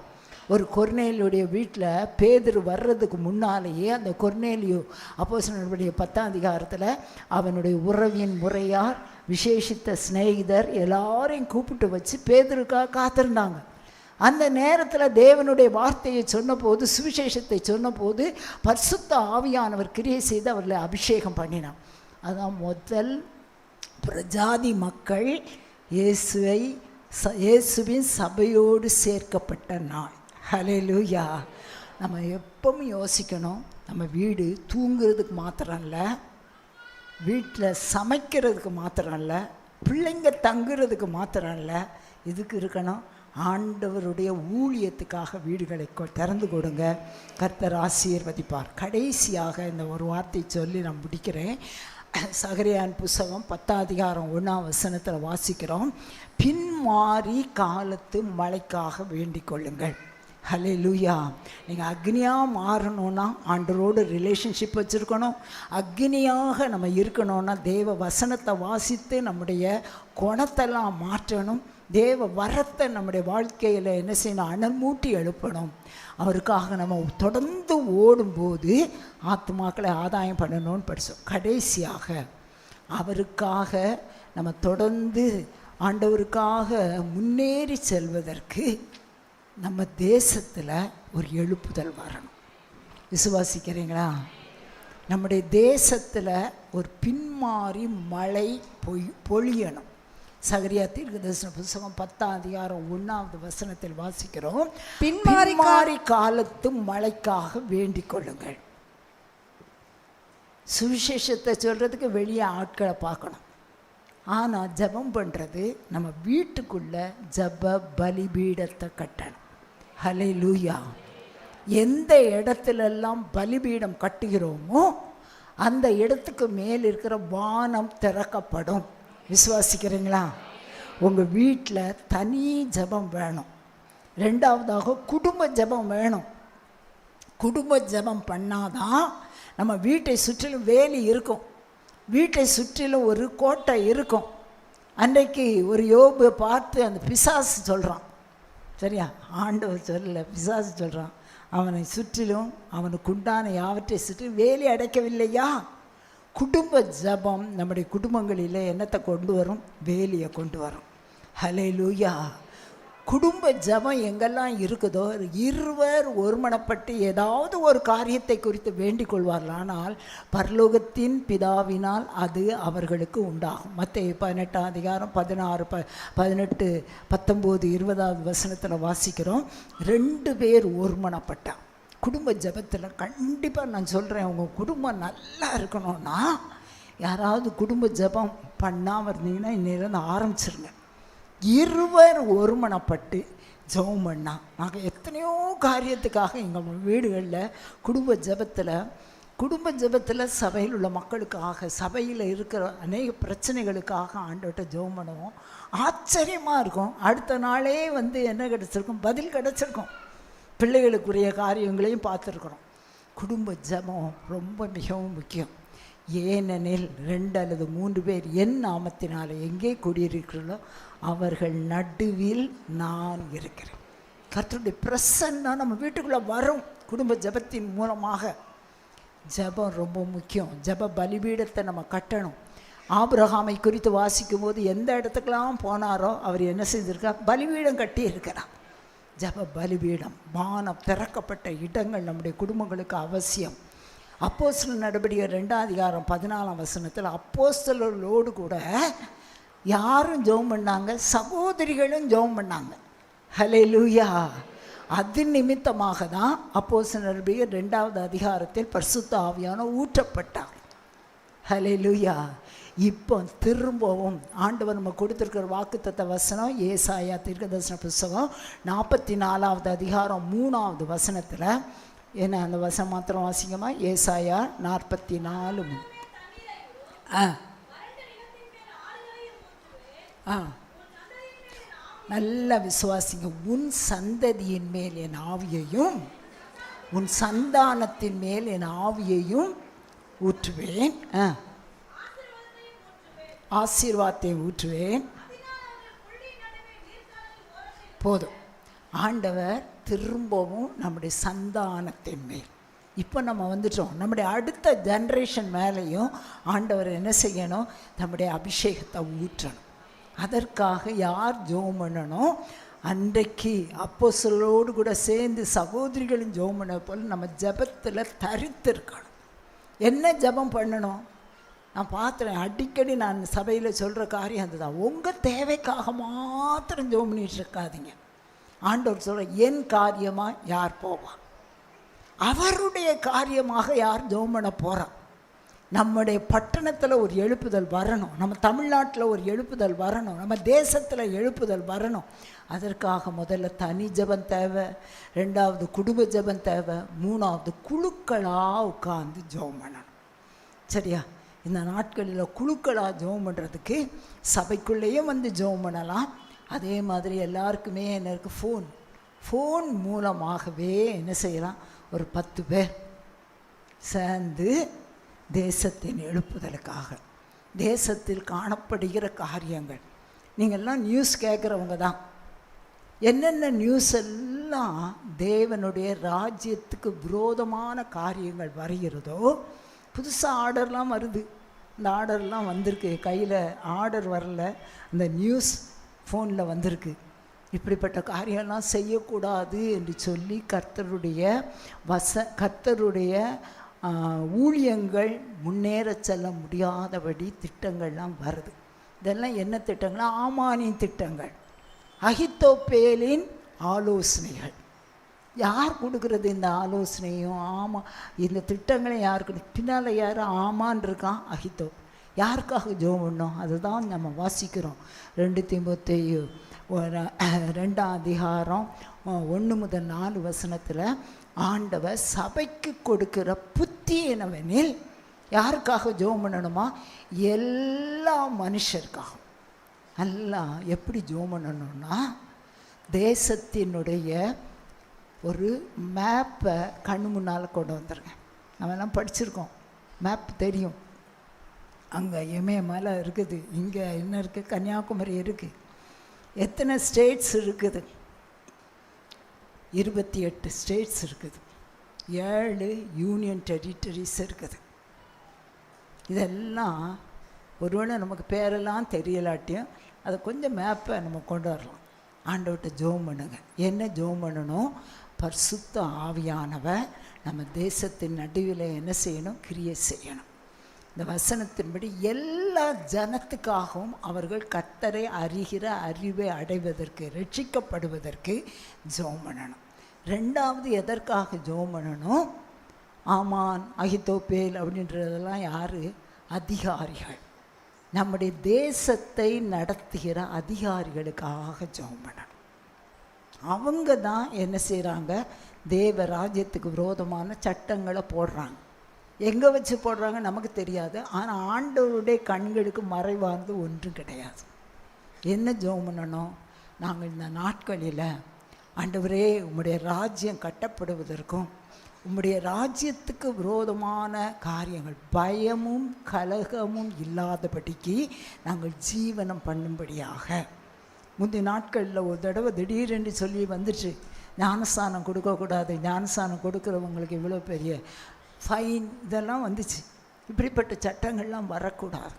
Speaker 2: ஒரு கொர்நேலியுடைய வீட்டில் பேதுரு வர்றதுக்கு முன்னாலேயே அந்த கொர்நேலியு அப்போஸ்தலர்களுடைய 10ஆம் அதிகாரத்தில் அவனுடைய உறவின் முறையார் விசேஷித்த சிநேகிதர் எல்லாரையும் கூப்பிட்டு வச்சு பேதுருக்காக காத்திருந்தாங்க. அந்த நேரத்தில் தேவனுடைய வார்த்தையை சொன்னபோது, சுவிசேஷத்தை சொன்னபோது பரிசுத்த ஆவியானவர் கிரியை செய்து அவர்களை அபிஷேகம் பண்ணினான். அதுதான் முதல் பிரஜாதி மக்கள் இயேசுவின் சபையோடு சேர்க்கப்பட்ட நாள். ஹல்லேலூயா. நம்ம எப்பவும் யோசிக்கணும், நம்ம வீடு தூங்குறதுக்கு மாத்திரம் இல்லை, வீட்டில் சமைக்கிறதுக்கு மாத்திரம் இல்லை, பிள்ளைங்க தங்குறதுக்கு மாத்திரம் இல்லை, இதுக்கு இருக்கணும், ஆண்டவருடைய ஊழியத்துக்காக வீடுகளை திறந்து கொடுங்க. கர்த்தர் ஆசீர்வதிப்பார். கடைசியாக இந்த ஒரு வார்த்தை சொல்லி நான் முடிக்கிறேன். சகரியான் புஸ்தகம் 10ஆம் அதிகாரம் 1ஆம் வசனத்தில் வாசிக்கிறோம், பின்மாறி காலத்து மழைக்காக வேண்டிக் கொள்ளுங்கள். ஹல்லேலூயா. நீங்கள் அக்னியாக மாறணும்னா ஆண்டவரோடு ரிலேஷன்ஷிப் வச்சுருக்கணும். அக்னியாக நம்ம இருக்கணும்னா தேவ வசனத்தை வாசித்து நம்முடைய குணத்தெல்லாம் மாற்றணும். தேவ வரத்தை நம்முடைய வாழ்க்கையில் என்ன செய்யணும், அனல்மூட்டி எழுப்பணும். அவருக்காக நம்ம தொடர்ந்து ஓடும்போது ஆத்துமாக்களை ஆதாயம் பண்ணணும்னு படித்தோம். கடைசியாக அவருக்காக நம்ம தொடர்ந்து ஆண்டவருக்காக முன்னேறி செல்வதற்கு நம்ம தேசத்தில் ஒரு எழுப்புதல் வரணும். விசுவாசிக்கிறீங்களா? நம்முடைய தேசத்தில் ஒரு பின்மாறி மழை பொழியணும். சகரியா தீர்க்கதரிசன புத்தகம் 10ஆம் அதிகாரம் 1ஆவது வசனத்தில் வாசிக்கிறோம், பின்மாறி காலத்து மழைக்காக வேண்டிக் கொள்ளுங்கள். சுவிசேஷத்தை சொல்கிறதுக்கு வெளியே ஆட்களை பார்க்கணும். ஆனால் ஜெபம் பண்ணுறது நம்ம வீட்டுக்குள்ளே ஜெப பலிபீடத்தை கட்டணும். ஹல்லேலூயா. எந்த இடத்துலெல்லாம் பலிபீடம் கட்டுகிறோமோ அந்த இடத்துக்கு மேல் இருக்கிற வானம் திறக்கப்படும். விசுவாசிக்கிறீங்களா? உங்கள் வீட்டில் தனி ஜெபம் வேணும். 2வதாக குடும்ப ஜெபம் வேணும். குடும்ப ஜெபம் பண்ணாதான் நம்ம வீட்டை சுற்றிலும் வேலி இருக்கும், வீட்டை சுற்றிலும் ஒரு கோட்டை இருக்கும். அன்றைக்கு ஒரு யோபை பார்த்து அந்த பிசாசு சொல்கிறான், சரியா, ஆண்டவர் சொல்லலை, பிசாசு சொல்கிறான், அவனை சுற்றிலும் அவனுக்கு உண்டான யாவற்றை சுற்றி வேலி அடைக்கவில்லையா,
Speaker 1: குடும்ப ஜெபம் நம்முடைய குடும்பங்களில் என்னத்தை கொண்டு வரும்? வேலியை கொண்டு வரும். ஹல்லேலூயா. குடும்ப ஜெபம் எங்கெல்லாம் இருக்குதோ இருவர் ஒருமனப்பட்டு ஏதாவது ஒரு காரியத்தை குறித்து வேண்டிக் கொள்வார்கள், ஆனால் பரலோகத்தின் பிதாவினால் அது அவர்களுக்கு உண்டாகும். மத்தேயு 18 அதிகாரம் 16, 18, 19, 20 வசனத்தில் வாசிக்கிறோம். 2 பேர் ஒருமனப்பட்டா குடும்ப ஜெபத்தில் கண்டிப்பாக நான் சொல்கிறேன், உங்கள் குடும்பம் நல்லா இருக்கணும்னா யாராவது குடும்ப ஜெபம் பண்ணாமல் இருந்தீங்கன்னா இன்னிலிருந்து ஆரம்பிச்சிருங்க. இருவர் ஒருமனப்பட்டு ஜெபம் பண்ணா. நாங்கள் எத்தனையோ காரியத்துக்காக எங்கள் வீடுகளில் குடும்ப ஜெபத்தில் சபையில் உள்ள மக்களுக்காக, சபையில் இருக்கிற அநேக பிரச்சனைகளுக்காக ஆண்டவர்கிட்ட ஜெபம் பண்ணுவோம். ஆச்சரியமாக இருக்கும். அடுத்த நாளே என்ன கிடச்சிருக்கும்? பதில் கிடச்சிருக்கும். பிள்ளைகளுக்குரிய காரியங்களையும் பார்த்துருக்குறோம். குடும்ப ஜெபம் ரொம்ப மிகவும் முக்கியம். ஏனெனில் 2 அல்லது 3 பேர் என் நாமத்தினால் எங்கே கூடியிருக்கிறீர்களோ அவர்கள் நடுவில் நான் இருக்கிறேன். கர்த்தருடைய பிரசன்னா நம்ம வீட்டுக்குள்ளே வரும் குடும்ப ஜெபத்தின் மூலமாக. ஜெபம் ரொம்ப முக்கியம். ஜெப பலிபீடத்தை நம்ம கட்டணும். ஆபிரகாமை குறித்து வாசிக்கும் போது எந்த இடத்துக்கெல்லாம் போனாரோ அவர் என்ன செஞ்சிருக்கார்? பலிபீடம் கட்டி இருக்கிறார். ஜெப பலிபீடம், வானம் திறக்கப்பட்ட இடங்கள் நம்முடைய குடும்பங்களுக்கு அவசியம். அப்போஸ்தலர் நடபடிகள் 2 அதிகாரம் 14 வசனத்தில் அப்போஸ்தலர்களோடு கூட யாரும் ஜெபம் பண்ணாங்க? சகோதரிகளும் ஜெபம் பண்ணாங்க. ஹல்லேலூயா. அது நிமித்தமாக தான் அப்போஸ்தலர் நடபடிகள் 2 அதிகாரத்தில் பரிசுத்த ஆவியானவர் ஊற்றப்பட்டார். ஹல்லேலூயா. இப்போ திரும்பவும் ஆண்டவர் நம்ம கொடுத்துருக்கிற வாக்குத்தத்த வசனம் ஏசாயா தீர்க்கதரிசன புஸ்தகம் 44 அதிகாரம் 3 வசனத்தில் என்ன அந்த வசனம் மாத்திரம் வாசிங்கம்மா. ஏசாயா 44. நல்ல விசுவாசிங்க. உன் சந்ததியின் மேல் என் ஆவியையும் உன் சந்தானத்தின் மேல் என் ஆவியையும் ஊற்றுவேன், ஆசீர்வாதத்தை ஊற்றுவேன். போதும். ஆண்டவர் திரும்பவும் நம்முடைய சந்தானத்தின் மேல், இப்போ நம்ம வந்துட்டோம், நம்முடைய அடுத்த ஜென்ரேஷன் மேலேயும் ஆண்டவர் என்ன செய்யணும்? நம்முடைய அபிஷேகத்தை ஊற்றணும். அதற்காக யார் ஜெபம் பண்ணணும்? அன்றைக்கு அப்போஸ்தலரோடு கூட சேர்ந்து சகோதரிகளும் ஜெபம் பண்ண போல் நம்ம ஜெபத்தில் தரித்திருக்கணும். என்ன ஜெபம் பண்ணணும்? நான் பார்த்துறேன், அடிக்கடி நான் சபையில் சொல்கிற காரியம் அதுதான். உங்கள் தேவைக்காக மாத்திரம் ஜெபம் பண்ணிட்டு இருக்காதீங்க. ஆண்டவர் சொல்கிற, என் காரியமாக யார் போவா? அவருடைய காரியமாக யார் ஜெபம் பண்ண போகிறா? நம்முடைய பட்டணத்தில் ஒரு எழுப்புதல் வரணும், நம்ம தமிழ்நாட்டில் ஒரு எழுப்புதல் வரணும், நம்ம தேசத்தில் எழுப்புதல் வரணும். அதற்காக முதல்ல தனி ஜெபம் தேவை, 2வது குடும்ப ஜெபம் தேவை, 3வது குழுக்களாக உட்கார்ந்து ஜெபம் பண்ணணும். சரியா? இந்த நாட்களில் குழுக்களாக ஜெபம் பண்ணுறதுக்கு சபைக்குள்ளேயும் ஜெபம் பண்ணலாம். அதே மாதிரி எல்லாருக்குமே என்ன இருக்குது? ஃபோன் மூலமாகவே என்ன செய்யலாம்? ஒரு 10 பேர் சேர்ந்து தேசத்தின் எழுப்புதலுக்காக, தேசத்தில் காணப்படுகிற காரியங்கள், நீங்கள்லாம் நியூஸ் கேட்குறவங்க தான். என்னென்ன நியூஸ் எல்லாம் தேவனுடைய ராஜ்யத்துக்கு விரோதமான காரியங்கள் வருகிறதோ, புதுசாக ஆர்டர்லாம் வருது. இந்த ஆர்டர்லாம் வந்திருக்கு, கையில் ஆர்டர் வரல, அந்த நியூஸ் ஃபோனில் வந்திருக்கு. இப்படிப்பட்ட காரியம்லாம் செய்யக்கூடாது என்று சொல்லி கர்த்தருடைய ஊழியங்கள் முன்னேற செல்ல முடியாதபடி திட்டங்கள்லாம் வருது. இதெல்லாம் என்ன திட்டங்கள்? ஆமானின் திட்டங்கள், அகித்தோப்பேலின் ஆலோசனைகள். யார் கொடுக்குறது இந்த ஆலோசனையும்? ஆமாம், இந்த திட்டங்களையும் யார் பின்னால் யார்? ஆமான் இருக்கான் அகித்தோப். யாருக்காக ஜெபம் பண்ணோம்? அதுதான் நம்ம வாசிக்கிறோம். 2 தீமோத்தேயு 2 அதிகாரம் 1 முதல் 4 வசனத்தில் ஆண்டவர் சபைக்கு கொடுக்கிற புத்தி என்னவெனில், யாருக்காக ஜெபம் பண்ணணுமா? எல்லா மனுஷருக்காக. எல்லாம் எப்படி ஜெபம் பண்ணணும்னா, தேசத்தினுடைய ஒரு மேப்பை கண்ணு முன்னால் கொண்டு வந்துருங்க. நம்மெல்லாம் படிச்சிருக்கோம், மேப் தெரியும். அங்கே இமயமலை இருக்குது, இங்கே என்ன இருக்குது? கன்னியாகுமரி இருக்குது. எத்தனை ஸ்டேட்ஸ் இருக்குது? 28 ஸ்டேட்ஸ் இருக்குது, 7 யூனியன் டெரிட்டரிஸ் இருக்குது. இதெல்லாம் ஒருவேளை நமக்கு பேரெல்லாம் தெரியலாட்டியும் அதை கொஞ்சம் மேப்பை நம்ம கொண்டு வரலாம். ஆண்டவர்கிட்ட ஜெபம் பண்ணுங்க. என்ன ஜெபம் பண்ணணும்? பரிசுத்த ஆவியானவர் நம்ம தேசத்தின் நடுவில் என்ன செய்யணும்? கிரியை செய்யணும். இந்த வசனத்தின்படி எல்லா ஜனத்துக்காகவும் அவர்கள் கர்த்தரை அறிகிற அறிவை அடைவதற்கு, ரட்சிக்கப்படுவதற்கு ஜெபம் பண்ணணும். ரெண்டாவது எதற்காக ஜெபம் பண்ணணும்? ஆமான், அகித்தோப்பேல் அப்படின்றதெல்லாம் யார்? அதிகாரிகள். நம்முடைய தேசத்தை நடத்துகிற அதிகாரிகளுக்காக ஜெபம் பண்ணணும். அவங்க தான் என்ன செய்கிறாங்க? தேவ ராஜ்யத்துக்கு விரோதமான சட்டங்களை போடுறாங்க. எங்கே வச்சு போடுறாங்க நமக்கு தெரியாது. ஆனால் ஆண்டவருடைய கண்களுக்கு மறைவார்ந்து ஒன்றும் கிடையாது. என்ன ஜெபம் பண்ணணும்? நாங்கள் இந்த நாட்களில் ஆண்டவரே உம்முடைய ராஜ்யம் கட்டப்படுவதற்கும் உம்முடைய ராஜ்யத்துக்கு விரோதமான காரியங்கள், பயமும் கலகமும் இல்லாதபடிக்கு நாங்கள் ஜீவனம் பண்ணும்படியாக. முந்தைய நாட்களில் ஒரு தடவை திடீரென்று சொல்லி வந்துச்சு, ஞானஸ்தானம் கொடுக்கக்கூடாது, ஞானஸ்தானம் கொடுக்குறவங்களுக்கு இவ்வளோ பெரிய ஃபைன், இதெல்லாம் வந்துச்சு. இப்படிப்பட்ட சட்டங்கள்லாம் வரக்கூடாது.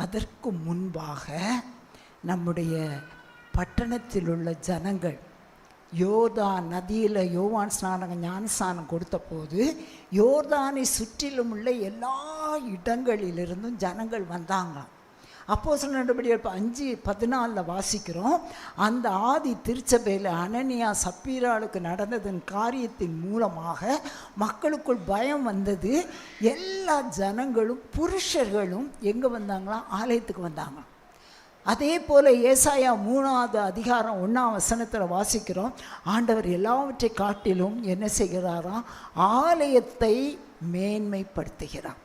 Speaker 1: அதற்கு முன்பாக நம்முடைய பட்டணத்தில் உள்ள ஜனங்கள் யோர்தான் நதியில் யோவான் ஞானஸ்நானம் கொடுத்த போது யோர்தானை சுற்றிலும் உள்ள எல்லா இடங்களிலிருந்தும் ஜனங்கள் வந்தாங்க. அப்போஸ்தலர் நடபடிகள் 5:14 வாசிக்கிறோம். அந்த ஆதி திருச்சபையில் அனனியா சப்பீராளுக்கு நடந்ததன் காரியத்தின் மூலமாக மக்களுக்குள் பயம் வந்தது. எல்லா ஜனங்களும் புருஷர்களும் எங்கே வந்தாங்களாம்? ஆலயத்துக்கு வந்தாங்க. அதே போல் ஏசாயா 3:1 வாசிக்கிறோம். ஆண்டவர் எல்லாவற்றை காட்டிலும் என்ன செய்கிறாராம்? ஆலயத்தை மேன்மைப்படுத்துகிறார்.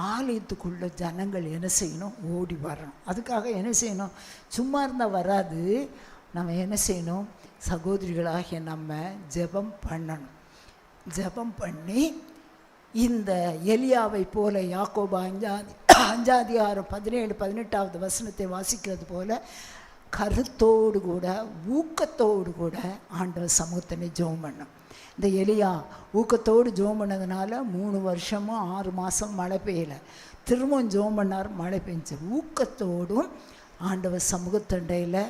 Speaker 1: ஆலயத்துக்குள்ள ஜனங்கள் என்ன செய்யணும்? ஓடி வரணும். அதுக்காக என்ன செய்யணும்? சும்மா இருந்தால் வராது. நம்ம என்ன செய்யணும்? சகோதரிகளாகிய நம்ம ஜெபம் பண்ணணும். ஜெபம் பண்ணி இந்த எலியாவை போல யாக்கோபு 5:17-18 வாசிக்கிறது போல கருத்தோடு கூட ஊக்கத்தோடு கூட ஆண்டவர் சமூகத்தினை ஜெபம் பண்ணணும். இந்த எலியா ஊக்கத்தோடு ஜெபம் பண்ணதுனால 3 வருஷமும் 6 மாதம் மழை பெய்யலை. திரும்பவும் ஜெபம் பண்ணார், மழை பெஞ்சு. ஊக்கத்தோடும் ஆண்டவர் சமூகத்தண்டையில்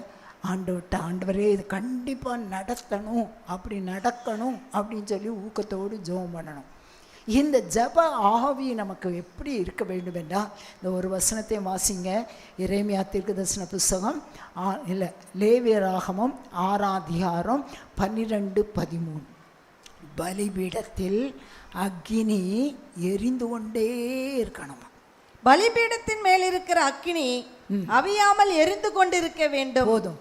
Speaker 1: ஆண்டவரே இது கண்டிப்பாக நடத்தணும், அப்படி நடக்கணும் அப்படின்னு சொல்லி ஊக்கத்தோடு ஜெபம் பண்ணணும். இந்த ஜப ஆவி நமக்கு எப்படி இருக்க வேண்டும் என்றால், இந்த ஒரு வசனத்தை வாசிங்க. எரேமியா தீர்க்கதரிசன புஸ்தகம் லேவியராகமம் 6:12-13. பலிபீடத்தில் அக்கினி எரிந்து கொண்டே இருக்கணும்.
Speaker 3: பலிபீடத்தின் மேல் இருக்கிற அக்கினி அவியாமல் எரிந்து கொண்டிருக்க வேண்டும்.
Speaker 1: போதும்,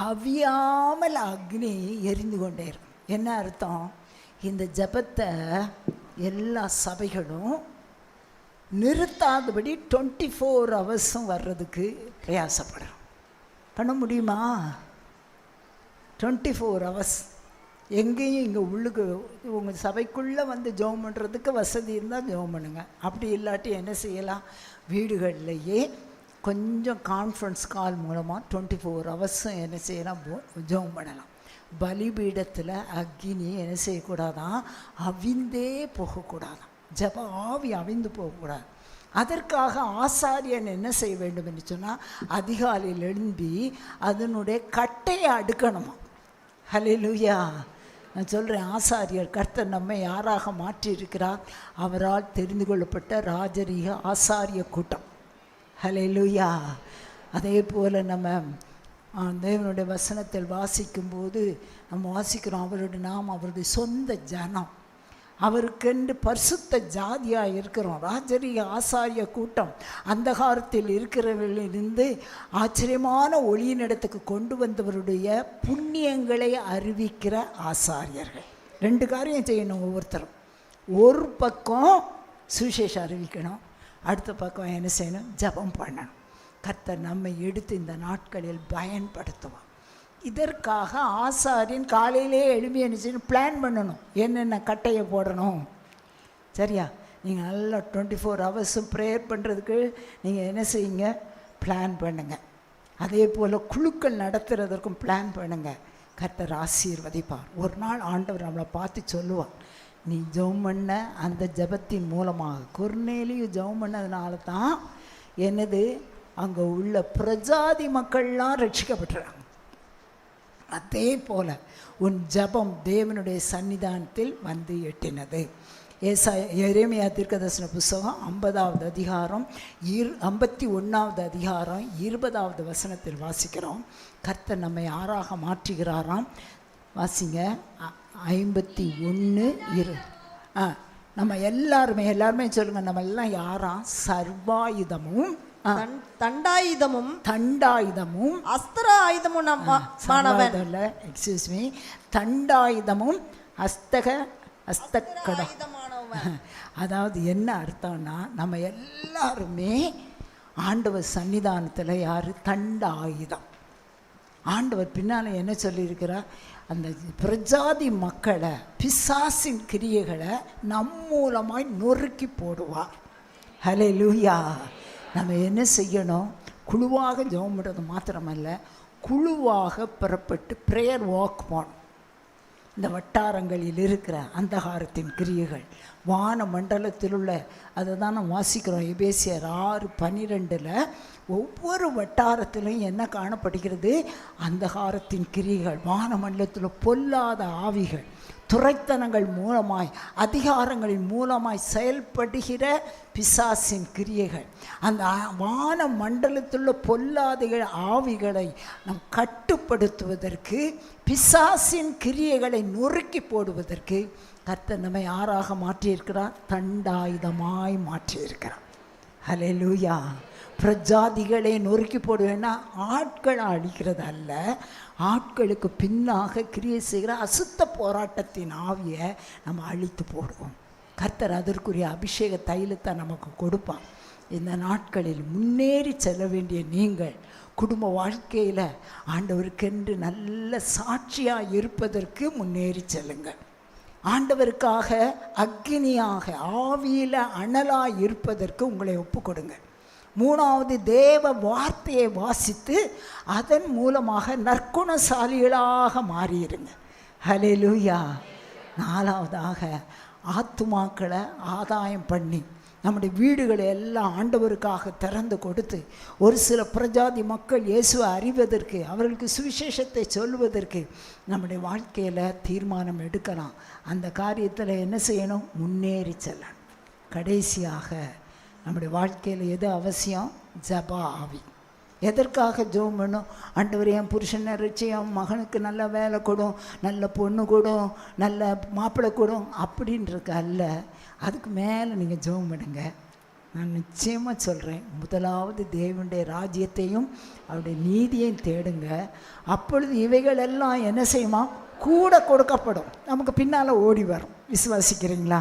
Speaker 1: அவியாமல் அக்னி எரிந்து கொண்டே இருக்கும். என்ன அர்த்தம்? இந்த ஜபத்தை எல்லா சபைகளும் நிறுத்தாதபடி 24 ஹவர்ஸும் வர்றதுக்கு பிரயாசப்படும். பண்ண முடியுமா? 24 ஹவர்ஸ் எங்கேயும் இங்கே உள்ளுக்கு உங்கள் சபைக்குள்ளே வந்து ஜெபம் பண்ணுறதுக்கு வசதி இருந்தால் ஜெபம் பண்ணுங்க. அப்படி இல்லாட்டி என்ன செய்யலாம்? வீடுகள்லையே கொஞ்சம் கான்ஃபரன்ஸ் கால் மூலமாக 24 ஹவர்ஸும் என்ன செய்யலாம்? ஜெபம் பண்ணலாம். பலிபீடத்தில் அக்கினி என்ன செய்யக்கூடாதான்? அவிந்தே போகக்கூடாதான். ஜப ஆவி அவிந்து போகக்கூடாது. அதற்காக ஆசாரியன் என்ன செய்ய வேண்டும் என்று சொன்னால், அதிகாலையில் எழும்பி அதனுடைய கட்டையை அடுக்கணுமா. ஹல்லேலூயா. நான் சொல்கிறேன், ஆசாரியர் கர்த்தர் நம்மை யாராக மாற்றி இருக்கிறார்? அவரால் தெரிந்து கொள்ளப்பட்ட ராஜரீக ஆசாரிய கூட்டம். ஹல்லேலூயா. அதே போல் நம்ம தேவனுடைய வசனத்தில் வாசிக்கும்போது நம்ம வாசிக்கிறோம், நாம் அவருடைய சொந்த ஜனம், அவருக்கென்று பரிசுத்த ஜாதியாக இருக்கிறோம். ராஜரீக ஆசாரிய கூட்டம். அந்தகாரத்தில் இருக்கிறவர்களிலிருந்து ஆச்சரியமான ஒளியினிடத்துக்கு கொண்டு வந்தவருடைய புண்ணியங்களை அறிவிக்கிற ஆசாரியர்கள். 2 காரியம் செய்யணும் ஒவ்வொருத்தரும். ஒரு பக்கம் சுவிசேஷம் அறிவிக்கணும், அடுத்த பக்கம் என்ன செய்யணும்? ஜபம் பண்ணணும். கர்த்தர் நம்மை எடுத்து இந்த நாட்களில் பயன்படுத்துவார். இதற்காக ஆசாரியன் காலையிலே எழுப்பி என்ன செய்யணும்? பிளான் பண்ணணும், என்னென்ன கட்டையை போடணும். சரியா? நீங்கள் நல்லா 24 ஹவர்ஸும் ப்ரேயர் பண்ணுறதுக்கு நீங்கள் என்ன செய்யுங்க? பிளான் பண்ணுங்கள். அதே போல் குழுக்கள் நடத்துகிறதற்கும் பிளான் பண்ணுங்கள். கர்த்தர் ஆசீர்வதிப்பார். ஒரு நாள் ஆண்டவர் நம்மளை பார்த்து சொல்லுவார், நீ ஜெபம் பண்ண அந்த ஜெபத்தின் மூலமாக கொர்நேலியு ஜெபம் பண்ணதுனால தான் என்னது அங்கே உள்ள பிரஜாதி மக்கள்லாம் ரட்சிக்கப்பட்டுறாங்க. அதே போல் உன் ஜெபம் தேவனுடைய சன்னிதானத்தில் வந்து எட்டினது. எரேமியா தீர்க்கதரிசன புஸ்தகம் 50வது அதிகாரம் 51வது அதிகாரம் 20வது வசனத்தில் வாசிக்கிறோம். கர்த்தர் நம்மை யாராக மாற்றுகிறாராம். வாசிங்க. 51 நம்ம எல்லாருமே சொல்லுங்க, நம்ம எல்லாம் யாராம்? சர்வாயுதமும் தண்டாயுதமும்
Speaker 3: அஸ்திர ஆயுதமும்
Speaker 1: எக்ஸ்கியூஸ் மீ, தண்டாயுதமும் அஸ்தக்கடம். அதாவது என்ன அர்த்தம்னா, நம்ம எல்லாருமே ஆண்டவர் சன்னிதானத்தில் யார்? தண்டாயுதம். ஆண்டவர் பின்னால் என்ன சொல்லியிருக்கிறார்? அந்த பிரஜாதி மக்களை, பிசாசின் கிரியைகளை நம் மூலமாய் நொறுக்கி போடுவார். ஹல்லேலூயா. நம்ம என்ன செய்யணும்? குழுவாக ஜெபம் பண்ணுறது மாத்திரமல்ல, குழுவாக புறப்பட்டு ப்ரேயர் வாக் போகணும். இந்த வட்டாரங்களில் இருக்கிற அந்தகாரத்தின் கிரியைகள் வான மண்டலத்தில் உள்ள, அதை தான் நம்ம வாசிக்கிறோம். எபேசியர் 6:12 ஒவ்வொரு வட்டாரத்திலும் என்ன காணப்படுகிறது? அந்தகாரத்தின் கிரியைகள், வான மண்டலத்தில் பொல்லாத ஆவிகள், துரைத்தனங்கள் மூலமாய், அதிகாரங்களின் மூலமாய் செயல்படுகிற பிசாசின் கிரியைகள், அந்த வான மண்டலத்துள்ள பொல்லாத ஆவிகளை நம் கட்டுப்படுத்துவதற்கு, பிசாசின் கிரியைகளை நொறுக்கி போடுவதற்கு கர்த்தர் நம்மை யாராக மாற்றியிருக்கிறார்? தண்டாயுதமாய் மாற்றியிருக்கிறார். ஹல்லேலூயா. பிரஜாதிகளை நொறுக்கி போடுவேன்னா ஆட்களை அழிக்கிறது அல்ல, ஆட்களுக்கு பின்னாக கிரியை செய்கிற அசுத்த போராட்டத்தின் ஆவியை நம்ம அழித்து போடுவோம். கர்த்தர் அதற்குரிய அபிஷேக தைலத்தை நமக்கு கொடுப்பான். இந்த நாட்களில் முன்னேறி செல்ல வேண்டிய நீங்கள் குடும்ப வாழ்க்கையில் ஆண்டவருக்கென்று நல்ல சாட்சியாக இருப்பதற்கு முன்னேறி செல்லுங்கள். ஆண்டவருக்காக அக்னியாக ஆவியில் அனலாக இருப்பதற்கு உங்களை ஒப்பு கொடுங்க. 3வது, தேவ வார்த்தையை வாசித்து அதன் மூலமாக நற்குணசாலிகளாக மாறிடுங்க. ஹல்லேலூயா. 4வதாக, ஆத்துமாக்களை ஆதாயம் பண்ணி நம்முடைய வீடுகளை எல்லாம் ஆண்டவருக்காக திறந்து கொடுத்து, ஒரு சில பிரஜாதி மக்கள் இயேசுவை அறிவதற்கு, அவர்களுக்கு சுவிசேஷத்தை சொல்வதற்கு நம்முடைய வாழ்க்கையில் தீர்மானம் எடுக்கலாம். அந்த காரியத்தில் என்ன செய்யணும்? முன்னேறி செல்லணும். கடைசியாக நம்முடைய வாழ்க்கையில் எது அவசியம்? ஜெப ஆவி. எதற்காக ஜெபம் பண்ணும்? ஆண்டவர் என் புருஷனை ரட்சியம், மகனுக்கு நல்ல வேலை கொடும், நல்ல பொண்ணு கொடும், நல்ல மாப்பிள்ளை கொடும் அப்படின்றது அல்ல. அதுக்கு மேலே நீங்கள் ஜெபம் பண்ணுங்க. நான் நிச்சயமாக சொல்கிறேன், முதலாவது தேவனுடைய ராஜ்யத்தையும் அவருடைய நீதியையும் தேடுங்க. அப்பொழுது இவைகள் எல்லாம் என்ன செய்யுமா? கூட கொடுக்கப்படும். நமக்கு பின்னால் ஓடி வரும். விசுவாசிக்கிறீங்களா?